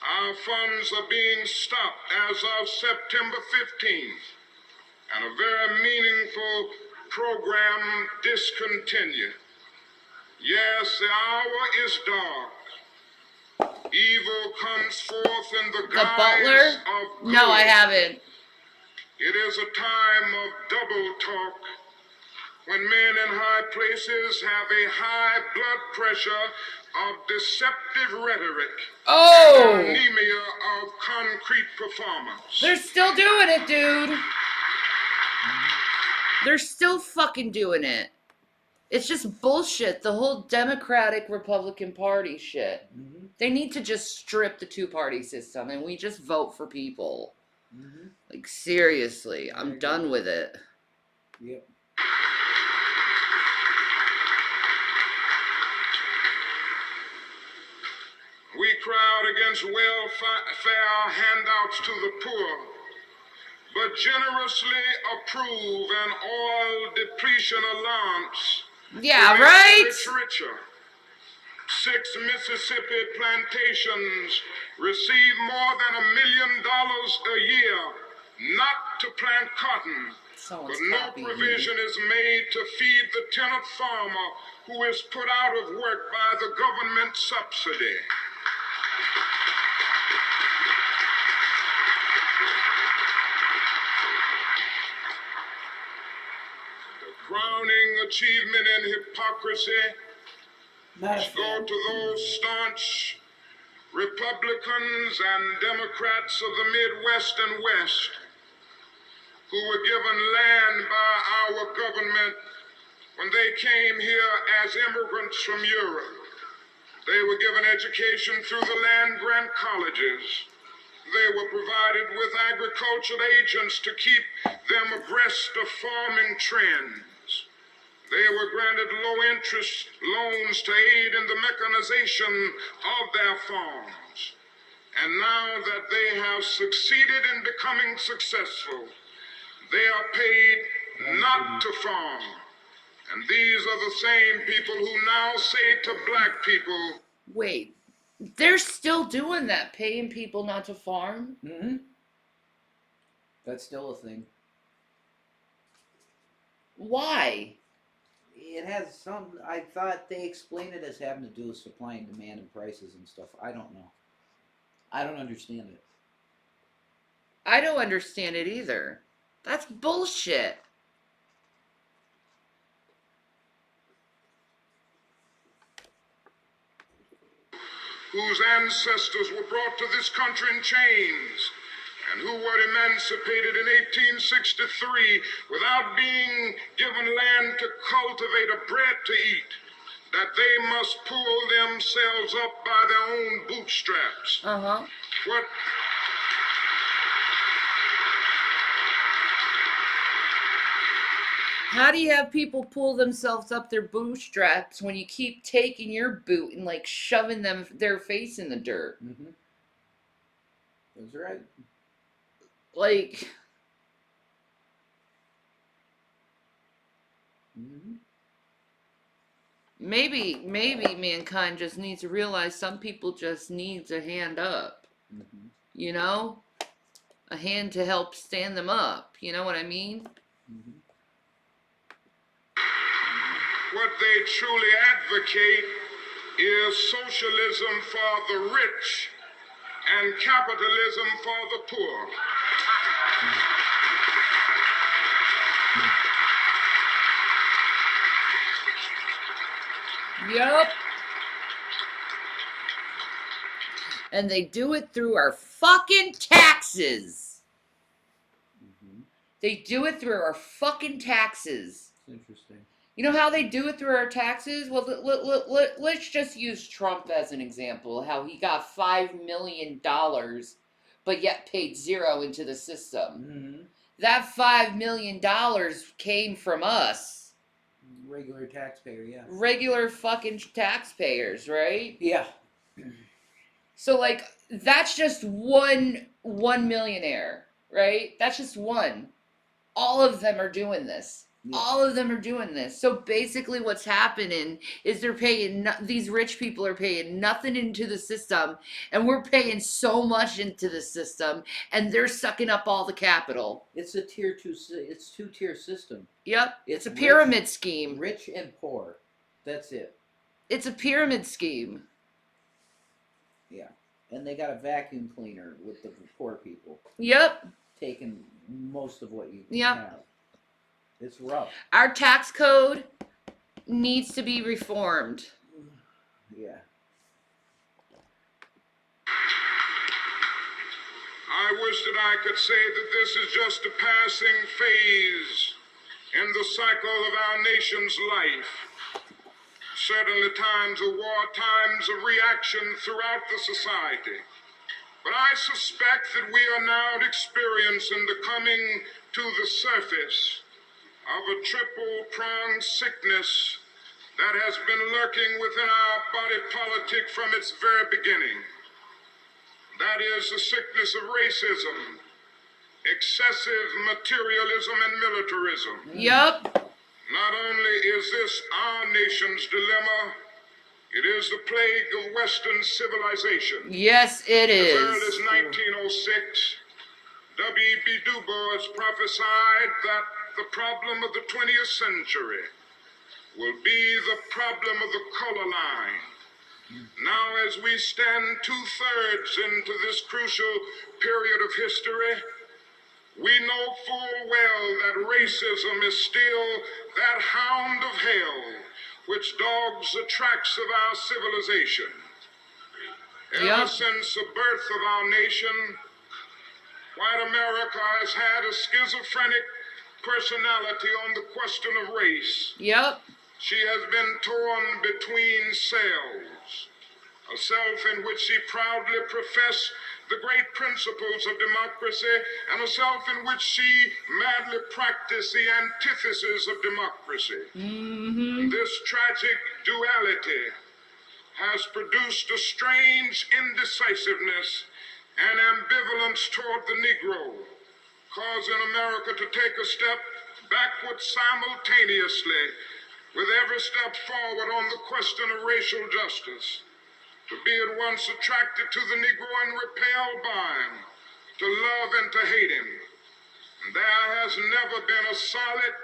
our funds are being stopped as of September 15th, and a very meaningful program discontinued. Yes, the hour is dark. Evil comes forth in the The guise Butler? of good. No, I haven't. It is a time of double talk when men in high places have a high blood pressure of deceptive rhetoric, Oh! anemia of concrete performance. They're still doing it, dude. They're still fucking doing it. It's just bullshit, the whole Democratic Republican Party shit. They need to just strip the two-party system and we just vote for people. Like, seriously, I'm done with it. Yep. We crowd against welfare handouts to the poor, but generously approve an oil depletion allowance. Yeah, to make the right? rich richer. 6 Mississippi plantations receive more than $1 million a year, not to plant cotton, Someone's but no copying provision is made to feed the tenant farmer who is put out of work by the government subsidy. The crowning achievement in hypocrisy Not a go fan. to those staunch Republicans and Democrats of the Midwest and West who were given land by our government when they came here as immigrants from Europe. They were given education through the land-grant colleges. They were provided with agricultural agents to keep them abreast of farming trends. They were granted low-interest loans to aid in the mechanization of their farms. And now that they have succeeded in becoming successful, they are paid not to farm. And these are the same people who now say to black people, Wait, they're still doing that, paying people not to farm? That's still a thing. Why? It has some. I thought they explained it as having to do with supply and demand and prices and stuff. I don't know. I don't understand it. I don't understand it either. That's bullshit. Whose ancestors were brought to this country in chains, and who were emancipated in 1863 without being given land to cultivate or bread to eat, that they must pull themselves up by their own bootstraps. Uh-huh. What How do you have people pull themselves up their bootstraps when you keep taking your boot and like shoving their face in the dirt? Mm-hmm. That's right. Like, Mm-hmm. maybe mankind just needs to realize some people just needs a hand up. Mm-hmm. You know? A hand to help stand them up. You know what I mean? Mm-hmm. what they truly advocate is socialism for the rich and capitalism for the poor. Yup. And they do it through our fucking taxes. Mm-hmm. They do it through our fucking taxes. It's interesting. You know how they do it through our taxes? Well, let's just use Trump as an example. How he got $5 million, but yet paid zero into the system. Mm-hmm. That $5 million came from us. Regular taxpayer, yeah. Regular fucking taxpayers, right? Yeah. So, like, that's just one millionaire, right? That's just one. All of them are doing this. Yeah. All of them are doing this. So basically what's happening is they're paying, these rich people are paying nothing into the system, and we're paying so much into the system, and they're sucking up all the capital. It's a it's two-tier system. Yep. It's a Rich- pyramid scheme. Rich and poor. That's it. It's a pyramid scheme. Yeah. And they got a vacuum cleaner with the poor people, Yep. taking most of what you Yep. have. It's rough. Our tax code needs to be reformed. Yeah. I wish that I could say that this is just a passing phase in the cycle of our nation's life. Certainly times of war, times of reaction throughout the society. But I suspect that we are now experiencing the coming to the surface of a triple-pronged sickness that has been lurking within our body politic from its very beginning. That is the sickness of racism, excessive materialism, and militarism. Yep. Not only is this our nation's dilemma, it is the plague of Western civilization. Yes, it As early is. as 1906, W.E.B. Du Bois prophesied that the problem of the 20th century will be the problem of the color line. Now, as we stand 2/3 into this crucial period of history, we know full well that racism is still that hound of hell which dogs the tracks of our civilization. Ever Yep. since the birth of our nation, white America has had a schizophrenic personality on the question of race. Yep. She has been torn between selves, a self in which she proudly professed the great principles of democracy, and a self in which she madly practiced the antithesis of democracy. Mm-hmm. This tragic duality has produced a strange indecisiveness and ambivalence toward the Negro, causing America to take a step backward simultaneously with every step forward on the question of racial justice. To be at once attracted to the Negro and repelled by him, to love and to hate him. There has never been a solid,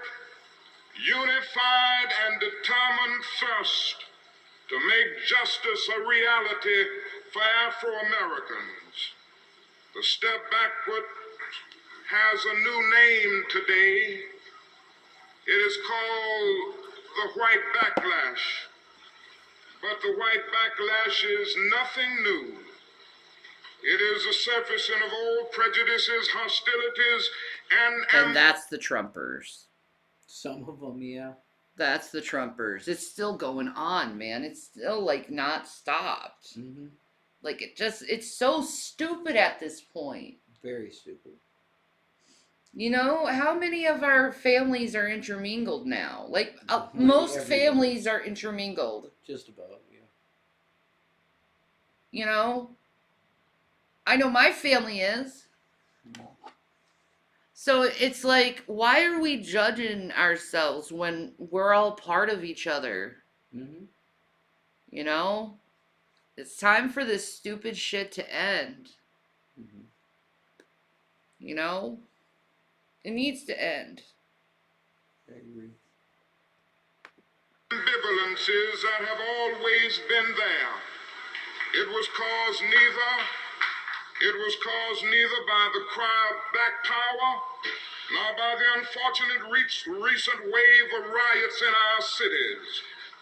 unified, and determined thrust to make justice a reality for Afro-Americans. The step backward has a new name today. It is called the white backlash. But the white backlash is nothing new. It is a surfacing of old prejudices, hostilities, And that's the Trumpers. Some of them, yeah. That's the Trumpers. It's still going on, man. It's still like not stopped. Mm-hmm. Like it's so stupid at this point. Very stupid. You know, how many of our families are intermingled now? Like Right, most everybody. families are intermingled. Just about, yeah. You know, I know my family is. So it's like, why are we judging ourselves when we're all part of each other? Mm-hmm. You know? It's time for this stupid shit to end. Mm-hmm. You know? It needs to end. I agree. ambivalences that have always been there. It was caused neither by the cry of black power nor by the unfortunate recent wave of riots in our cities.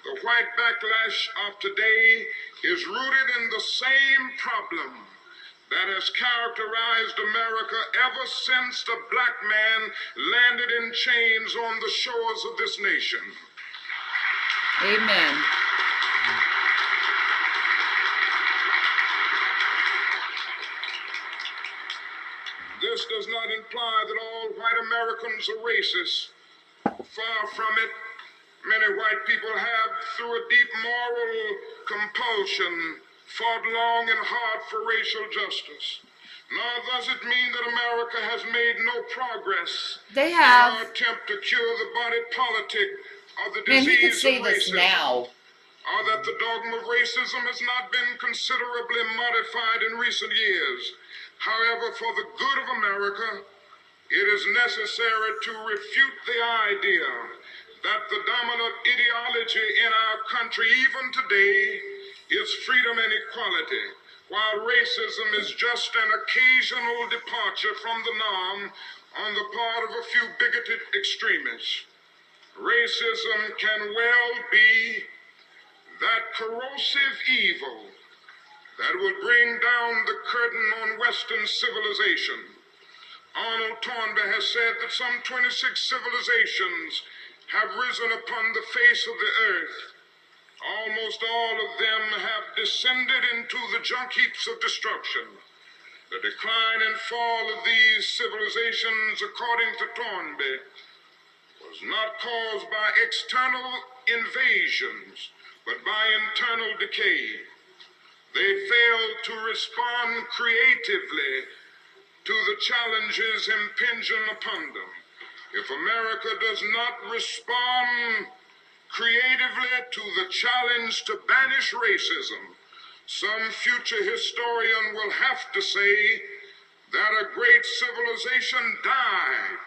The white backlash of today is rooted in the same problem that has characterized America ever since the black man landed in chains on the shores of this nation. Amen. This does not imply that all white Americans are racist. Far from it. Many white people have, through a deep moral compulsion, fought long and hard for racial justice. Nor does it mean that America has made no progress They in have. our attempt to cure the body politic of the Man, he could disease say of this racism. now. Or that the dogma of racism has not been considerably modified in recent years. However, for the good of America, it is necessary to refute the idea that the dominant ideology in our country, even today, is freedom and equality, while racism is just an occasional departure from the norm on the part of a few bigoted extremists. Racism can well be that corrosive evil that will bring down the curtain on Western civilization. Arnold Toynbee has said that some 26 civilizations have risen upon the face of the earth. Almost all of them have descended into the junk heaps of destruction. The decline and fall of these civilizations, according to Toynbee, was not caused by external invasions, but by internal decay. They failed to respond creatively to the challenges impinging upon them. If America does not respond creatively to the challenge to banish racism, some future historian will have to say that a great civilization died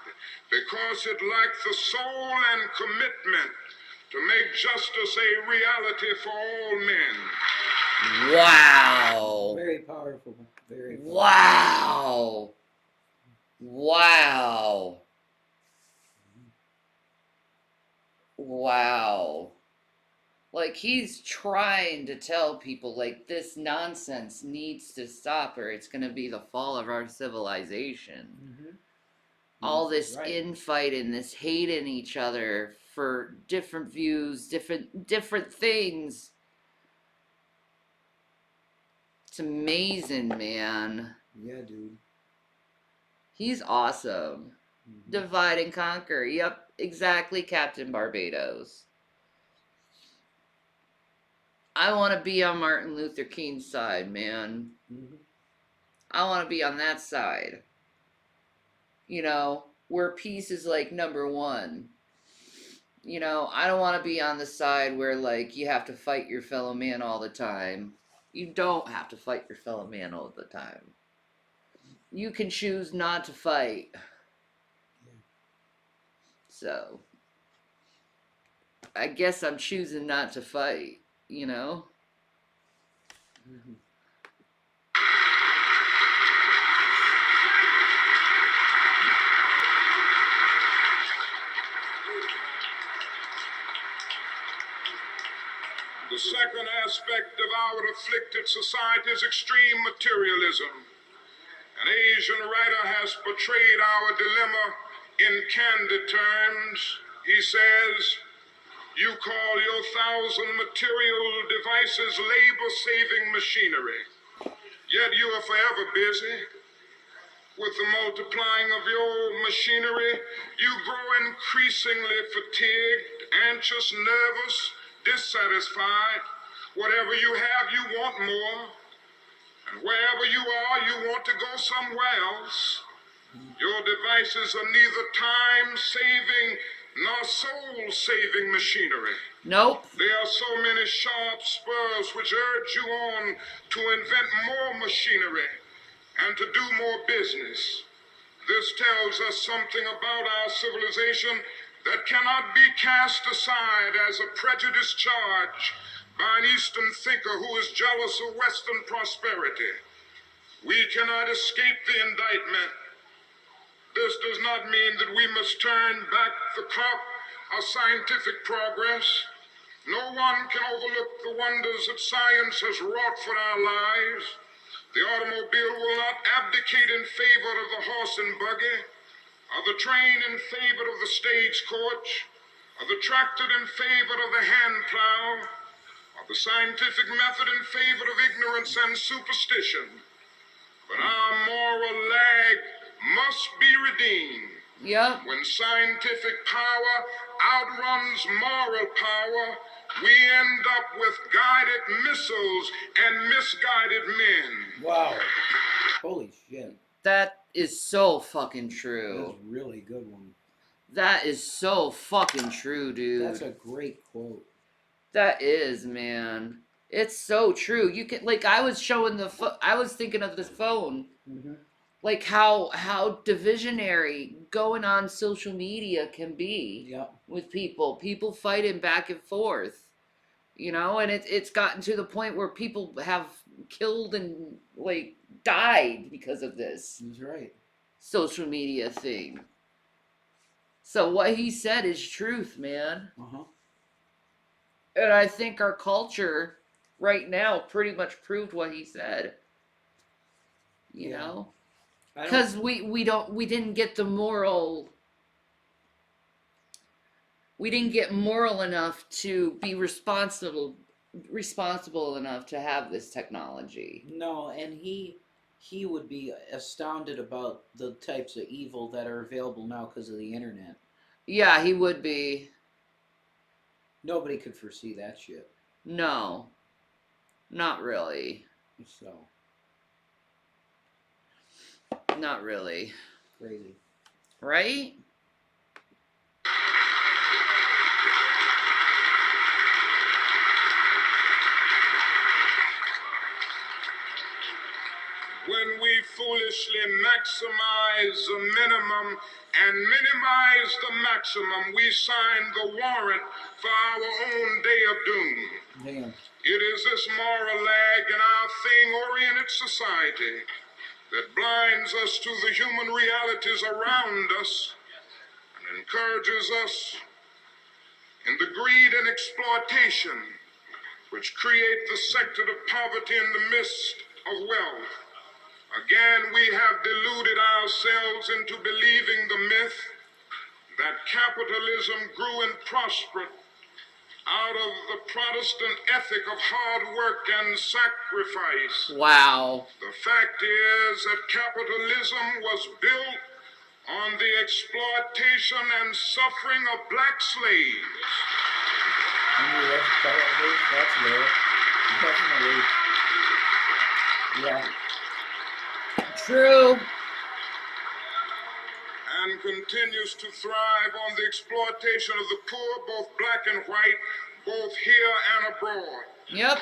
because it lacked the soul and commitment to make justice a reality for all men. Wow. Very powerful. Very powerful. Wow. Wow. Wow. Like, he's trying to tell people, like, this nonsense needs to stop or it's going to be the fall of our civilization. Mm-hmm. All this Right. infighting, this hating each other for different views, different things. It's amazing, man. Yeah, dude. He's awesome. Mm-hmm. Divide and conquer. Yep, exactly, Captain Barbados. I want to be on Martin Luther King's side, man. Mm-hmm. I want to be on that side. You know, where peace is like number one. You know, I don't want to be on the side where, like, you have to fight your fellow man all the time. You don't have to fight your fellow man all the time. You can choose not to fight. So, I guess I'm choosing not to fight, you know? Mm-hmm. second aspect of our afflicted society's extreme materialism. An Asian writer has portrayed our dilemma in candid terms. He says, "You call your 1,000 material devices labor-saving machinery, yet you are forever busy. With the multiplying of your machinery, you grow increasingly fatigued, anxious, nervous, dissatisfied. Whatever you have, you want more. And wherever you are, you want to go somewhere else. Your devices are neither time-saving nor soul-saving machinery. Nope. There are so many sharp spurs which urge you on to invent more machinery and to do more business. This tells us something about our civilization that cannot be cast aside as a prejudiced charge by an Eastern thinker who is jealous of Western prosperity. We cannot escape the indictment. This does not mean that we must turn back the clock of scientific progress. No one can overlook the wonders that science has wrought for our lives. The automobile will not abdicate in favor of the horse and buggy, of the train in favor of the stagecoach, of the tractor in favor of the hand plow, of the scientific method in favor of ignorance and superstition. But our moral lag must be redeemed. Yep. When scientific power outruns moral power, we end up with guided missiles and misguided men. Wow. Holy shit. That is so fucking That's true. a really good one. That is so fucking true, dude. That's a great quote. That is, man. It's so true. You can, like, I was showing I was thinking of this phone, Mm-hmm. like how divisionary going on social media can be Yep. with people fighting back and forth, you know, and it's gotten to the point where people have killed and like died because of this He's right. social media thing. So what he said is truth, man. Uh-huh. And I think our culture right now pretty much proved what he said. You Yeah. know? I don't- Because we didn't get the moral, we didn't get moral enough to be responsible enough to have this technology. No, and he would be astounded about the types of evil that are available now because of the internet. Yeah, he would be. Nobody could foresee that shit. No, not really. So Not really. crazy. Right? When we foolishly maximize the minimum and minimize the maximum, we sign the warrant for our own day of doom. Damn. It is this moral lag in our thing-oriented society that blinds us to the human realities around us and encourages us in the greed and exploitation which create the sector of poverty in the midst of wealth. Again, we have deluded ourselves into believing the myth that capitalism grew and prospered out of the Protestant ethic of hard work and sacrifice. Wow. The fact is that capitalism was built on the exploitation and suffering of black slaves. That's there. Definitely. Yeah. True. And continues to thrive on the exploitation of the poor, both black and white, both here and abroad. Yep.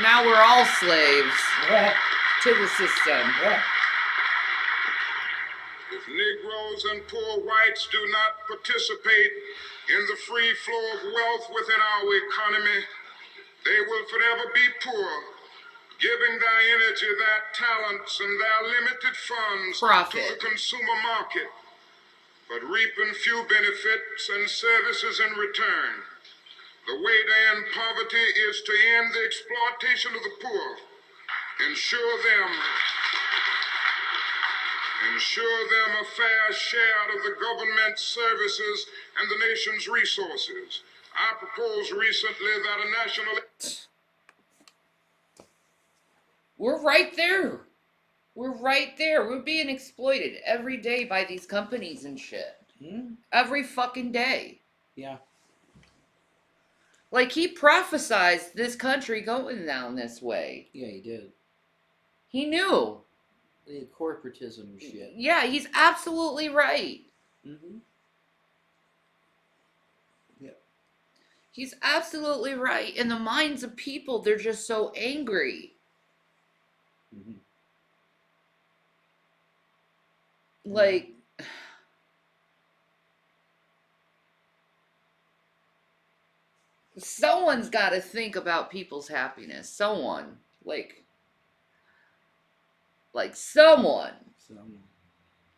Now we're all slaves Yeah. to the system. Yeah. If Negroes and poor whites do not participate in the free flow of wealth within our economy, they will forever be poor, giving their energy, their talents, and their limited funds Profit. to the consumer market, but reaping few benefits and services in return. The way to end poverty is to end the exploitation of the poor. Ensure them a fair share of the government services and the nation's resources. I proposed recently that a national... We're right there. We're right there. We're being exploited every day by these companies and shit. Every fucking day. Yeah. Like, he prophesied this country going down this way. Yeah, he did. He knew. The corporatism shit. Yeah, he's absolutely right. Mm-hmm. He's absolutely right. In the minds of people, they're just so angry. Mm-hmm. Like, someone's got to think about people's happiness. Someone. Like someone.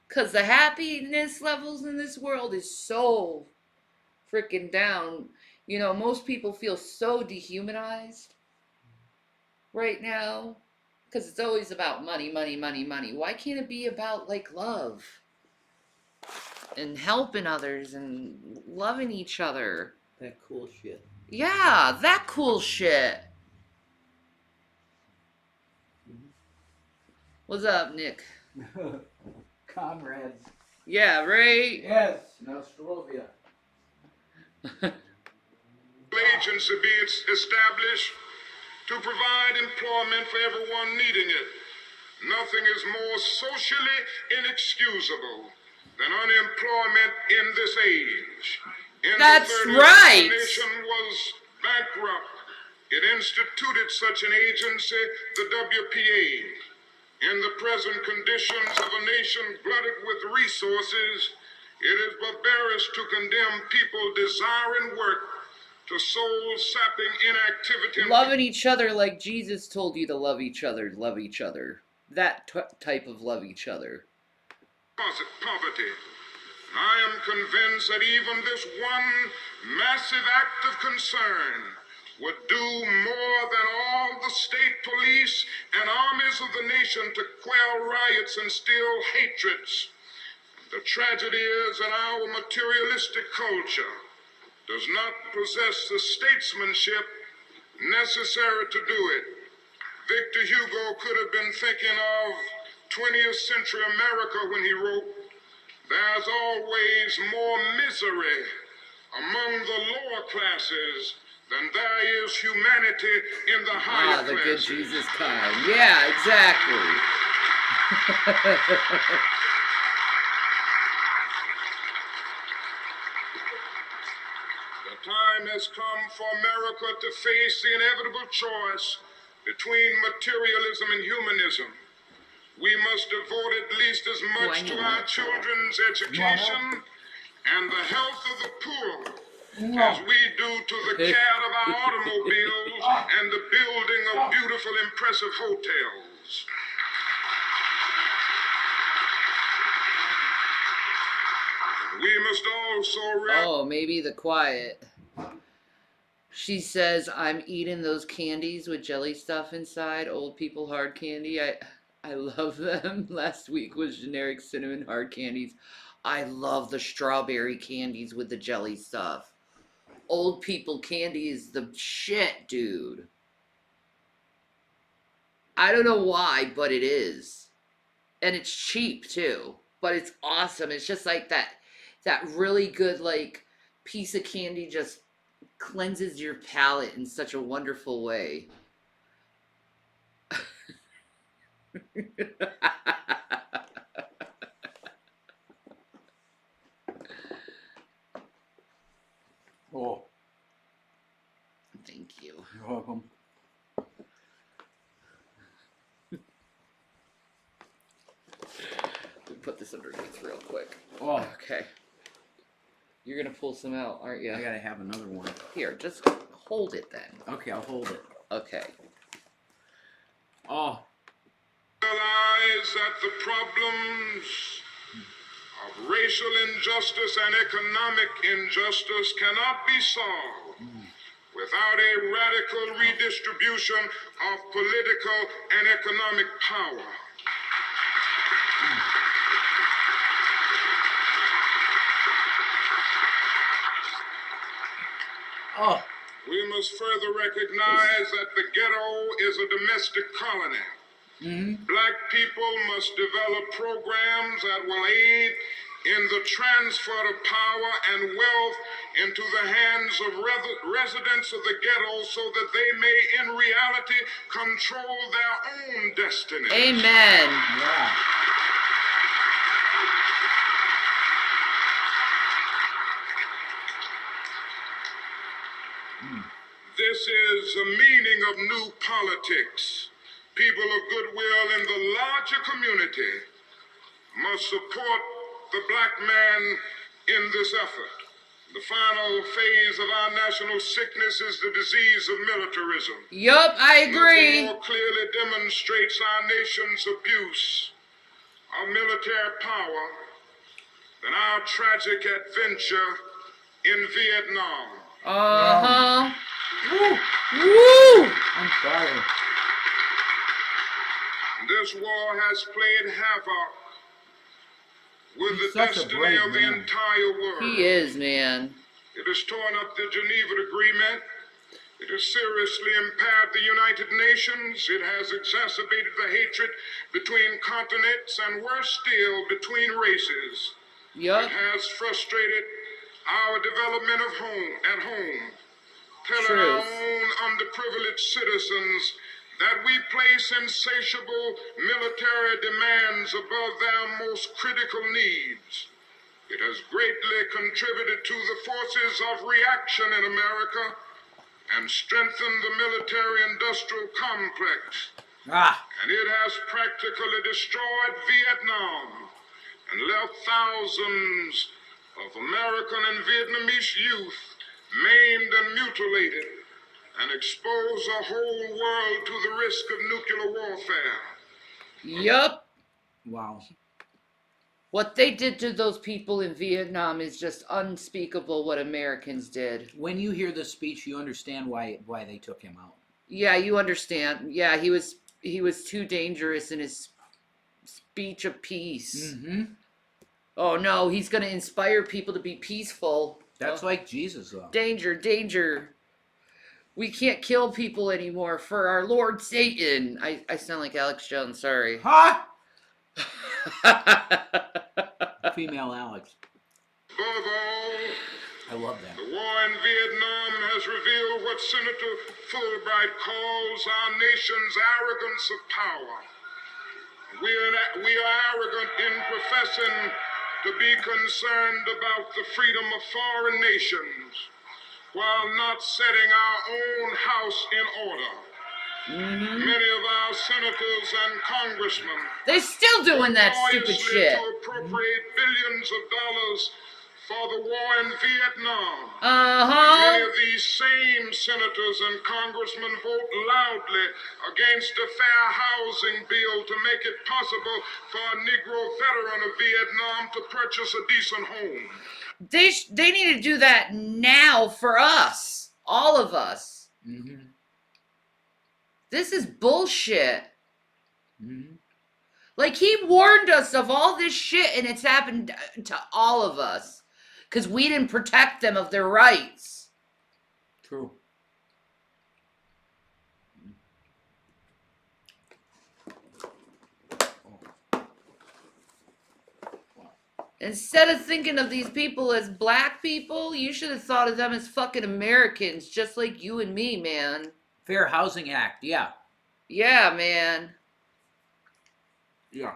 Because the happiness levels in this world is so freaking down. You know, most people feel so dehumanized right now. Because it's always about money, money, money, money. Why can't it be about, like, love? And helping others and loving each other. That cool shit. Yeah, that cool shit. What's up, Nick? Comrades. Yeah, right? Yes, Nostrovia. agency be established to provide employment for everyone needing it. Nothing is more socially inexcusable than unemployment in this age. In That's the 30s, right. the nation was bankrupt. It instituted such an agency, the WPA. In the present conditions of a nation glutted with resources, it is barbarous to condemn people desiring work to soul-sapping inactivity. Loving each other like Jesus told you to love each other. Love each other. That type of love each other. Poverty. I am convinced that even this one massive act of concern would do more than all the state police and armies of the nation to quell riots and still hatreds. The tragedy is that our materialistic culture does not possess the statesmanship necessary to do it. Victor Hugo could have been thinking of 20th century America when he wrote, "There's always more misery among the lower classes than there is humanity in the higher the classes." good Jesus kind. Yeah, exactly. The time has come for America to face the inevitable choice between materialism and humanism. We must devote at least as much to our children's education and the health of the poor as we do to the care of our automobiles and the building of beautiful, impressive hotels. We must also Oh, maybe the quiet. She says, I'm eating those candies with jelly stuff inside. Old people hard candy. I love them. Last week was generic cinnamon hard candies. I love the strawberry candies with the jelly stuff. Old people candy is the shit, dude. I don't know why, but it is. And it's cheap, too. But it's awesome. It's just like that really good, like, piece of candy just cleanses your palate in such a wonderful way. Oh, Thank you. you're welcome. We put this underneath real quick. Oh, Okay. You're gonna pull some out, aren't you? I gotta have another one. Here, just hold it then. Okay, I'll hold it. Okay. oh, realize that the problems of racial injustice and economic injustice cannot be solved without a radical redistribution of political and economic power. Oh, We must further recognize that the ghetto is a domestic colony. Black people must develop programs that will aid in the transfer of power and wealth into the hands of residents of the ghetto so that they may, in reality, control their own destiny. Amen. yeah. This is the meaning of new politics. People of goodwill in the larger community must support the black man in this effort. The final phase of our national sickness is the disease of militarism. Yup, I Nothing agree. more clearly demonstrates our nation's abuse of military power than our tragic adventure in Vietnam. Uh-huh. Woo! I'm sorry. This war has played havoc with He's the such a destiny brave of the man. entire world. He is, man. It has torn up the Geneva Agreement. It has seriously impaired the United Nations. It has exacerbated the hatred between continents and, worse still, between races. Yup. It has frustrated our development of home, telling Truth. our own underprivileged citizens that we place insatiable military demands above their most critical needs. It has greatly contributed to the forces of reaction in America and strengthened the military-industrial complex. Ah, And it has practically destroyed Vietnam and left thousands of American and Vietnamese youth maimed and mutilated, and exposed the whole world to the risk of nuclear warfare. Yup. wow. What they did to those people in Vietnam is just unspeakable what Americans did. When you hear this speech, you understand why they took him out. Yeah, you understand. Yeah, he was too dangerous in his speech of peace. Mm-hmm. Oh no, he's gonna inspire people to be peaceful. That's Oh, like Jesus, though. danger, danger. We can't kill people anymore for our Lord Satan. I sound like Alex Jones, sorry. Ha! Female Alex. Above all, I love that. the war in Vietnam has revealed what Senator Fulbright calls our nation's arrogance of power. We are arrogant in professing to be concerned about the freedom of foreign nations while not setting our own house in order. Many of our senators and congressmen They're still doing that stupid joyously shit. to appropriate billions of dollars for the war in Vietnam. Many Uh-huh. of these same senators and congressmen vote loudly against a fair housing bill to make it possible for a Negro veteran of Vietnam to purchase a decent home. They need to do that now for us. All of us. Mm-hmm. This is bullshit. Mm-hmm. Like, he warned us of all this shit, and it's happened to all of us. Because we didn't protect them of their rights. True. Instead of thinking of these people as black people, you should have thought of them as fucking Americans, just like you and me, man. Fair Housing Act, yeah. Yeah, man. Yeah.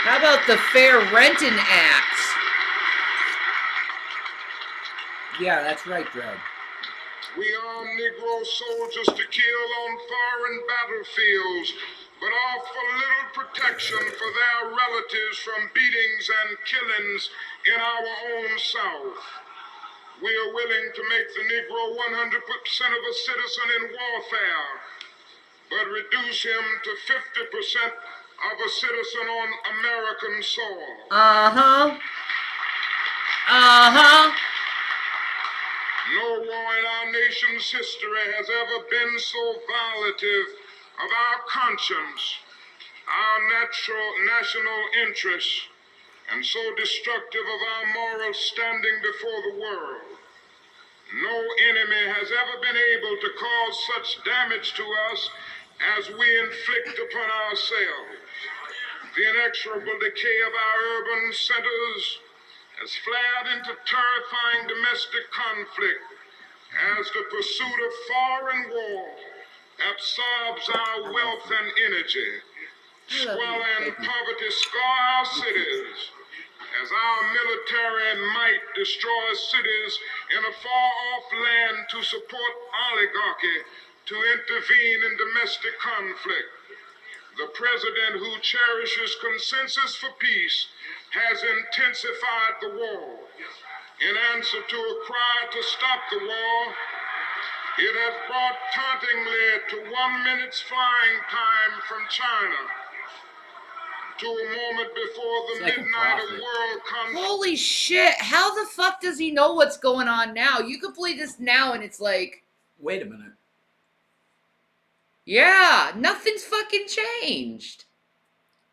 How about the Fair Renting Act? Yeah, that's right, Greg. We arm Negro soldiers to kill on foreign battlefields, but offer little protection for their relatives from beatings and killings in our own South. We are willing to make the Negro 100% of a citizen in warfare, but reduce him to 50% of a citizen on American soil. Uh-huh. Uh-huh. No war in our nation's history has ever been so violative of our conscience, our national interests, and so destructive of our moral standing before the world. No enemy has ever been able to cause such damage to us as we inflict upon ourselves. The inexorable decay of our urban centers has flared into terrifying domestic conflict as the pursuit of foreign war absorbs our wealth and energy. Squalor and poverty scar our cities as our military might destroys cities in a far-off land to support oligarchy to intervene in domestic conflict. The president who cherishes consensus for peace has intensified the war. In answer to a cry to stop the war, it has brought tauntingly to 1 minute's flying time from China, to a moment before the Second midnight of prophet. world conflict. Holy shit. How the fuck does he know what's going on now? You could play this now and it's like, Wait a minute. yeah, nothing's fucking changed.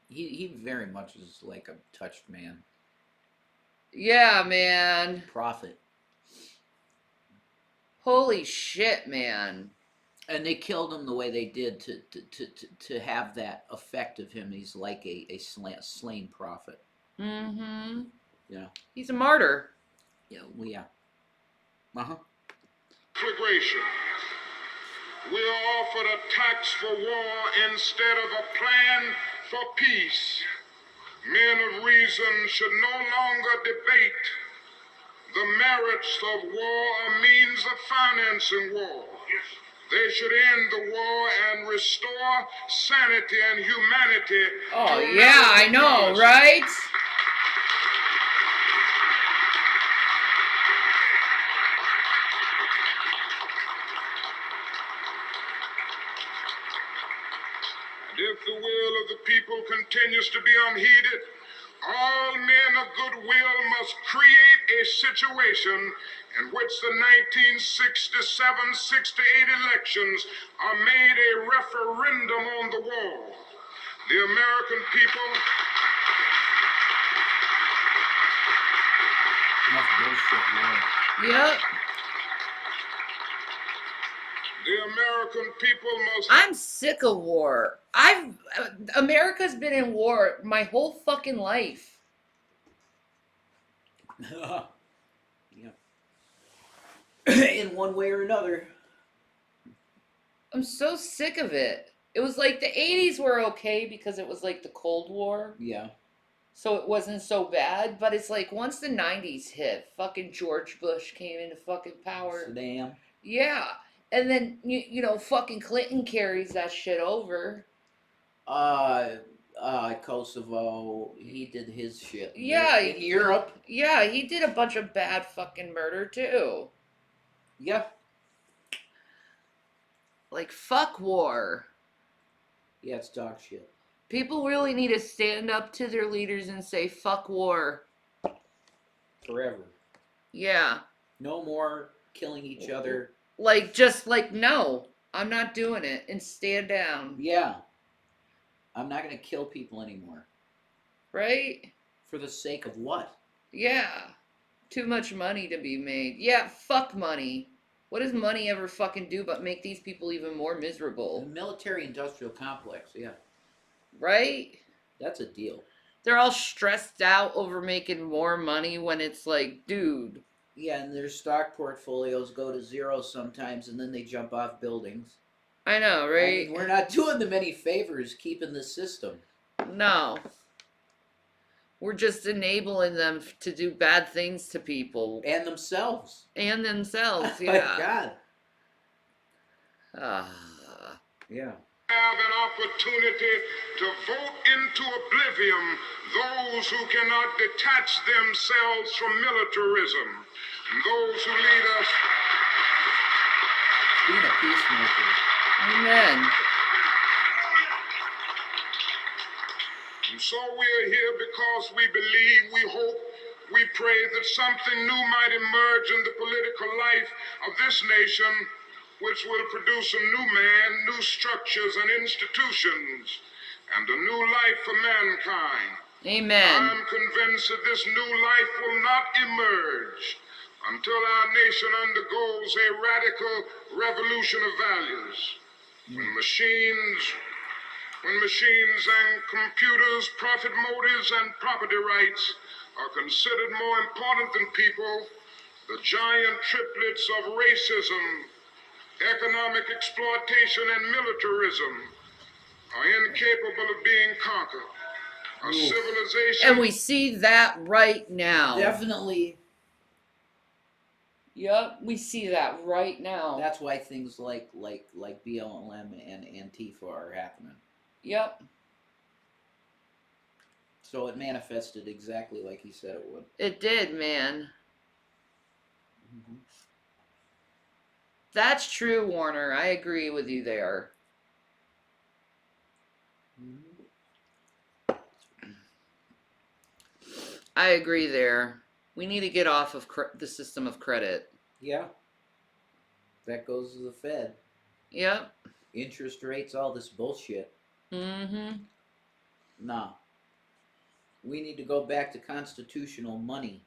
He very much is like a touched man. Yeah, man. Prophet. Holy shit, man. And they killed him the way they did to have that effect of him. He's like a slain prophet. Mm-hmm. Yeah. He's a martyr. Yeah. Well, yeah. Uh-huh. Conflagration. We are offered a tax for war instead of a plan for peace. Men of reason should no longer debate the merits of war or means of financing war. They should end the war and restore sanity and humanity. Oh, to yeah, I American know, policy. right? If the will of the people continues to be unheeded, all men of goodwill must create a situation in which the 1967-68 elections are made a referendum on the war. The American people Enough bullshit, man. Yep. The American people must I'm sick of war. America's been in war my whole fucking life. Yeah. In one way or another. I'm so sick of it. It was like the 80s were okay because it was like the Cold War, Yeah. so it wasn't so bad. But it's like once the 90s hit, fucking George Bush came into fucking power. Saddam. Yeah. And then, you know, fucking Clinton carries that shit over. Kosovo. He did his shit. Yeah. In Europe. Yeah, he did a bunch of bad fucking murder too. Yeah. Like, fuck war. Yeah, it's dog shit. People really need to stand up to their leaders and say, fuck war. Forever. Yeah. No more killing each other. Like, just like, no, I'm not doing it. And stand down. Yeah. I'm not going to kill people anymore. Right? For the sake of what? Yeah. Too much money to be made. Yeah, fuck money. What does money ever fucking do but make these people even more The miserable? military-industrial complex, yeah. Right? That's a deal. They're all stressed out over making more money when it's like, dude. Yeah, and their stock portfolios go to zero sometimes, and then they jump off buildings. I know, I right? mean, we're not doing them any favors keeping the system. No. We're just enabling them to do bad things to people. And themselves. And themselves, My yeah. God. Ah. Yeah. have an opportunity to vote into oblivion those who cannot detach themselves from militarism, those who lead us. Being a peacemaker. Amen. And so we are here because we believe, we hope, we pray that something new might emerge in the political life of this nation, which will produce a new man, new structures and institutions, and a new life for mankind. Amen. I'm convinced that this new life will not emerge until our nation undergoes a radical revolution of values. When machines and computers, profit motives, and property rights are considered more important than people, the giant triplets of racism, economic exploitation, and militarism are incapable of being conquered. A civilization. And we see that right now. Definitely. Yep, we see that right now. That's why things like BLM and Antifa are happening. Yep. So it manifested exactly like he said it would. It did, man. Mm-hmm. That's true, Warner. I agree with you there. Mm-hmm. I agree there. We need to get off of the system of credit. Yeah. That goes to the Fed. Yep. Interest rates, all this bullshit. Mm-hmm. Nah. We need to go back to constitutional money.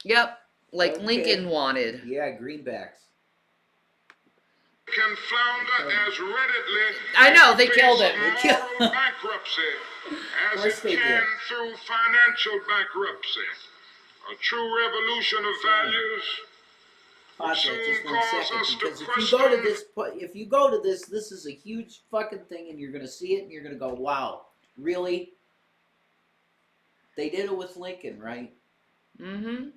Yep. Like Okay. Lincoln wanted. Yeah, greenbacks. Can flounder as readily. I know, they in the killed face him. of They killed moral bankruptcy as course it they can did. through financial bankruptcy. A true revolution of values. Pause Soon that just one cause second, us to because if you go to this, this is a huge fucking thing, and you're gonna see it, and you're gonna go, "Wow, really?" They did it with Lincoln, right? Mm-hmm.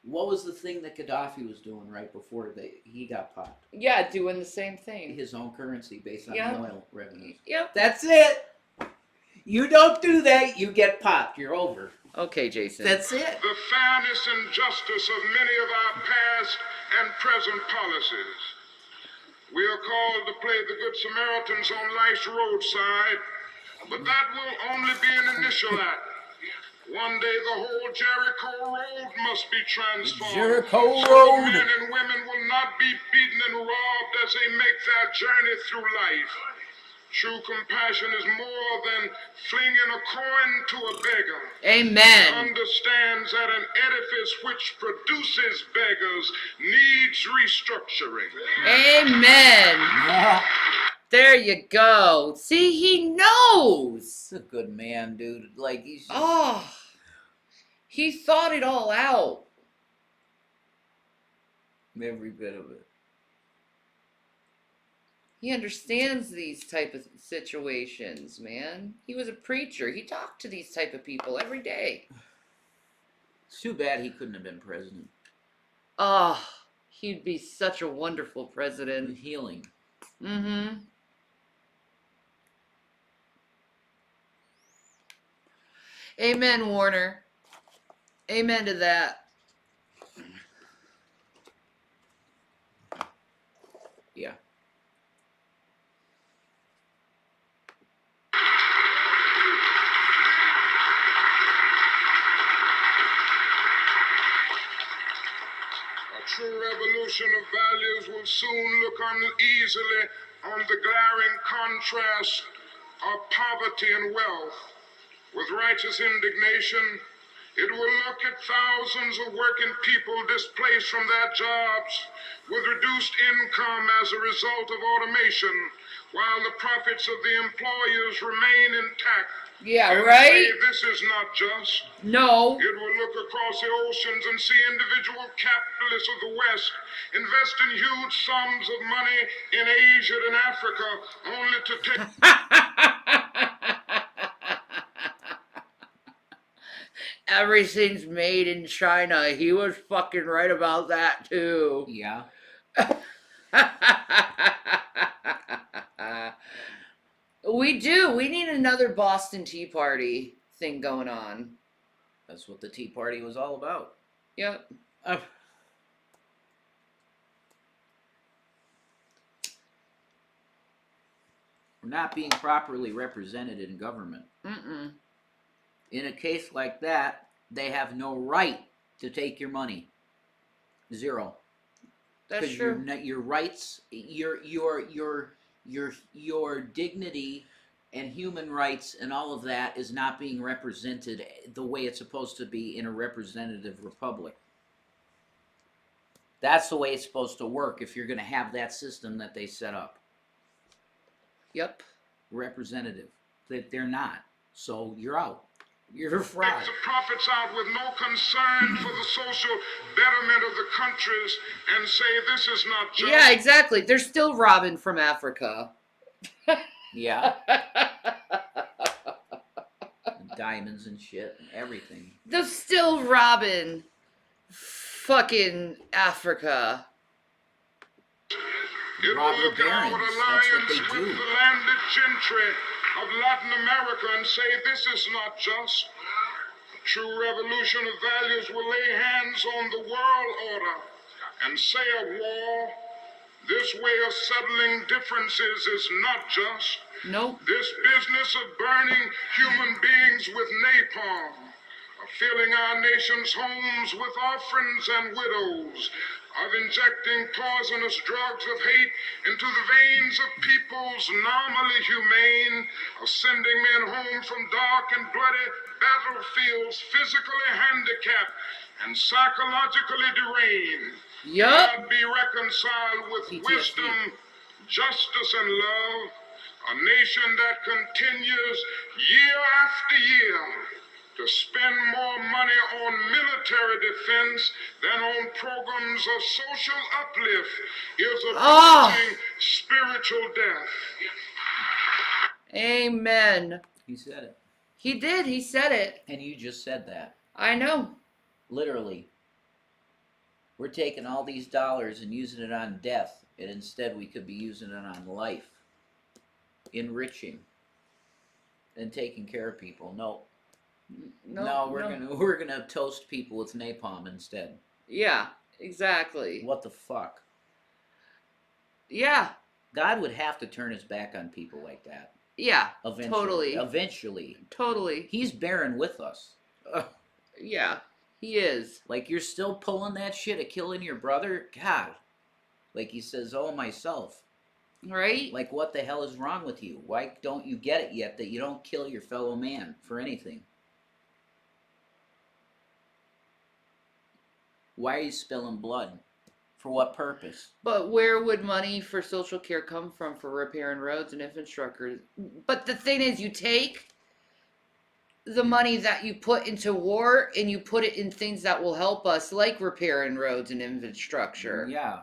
What was the thing that Gaddafi was doing right before he got popped? Yeah, doing the same thing. His own currency based on Yeah. oil revenues. Yep. That's it. You don't do that, you get popped. You're over. Okay, Jason. That's it. The fairness and justice of many of our past and present policies. We are called to play the Good Samaritans on life's roadside, but that will only be an initial act. One day the whole Jericho Road must be transformed. Jericho so Road. Men and women will not be beaten and robbed as they make their journey through life. True compassion is more than flinging a coin to a beggar. Amen. Understands that an edifice which produces beggars needs restructuring. Amen. Yeah. There you go. See, he knows. He's a good man, dude. Like, he's just... Oh, he thought it all out. every bit of it. He understands these type of situations, man. He was a preacher. He talked to these type of people every day. It's too bad he couldn't have been president. Oh, he'd be such a wonderful And president. healing. Mm-hmm. Amen, Warner. Amen to that. Yeah. A true revolution of values will soon look uneasily on the glaring contrast of poverty and wealth. With righteous indignation, it will look at thousands of working people displaced from their jobs with reduced income as a result of automation, while the profits of the employers remain intact. Yeah, And right? say, this is not just. No. It will look across the oceans and see individual capitalists of the West investing huge sums of money in Asia and Africa only to take Everything's made in China. He was fucking right about that too. Yeah. We do. We need another Boston Tea Party thing going on. That's what the Tea Party was all about. Yep. We're not being properly represented in government. Mm-mm. In a case like that, they have no right to take your money. Zero. That's Because true. your rights, your dignity and human rights and all of that is not being represented the way it's supposed to be in a representative republic. That's the way it's supposed to work if you're going to have that system that they set up. Yep. Representative. That they're not. So you're out. You're a fraud. Takes the profits out with no concern for the social betterment of the countries and say this is not just. Yeah, exactly. They're still robbing from Africa. Yeah. Diamonds and shit and everything. They're still robbing fucking Africa. It Robber will look at our barons. That's what alliance they do. with the landed gentry of Latin America and say this is not just. A true revolution of values will lay hands on the world order and say of war, this way of settling differences is not just. Nope. This business of burning human beings with napalm, of filling our nation's homes with orphans and widows, of injecting poisonous drugs of hate into the veins of peoples normally humane, of sending men home from dark and bloody battlefields physically handicapped and psychologically deranged, Yup. cannot be reconciled with PTSD. wisdom, justice, and love. A nation that continues year after year to spend more money on military defense than on programs of social uplift is approaching spiritual death. Amen. He said it. He did. He said it. And you just said that. I know. Literally. We're taking all these dollars and using it on death, and instead we could be using it on life. Enriching. And taking care of people. No. No, we're gonna toast people with napalm instead. Yeah, exactly. What the fuck? Yeah. God would have to turn his back on people like that. Yeah. Eventually. Totally. Eventually. Totally. He's bearing with us. Ugh. Yeah. He is. Like, you're still pulling that shit of killing your brother? God. Like he says, oh, myself. Right? Like, what the hell is wrong with you? Why don't you get it yet that you don't kill your fellow man for anything? Why are you spilling blood? For what purpose? But where would money for social care come from for repairing roads and infrastructure? But the thing is, you take the money that you put into war and you put it in things that will help us, like repairing roads and infrastructure. Yeah.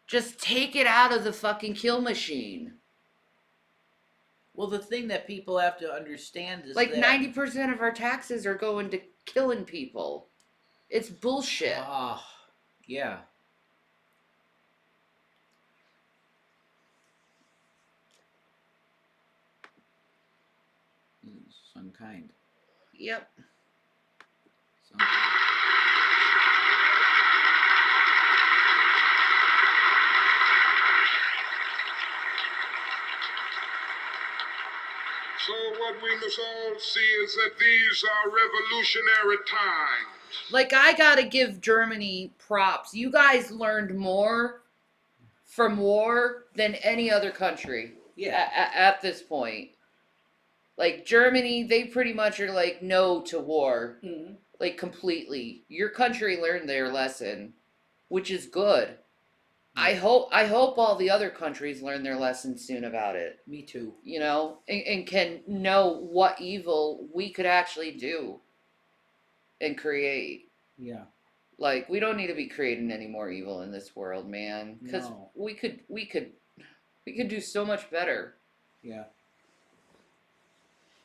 Just take it out of the fucking kill machine. Well, the thing that people have to understand is Like that 90% of our taxes are going to killing people. It's bullshit. Ah, yeah. It's unkind. Yep. So what we must all see is that these are revolutionary times. Like, I gotta give Germany props. You guys learned more from war than any other country Yeah. at this point. Like, Germany, they pretty much are like no to war. Mm-hmm. Like, completely. Your country learned their lesson, which is good. I hope all the other countries learn their lesson soon about it. Me too. You know, and can know what evil we could actually do and create. Yeah. Like, we don't need to be creating any more evil in this world, man. Because No. we could do so much better. Yeah.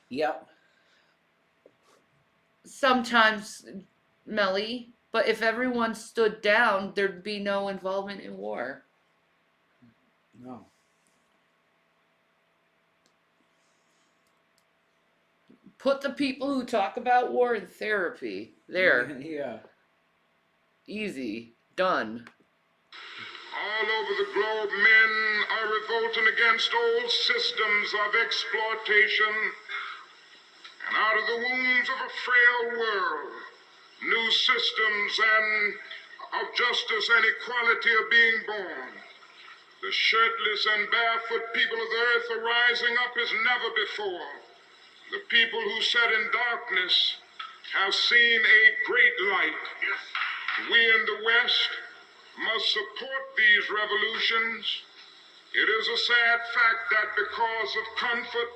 Yep. Sometimes, Melly, but if everyone stood down, there'd be no involvement in war. No. Put the people who talk about war in therapy. There. Yeah. Easy. Done. All over the globe, men are revolting against old systems of exploitation, and out of the wombs of a frail world, new systems and of justice and equality are being born. The shirtless and barefoot people of the earth are rising up as never before. The people who sat in darkness have seen a great light. We in the West must support these revolutions. It is a sad fact that because of comfort,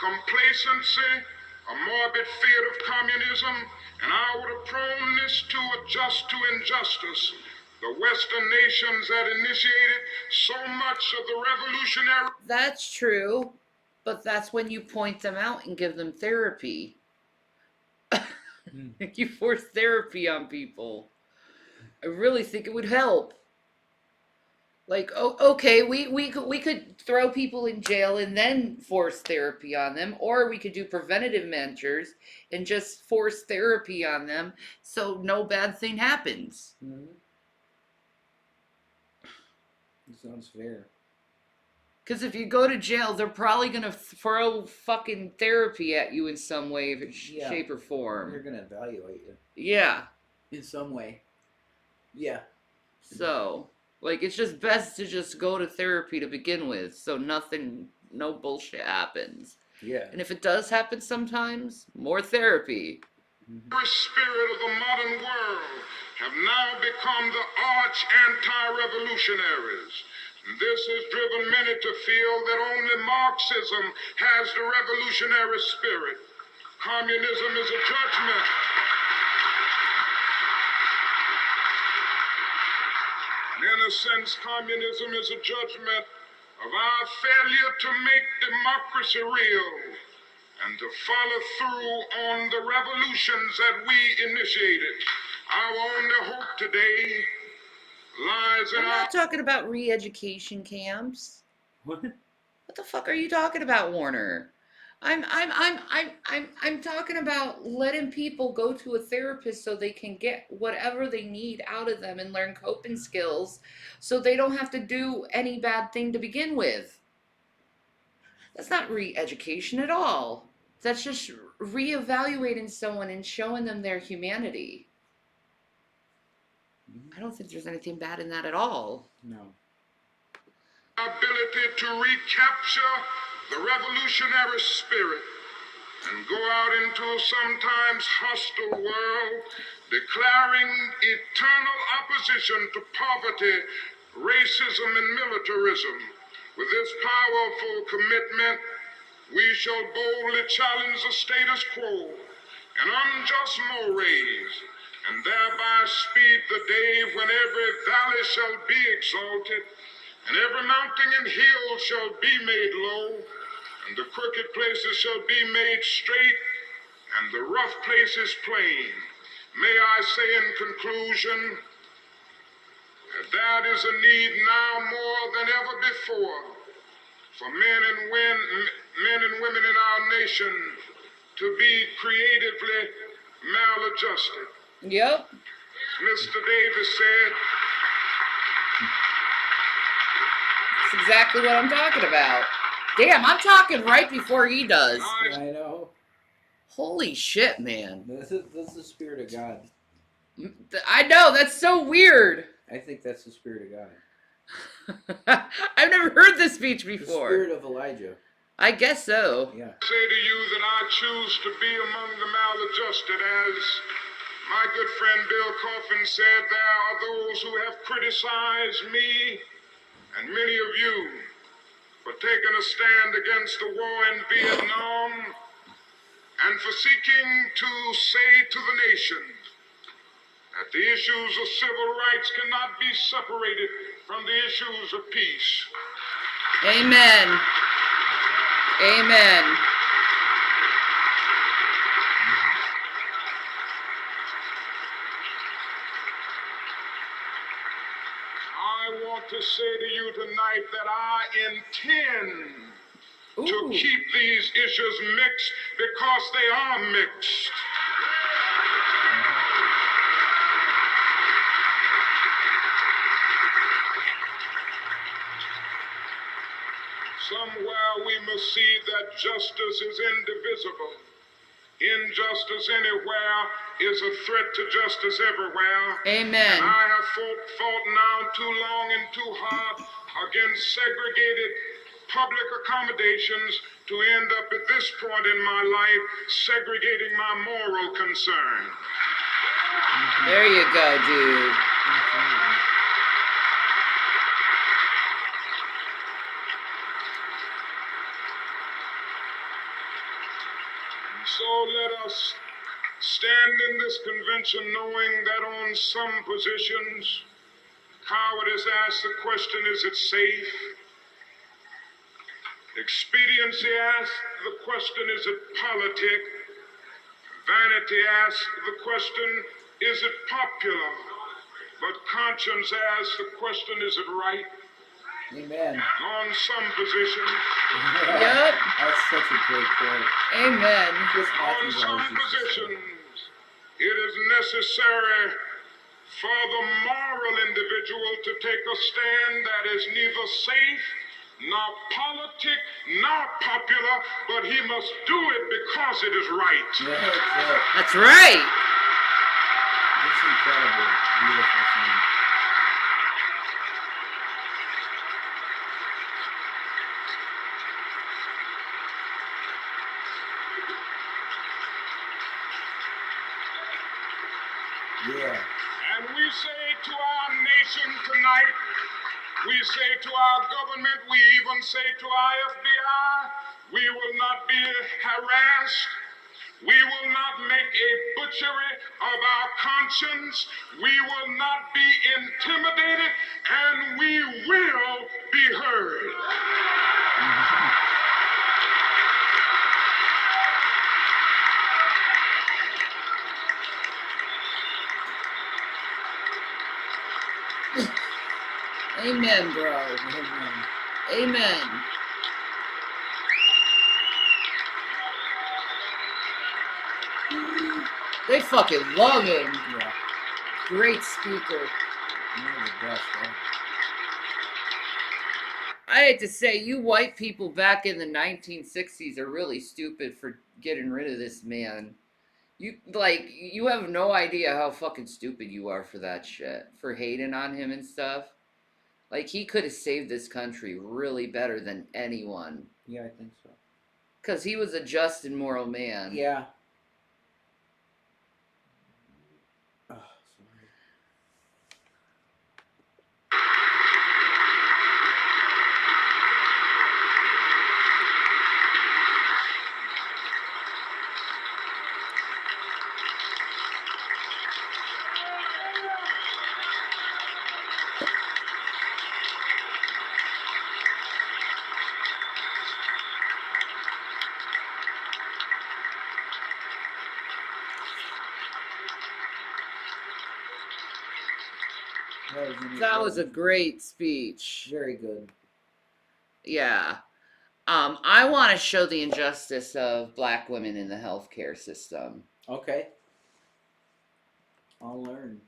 complacency, a morbid fear of communism, and our proneness to adjust to injustice, the Western nations that initiated so much of the revolutionary. That's true, but that's when you point them out and give them therapy. You force therapy on people. I really think it would help. Like, oh, okay, we could throw people in jail and then force therapy on them, or we could do preventative measures and just force therapy on them so no bad thing happens. Sounds fair. Because if you go to jail, they're probably gonna throw fucking therapy at you in some way, Yeah. shape, or form. They're gonna evaluate you Yeah. in some way. Yeah. So, like, it's just best to just go to therapy to begin with, so no bullshit happens. Yeah. And if it does happen sometimes, more therapy. Spirit of the modern world have now become the arch anti-revolutionaries. This has driven many to feel that only Marxism has the revolutionary spirit. Communism is a judgment. And in a sense, communism is a judgment of our failure to make democracy real and to follow through on the revolutions that we initiated. Our only hope today lies in I'm our... not talking about re-education camps. What? What the fuck are you talking about, Warner? I'm talking about letting people go to a therapist so they can get whatever they need out of them and learn coping skills so they don't have to do any bad thing to begin with. That's not re-education at all. That's just re-evaluating someone and showing them their humanity. I don't think there's anything bad in that at all. No. ability to recapture the revolutionary spirit and go out into a sometimes hostile world, declaring eternal opposition to poverty, racism, and militarism. With this powerful commitment, we shall boldly challenge the status quo and unjust mores, and thereby speed the day when every valley shall be exalted, and every mountain and hill shall be made low, and the crooked places shall be made straight, and the rough places plain. May I say in conclusion that that is a need now more than ever before for men and women in our nation to be creatively maladjusted. Yep. Mr. Davis said, That's exactly what I'm talking about. Damn, I'm talking right before he does. I know. Holy shit, man. This is the spirit of God. I know, that's so weird. I think that's the spirit of God. I've never heard this speech The before. spirit of Elijah. I guess so. Yeah. say to you that I choose to be among the maladjusted. As my good friend Bill Coffin said, there are those who have criticized me and many of you for taking a stand against the war in Vietnam and for seeking to say to the nation that the issues of civil rights cannot be separated from the issues of peace. Amen. Amen. I want to say to you tonight that I intend to Ooh. keep these issues mixed because they are mixed. Somewhere we must see that justice is indivisible. Injustice anywhere is a threat to justice everywhere. Amen. And I have fought now too long and too hard against segregated public accommodations to end up at this point in my life segregating my moral concern. There you go, dude. So let us stand in this convention knowing that on some positions, cowardice asks the question, is it safe? Expediency asks the question, is it politic? Vanity asks the question, is it popular? But conscience asks the question, is it right? Amen. On some positions, Yep. That's such a great quote. Amen. Chris on Matthews some always used to say that. positions, it is necessary for the moral individual to take a stand that is neither safe, nor politic, nor popular, but he must do it because it is right. Yeah, that's it. That's right. It's incredible. Beautiful thing. Yeah. And we say to our nation tonight, we say to our government, we even say to our FBI, we will not be harassed. We will not make a butchery of our conscience. We will not be intimidated, and we will be heard. Amen, bro. Amen. Amen. They fucking love him. Yeah. Great speaker. One of the best, right? I hate to say, you white people back in the 1960s are really stupid for getting rid of this man. You have no idea how fucking stupid you are for that shit, for hating on him and stuff. Like, he could have saved this country really better than anyone. Yeah, I think so. Because he was a just and moral man. Yeah. Oh, sorry. That was a great speech. Very good. Yeah. I want to show the injustice of black women in the healthcare system. Okay. I'll learn.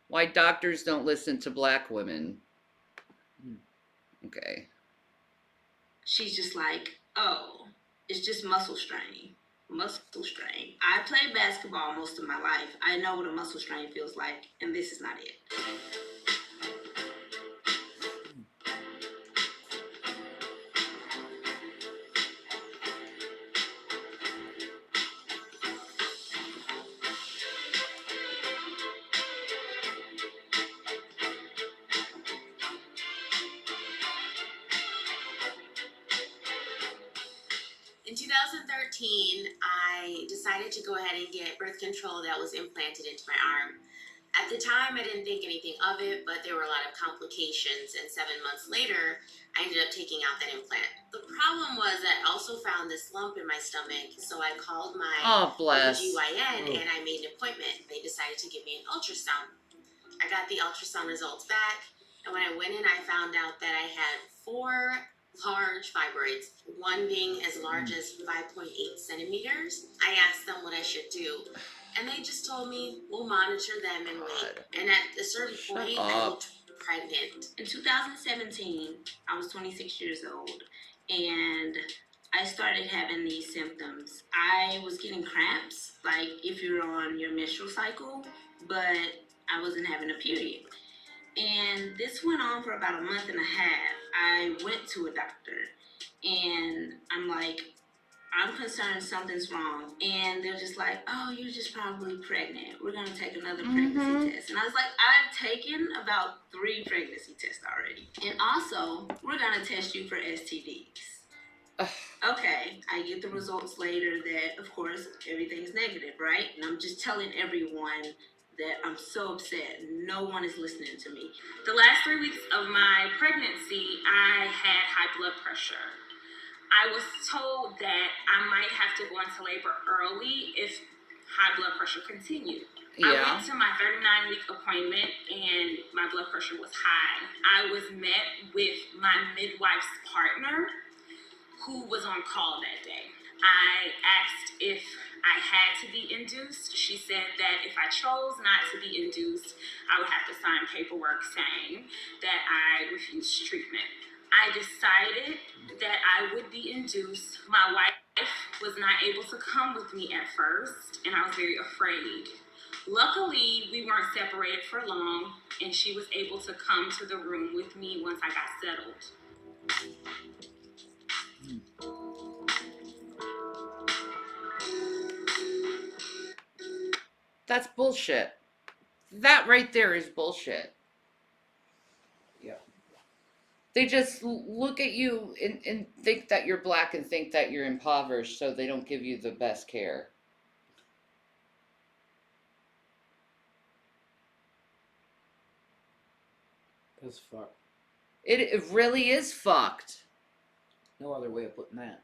Why doctors don't listen to black women. Okay. She's just like, oh, it's just muscle strain. Muscle strain. I played basketball most of my life. I know what a muscle strain feels like, and this is not it. In 2013, I decided to go ahead and get birth control that was implanted into my arm. At the time, I didn't think anything of it, but there were a lot of complications, and 7 months later, I ended up taking out that implant. The problem was I also found this lump in my stomach, so I called my Oh, bless. OBGYN and I made an appointment. They decided to give me an ultrasound. I got the ultrasound results back, and when I went in, I found out that I had 4 large fibroids, one being as large as 5.8 centimeters. I asked them what I should do, and they just told me, we'll monitor them and wait. God. And at a certain Shut point, I up. looked pregnant. In 2017, I was 26 years old, and I started having these symptoms. I was getting cramps, like if you're on your menstrual cycle, but I wasn't having a period. And this went on for about a month and a half. I went to a doctor, and I'm like, I'm concerned something's wrong. And they're just like, oh, you're just probably pregnant. We're going to take another pregnancy test. And I was like, I've taken about 3 pregnancy tests already. And also, we're going to test you for STDs. Ugh. Okay, I get the results later that, of course, everything's negative, right? And I'm just telling everyone that I'm so upset. No one is listening to me. The last 3 weeks of my pregnancy, I had high blood pressure. I was told that I might have to go into labor early if high blood pressure continued. I Yeah. went to my 39-week appointment and my blood pressure was high. I was met with my midwife's partner who was on call that day. I asked if I had to be induced. She said that if I chose not to be induced, I would have to sign paperwork saying that I refused treatment. I decided that I would be induced. My wife was not able to come with me at first, and I was very afraid. Luckily, we weren't separated for long, and she was able to come to the room with me once I got settled. That's bullshit. That right there is bullshit. Yeah. They just look at you and think that you're black and think that you're impoverished, so they don't give you the best care. That's fucked. It really is fucked. No other way of putting that.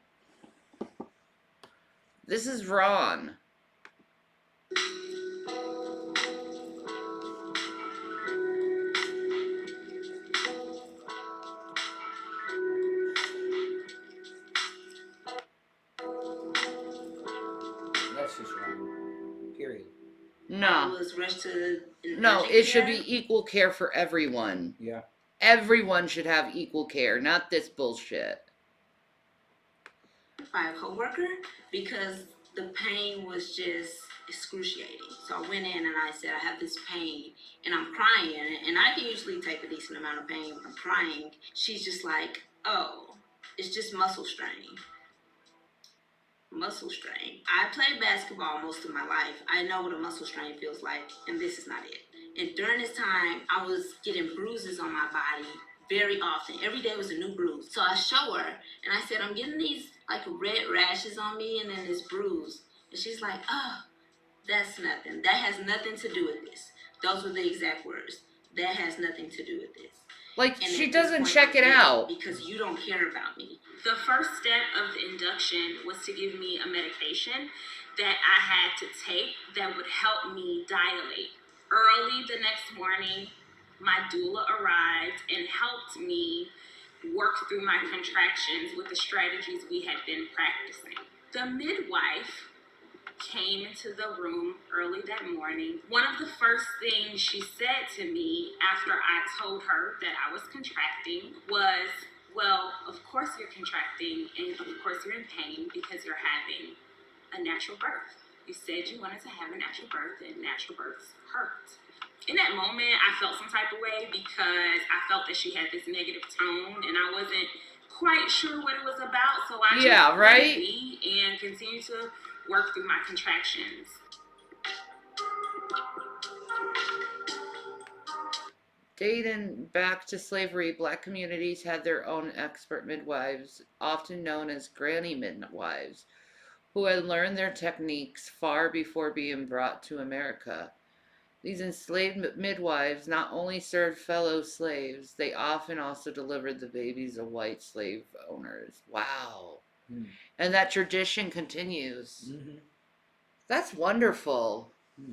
This is wrong. That's just wrong. Period. I No. was rushed to No, urgent it should care. be equal care for everyone. Yeah. Everyone should have equal care, not this bullshit. By a coworker because the pain was just excruciating. So I went in and I said, I have this pain and I'm crying, and I can usually take a decent amount of pain when I'm crying. She's just like, oh, it's just muscle strain. Muscle strain. I played basketball most of my life. I know what a muscle strain feels like, and this is not it. And during this time, I was getting bruises on my body very often. Every day was a new bruise. So I show her, and I said, I'm getting these like red rashes on me and then this bruise. And she's like, oh, that's nothing. That has nothing to do with this. Those were the exact words. That has nothing to do with this. Like, And she at this doesn't point, check I'm it bitter out. because you don't care about me. The first step of the induction was to give me a medication that I had to take that would help me dilate. Early the next morning, my doula arrived and helped me work through my contractions with the strategies we had been practicing. The midwife came into the room early that morning. One of the first things she said to me after I told her that I was contracting was, well, of course you're contracting and of course you're in pain because you're having a natural birth. You said you wanted to have a natural birth and natural births hurt. In that moment, I felt some type of way because I felt that she had this negative tone and I wasn't quite sure what it was about. So I Yeah, just right? let it be and continued to work through my contractions. Dating back to slavery, black communities had their own expert midwives, often known as granny midwives, who had learned their techniques far before being brought to America. These enslaved midwives not only served fellow slaves, they often also delivered the babies of white slave owners. Wow. Hmm. And that tradition continues. Mm-hmm. That's wonderful. Hmm.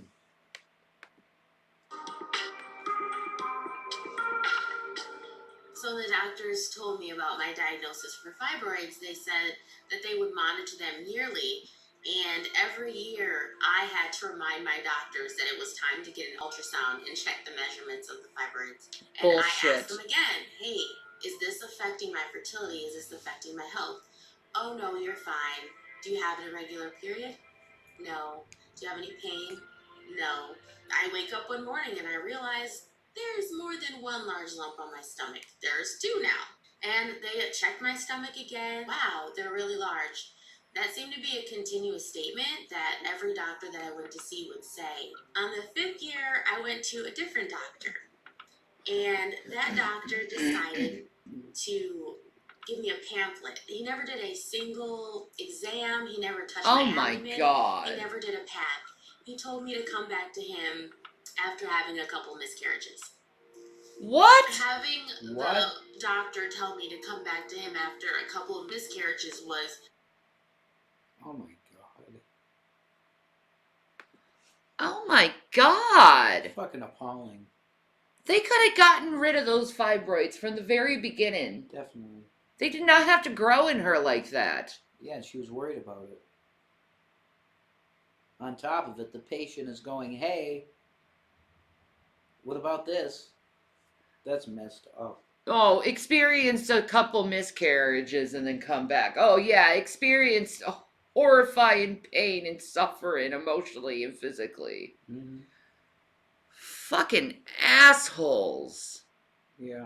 So the doctors told me about my diagnosis for fibroids. They said that they would monitor them yearly, and every year I had to remind my doctors that it was time to get an ultrasound and check the measurements of the fibroids. And I Bullshit. asked them again, hey, is this affecting my fertility? Is this affecting my health? Oh no, you're fine. Do you have an irregular period? No. Do you have any pain? No. I wake up one morning and I realize there's more than one large lump on my stomach. There's two now. And they checked my stomach again. Wow, they're really large. That seemed to be a continuous statement that every doctor that I went to see would say. On the 5th year, I went to a different doctor. And that doctor decided to give me a pamphlet. He never did a single exam. He never touched Oh my my abdomen. God. He never did a pap. He told me to come back to him after having a couple miscarriages. What? Having What? the doctor tell me to come back to him after a couple of miscarriages was Oh my God. Oh my God. Fucking appalling. They could have gotten rid of those fibroids from the very beginning. Definitely. They did not have to grow in her like that. Yeah, and she was worried about it. On top of it, the patient is going, hey, what about this? That's messed up. Oh, experienced a couple miscarriages and then come back. Oh, yeah, experienced horrifying pain and suffering emotionally and physically. Mm-hmm. Fucking assholes. Yeah.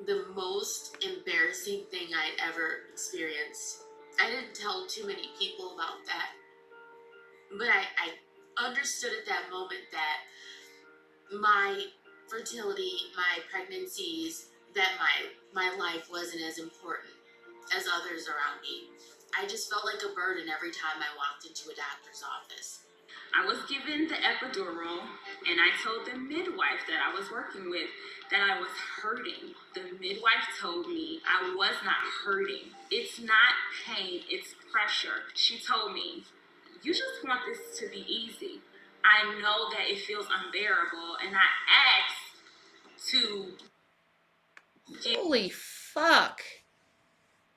the most embarrassing thing I'd ever experienced. I didn't tell too many people about that, but I understood at that moment that my fertility, my pregnancies, that my life wasn't as important as others around me. I just felt like a burden every time I walked into a doctor's office. I was given the epidural, and I told the midwife that I was working with that I was hurting. The midwife told me I was not hurting. It's not pain, it's pressure. She told me, you just want this to be easy. I know that it feels unbearable, and I asked to get Holy fuck.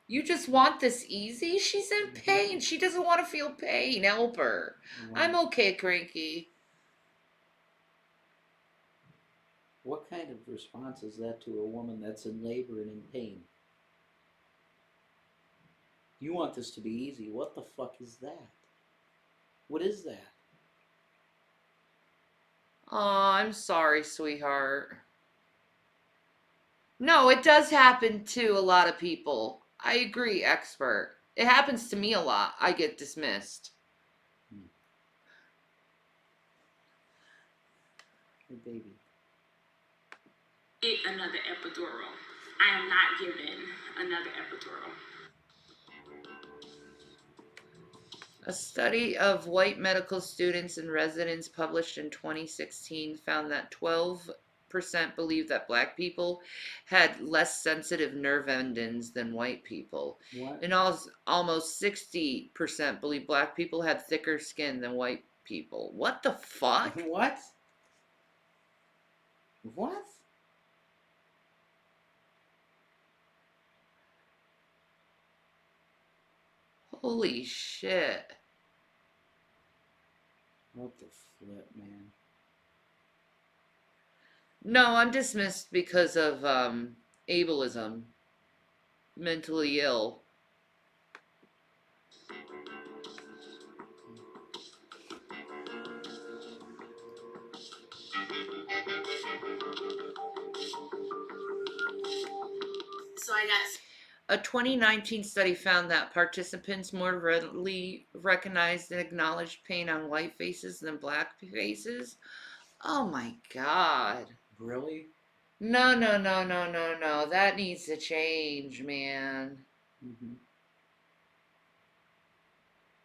You just want this easy? She's in pain. She doesn't want to feel pain. Help her. I'm okay, Cranky. What kind of response is that to a woman that's in labor and in pain? You want this to be easy. What the fuck is that? What is that? Oh, I'm sorry, sweetheart. No, it does happen to a lot of people. I agree, expert. It happens to me a lot. I get dismissed. Hey, baby. another epidural. I am not given another epidural. A study of white medical students and residents published in 2016 found that 12% believed that black people had less sensitive nerve endings than white people. What? And almost 60% believe black people had thicker skin than white people. What the fuck? What? What? Holy shit. What the flip, man? No, I'm dismissed because of ableism. Mentally ill. So I got A 2019 study found that participants more readily recognized and acknowledged pain on white faces than black faces. Oh my god. Really? No. That needs to change, man. Mm-hmm.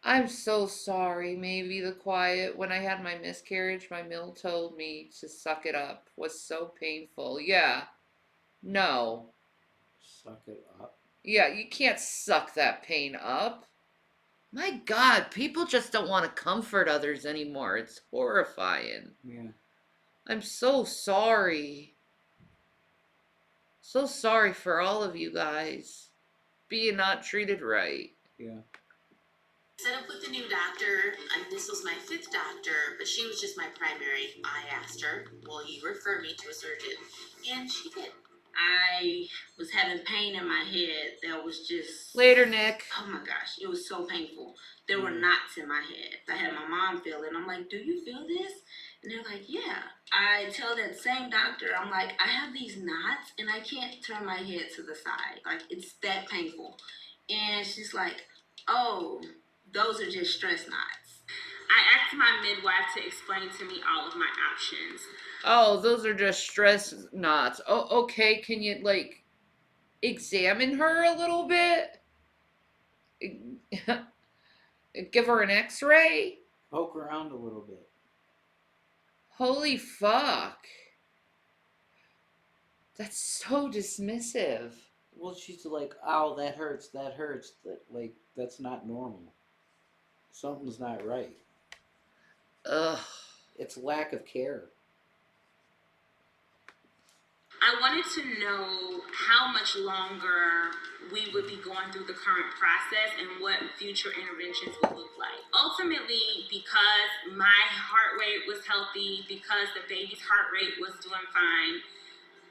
I'm so sorry. Maybe the quiet. When I had my miscarriage, my mill told me to suck it up. Was so painful. Yeah. No. Suck it up. Yeah, you can't suck that pain up. My God, people just don't want to comfort others anymore. It's horrifying. Yeah. I'm so sorry. So sorry for all of you guys being not treated right. Yeah. Set up with the new doctor, and this was my 5th doctor, but she was just my primary. I asked her, will you refer me to a surgeon? And she did. I was having pain in my head that was just... Later, Nick. Oh my gosh, it was so painful. There were knots in my head. I had my mom feel it. I'm like, do you feel this? And they're like, yeah. I tell that same doctor, I'm like, I have these knots and I can't turn my head to the side. Like, it's that painful. And she's like, oh, those are just stress knots. I asked my midwife to explain to me all of my options. Oh, those are just stress knots. Oh, okay. Can you, like, examine her a little bit? Give her an x-ray? Poke around a little bit. Holy fuck. That's so dismissive. Well, she's like, ow, that hurts, that hurts. Like, that's not normal. Something's not right. Ugh. It's lack of care. I wanted to know how much longer we would be going through the current process and what future interventions would look like. Ultimately, because my heart rate was healthy, because the baby's heart rate was doing fine,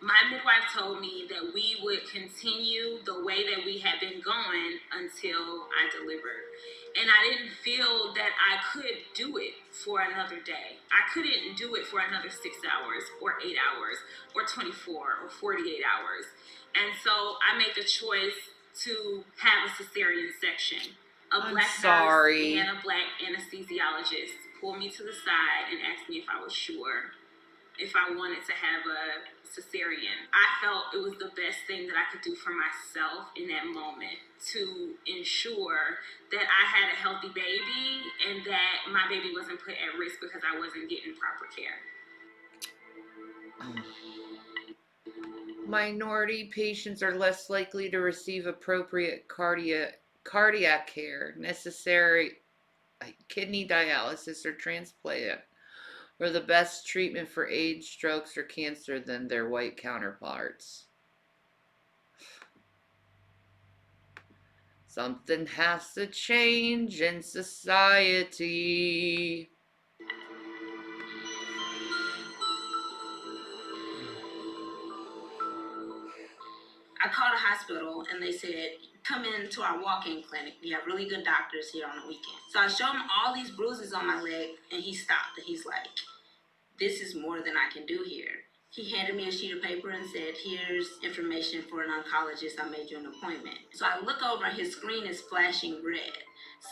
my midwife told me that we would continue the way that we had been going until I delivered. And I didn't feel that I could do it for another day. I couldn't do it for another 6 hours or 8 hours or 24 or 48 hours. And so I made the choice to have a cesarean section. A I'm black sorry. nurse and a black anesthesiologist pulled me to the side and asked me if I was sure if I wanted to have a cesarean. I felt it was the best thing that I could do for myself in that moment to ensure that I had a healthy baby and that my baby wasn't put at risk because I wasn't getting proper care. Minority patients are less likely to receive appropriate cardiac care, necessary kidney dialysis or transplant, or the best treatment for AIDS, strokes, or cancer than their white counterparts. Something has to change in society. I called a hospital and they said, come into our walk-in clinic. We have really good doctors here on the weekend. So I showed him all these bruises on my leg and he stopped and he's like, this is more than I can do here. He handed me a sheet of paper and said, here's information for an oncologist. I made you an appointment. So I look over, his screen is flashing red.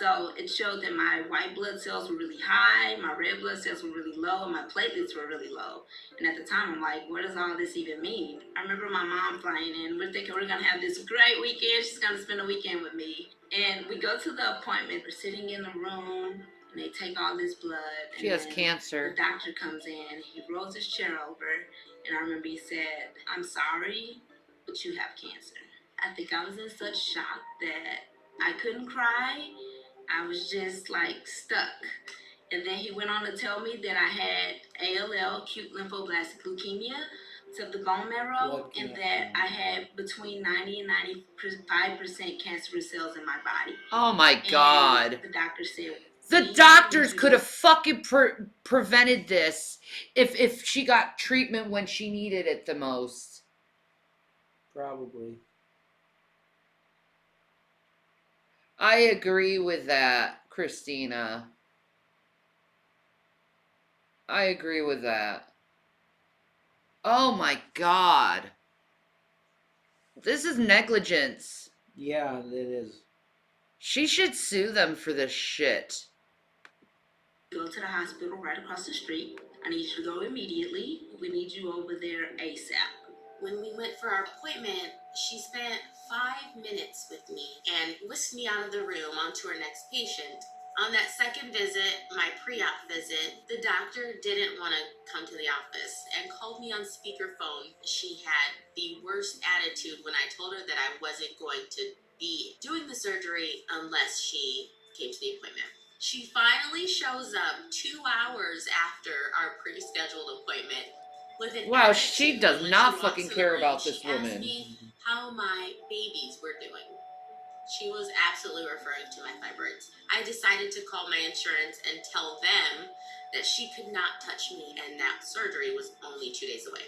So it showed that my white blood cells were really high, my red blood cells were really low, and my platelets were really low. And at the time, I'm like, what does all this even mean? I remember my mom flying in. We're thinking we're gonna have this great weekend. She's gonna spend a weekend with me. And we go to the appointment. We're sitting in the room, and they take all this blood. She has The cancer. doctor comes in. He rolls his chair over, and I remember he said, I'm sorry, but you have cancer. I think I was in such shock that I couldn't cry. I was just like stuck. And then he went on to tell me that I had ALL, acute lymphoblastic leukemia, to the bone marrow, and that I had between 90 and 95% cancerous cells in my body. Oh my And God. the doctor said, The doctors could have fucking prevented this if she got treatment when she needed it the most. Probably. I agree with that, Christina. I agree with that. Oh my God. This is negligence. Yeah, it is. She should sue them for this shit. go to the hospital right across the street. I need you to go immediately. We need you over there ASAP. When we went for our appointment, she spent 5 minutes with me and whisked me out of the room onto her next patient. On that second visit, my pre-op visit, the doctor didn't want to come to the office and called me on speakerphone. She had the worst attitude when I told her that I wasn't going to be doing the surgery unless she came to the appointment. She finally shows up 2 hours after our pre-scheduled appointment with an Wow, attitude she does when not she walks fucking in the care room. about She this asked woman. me how my babies were doing. She was absolutely referring to my fibroids. I decided to call my insurance and tell them that she could not touch me and that surgery was only 2 days away.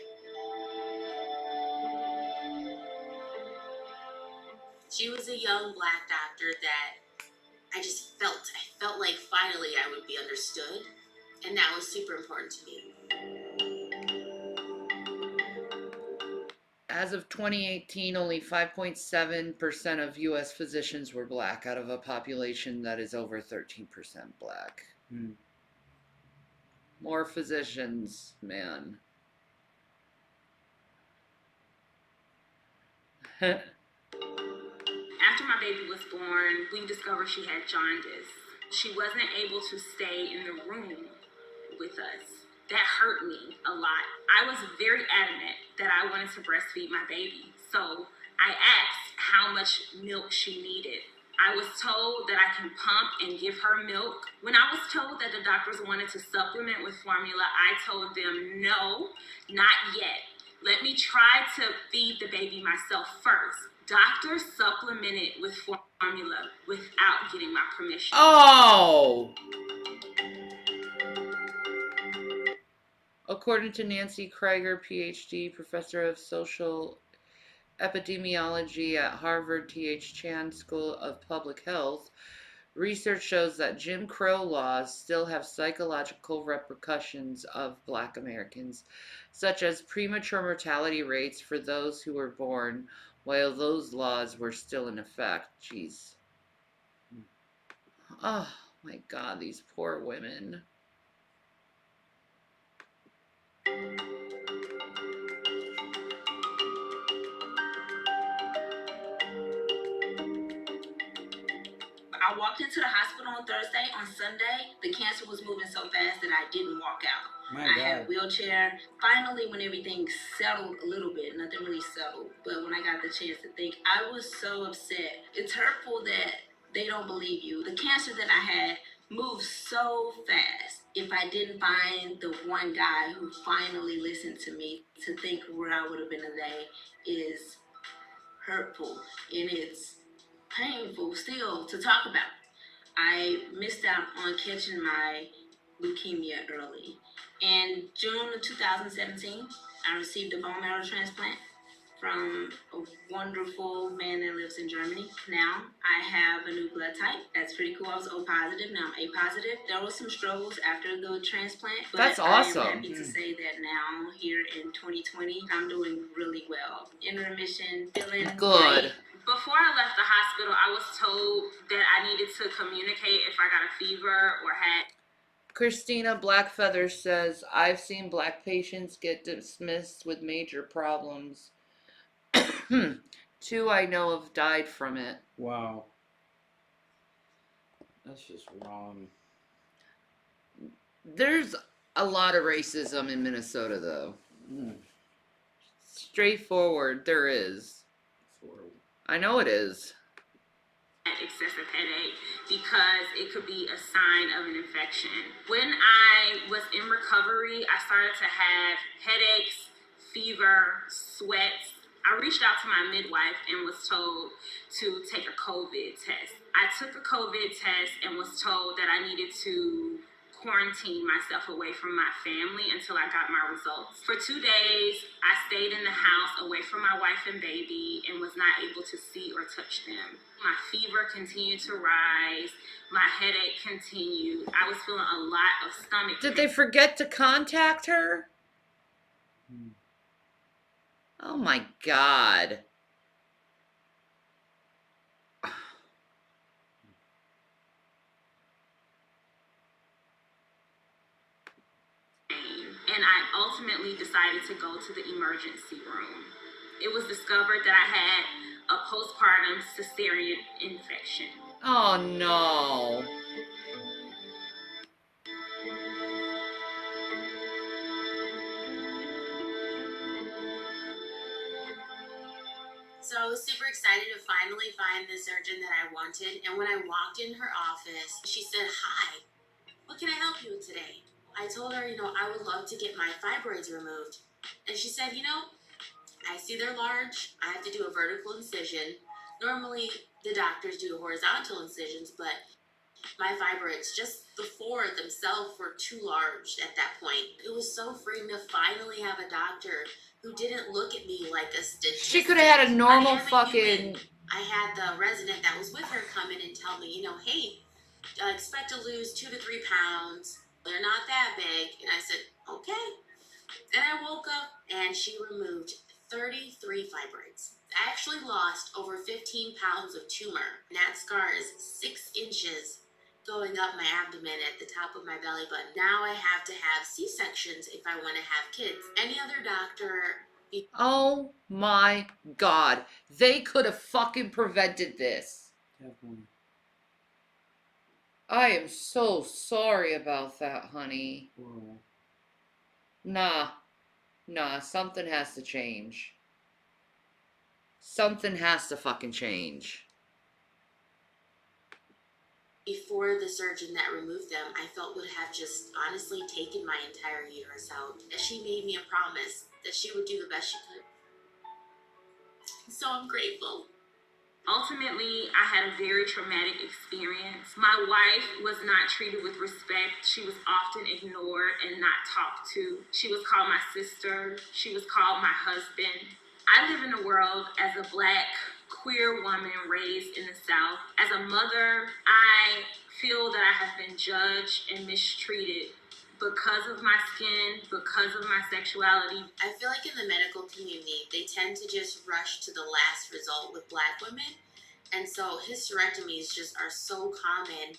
She was a young Black doctor that I felt like finally I would be understood, and that was super important to me. As of 2018, only 5.7% of U.S. physicians were black out of a population that is over 13% black. More physicians, man. After my baby was born, we discovered she had jaundice. She wasn't able to stay in the room with us. That hurt me a lot. I was very adamant that I wanted to breastfeed my baby. So I asked how much milk she needed. I was told that I can pump and give her milk. When I was told that the doctors wanted to supplement with formula, I told them no, not yet. Let me try to feed the baby myself first. Doctors supplemented with formula without getting my permission. Oh! According to Nancy Krieger, PhD, professor of social epidemiology at Harvard T.H. Chan School of Public Health, research shows that Jim Crow laws still have psychological repercussions of Black Americans, such as premature mortality rates for those who were born while those laws were still in effect. Jeez. Oh my God, these poor women. I walked into the hospital on Thursday. On Sunday, the cancer was moving so fast that I didn't walk out. I had a wheelchair. Finally, when everything settled a little bit, nothing really settled, but when I got the chance to think, I was so upset. It's hurtful that they don't believe you. The cancer that I had moved so fast. If I didn't find the one guy who finally listened to me, to think where I would have been today is hurtful, and it's painful still to talk about. I missed out on catching my leukemia early. In June of 2017, I received a bone marrow transplant from a wonderful man that lives in Germany. Now I have a new blood type. That's pretty cool. I was O positive, now I'm A positive. There was some struggles after the transplant, but That's awesome. I am happy to say that now, here in 2020, I'm doing really well. In remission, feeling Good. great. Before I left the hospital, I was told that I needed to communicate if I got a fever or had. Christina Blackfeather says, I've seen Black patients get dismissed with major problems. 2 I know of died from it. Wow. That's just wrong. There's a lot of racism in Minnesota, though. Straightforward, there is. I know it is. Excessive headache because it could be a sign of an infection. When I was in recovery, I started to have headaches, fever, sweats. I reached out to my midwife and was told to take a COVID test. I took a COVID test and was told that I needed to quarantine myself away from my family until I got my results. For 2 days, I stayed in the house away from my wife and baby and was not able to see or touch them. My fever continued to rise. My headache continued. I was feeling a lot of stomach Did pain. they forget to contact her? Oh my God. And I ultimately decided to go to the emergency room. It was discovered that I had a postpartum cesarean infection. Oh no. So I was super excited to finally find the surgeon that I wanted. And when I walked in her office, she said, "Hi, what can I help you with today?" I told her, I would love to get my fibroids removed. And she said, I see they're large. I have to do a vertical incision. Normally, the doctors do horizontal incisions, but my fibroids, just the four themselves, were too large at that point. It was so freeing to finally have a doctor who didn't look at me like a statistic. She could have had a normal I am a fucking. human. I had the resident that was with her come in and tell me, hey, expect to lose 2 to 3 pounds. They're not that big. And I said, okay. Then I woke up and she removed 33 fibroids. I actually lost over 15 pounds of tumor. And that scar is 6 inches going up my abdomen at the top of my belly button. Now I have to have C-sections if I want to have kids. Any other doctor. Oh my God. They could have fucking prevented this. Definitely. I am so sorry about that, honey. Horrible. Nah, something has to change. Something has to fucking change. Before the surgeon that removed them, I felt would have just honestly taken my entire uterus out. She made me a promise that she would do the best she could. So I'm grateful. Ultimately, I had a very traumatic experience. My wife was not treated with respect. She was often ignored and not talked to. She was called my sister. She was called my husband. I live in a world as a Black queer woman raised in the South. As a mother, I feel that I have been judged and mistreated because of my skin, because of my sexuality. I feel like in the medical community, they tend to just rush to the last result with Black women. And so hysterectomies just are so common.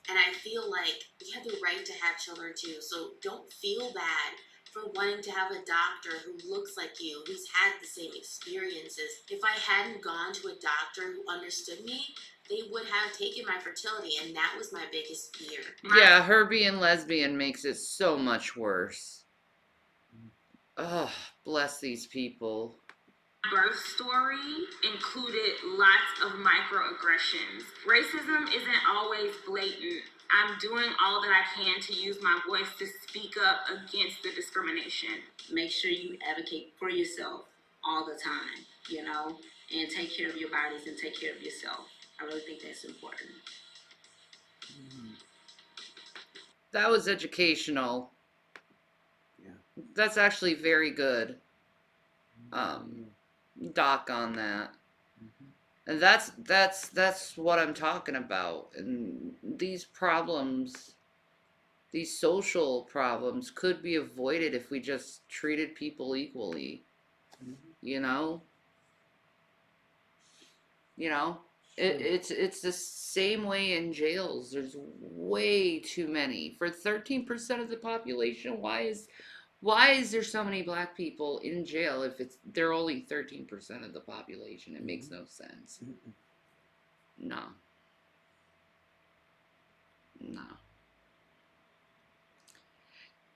And I feel like we have the right to have children too. So don't feel bad for wanting to have a doctor who looks like you, who's had the same experiences. If I hadn't gone to a doctor who understood me, they would have taken my fertility, and that was my biggest fear. Yeah, her being lesbian makes it so much worse. Oh, bless these people. My birth story included lots of microaggressions. Racism isn't always blatant. I'm doing all that I can to use my voice to speak up against the discrimination. Make sure you advocate for yourself all the time, and take care of your bodies and take care of yourself. I really think that's important. That was educational. Yeah. That's actually very good. Doc on that. And that's what I'm talking about. And these problems, these social problems, could be avoided if we just treated people equally. You know? It's the same way in jails. There's way too many. For 13% of the population, why is there so many Black people in jail if they're only 13% of the population? It makes no sense. No.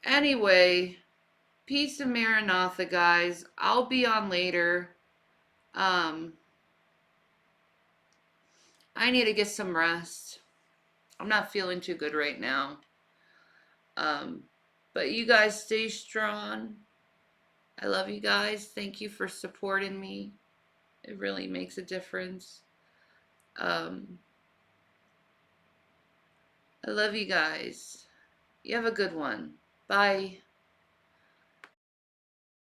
Anyway, peace and Maranatha, guys. I'll be on later. I need to get some rest. I'm not feeling too good right now. But you guys stay strong. I love you guys. Thank you for supporting me. It really makes a difference. I love you guys. You have a good one. Bye.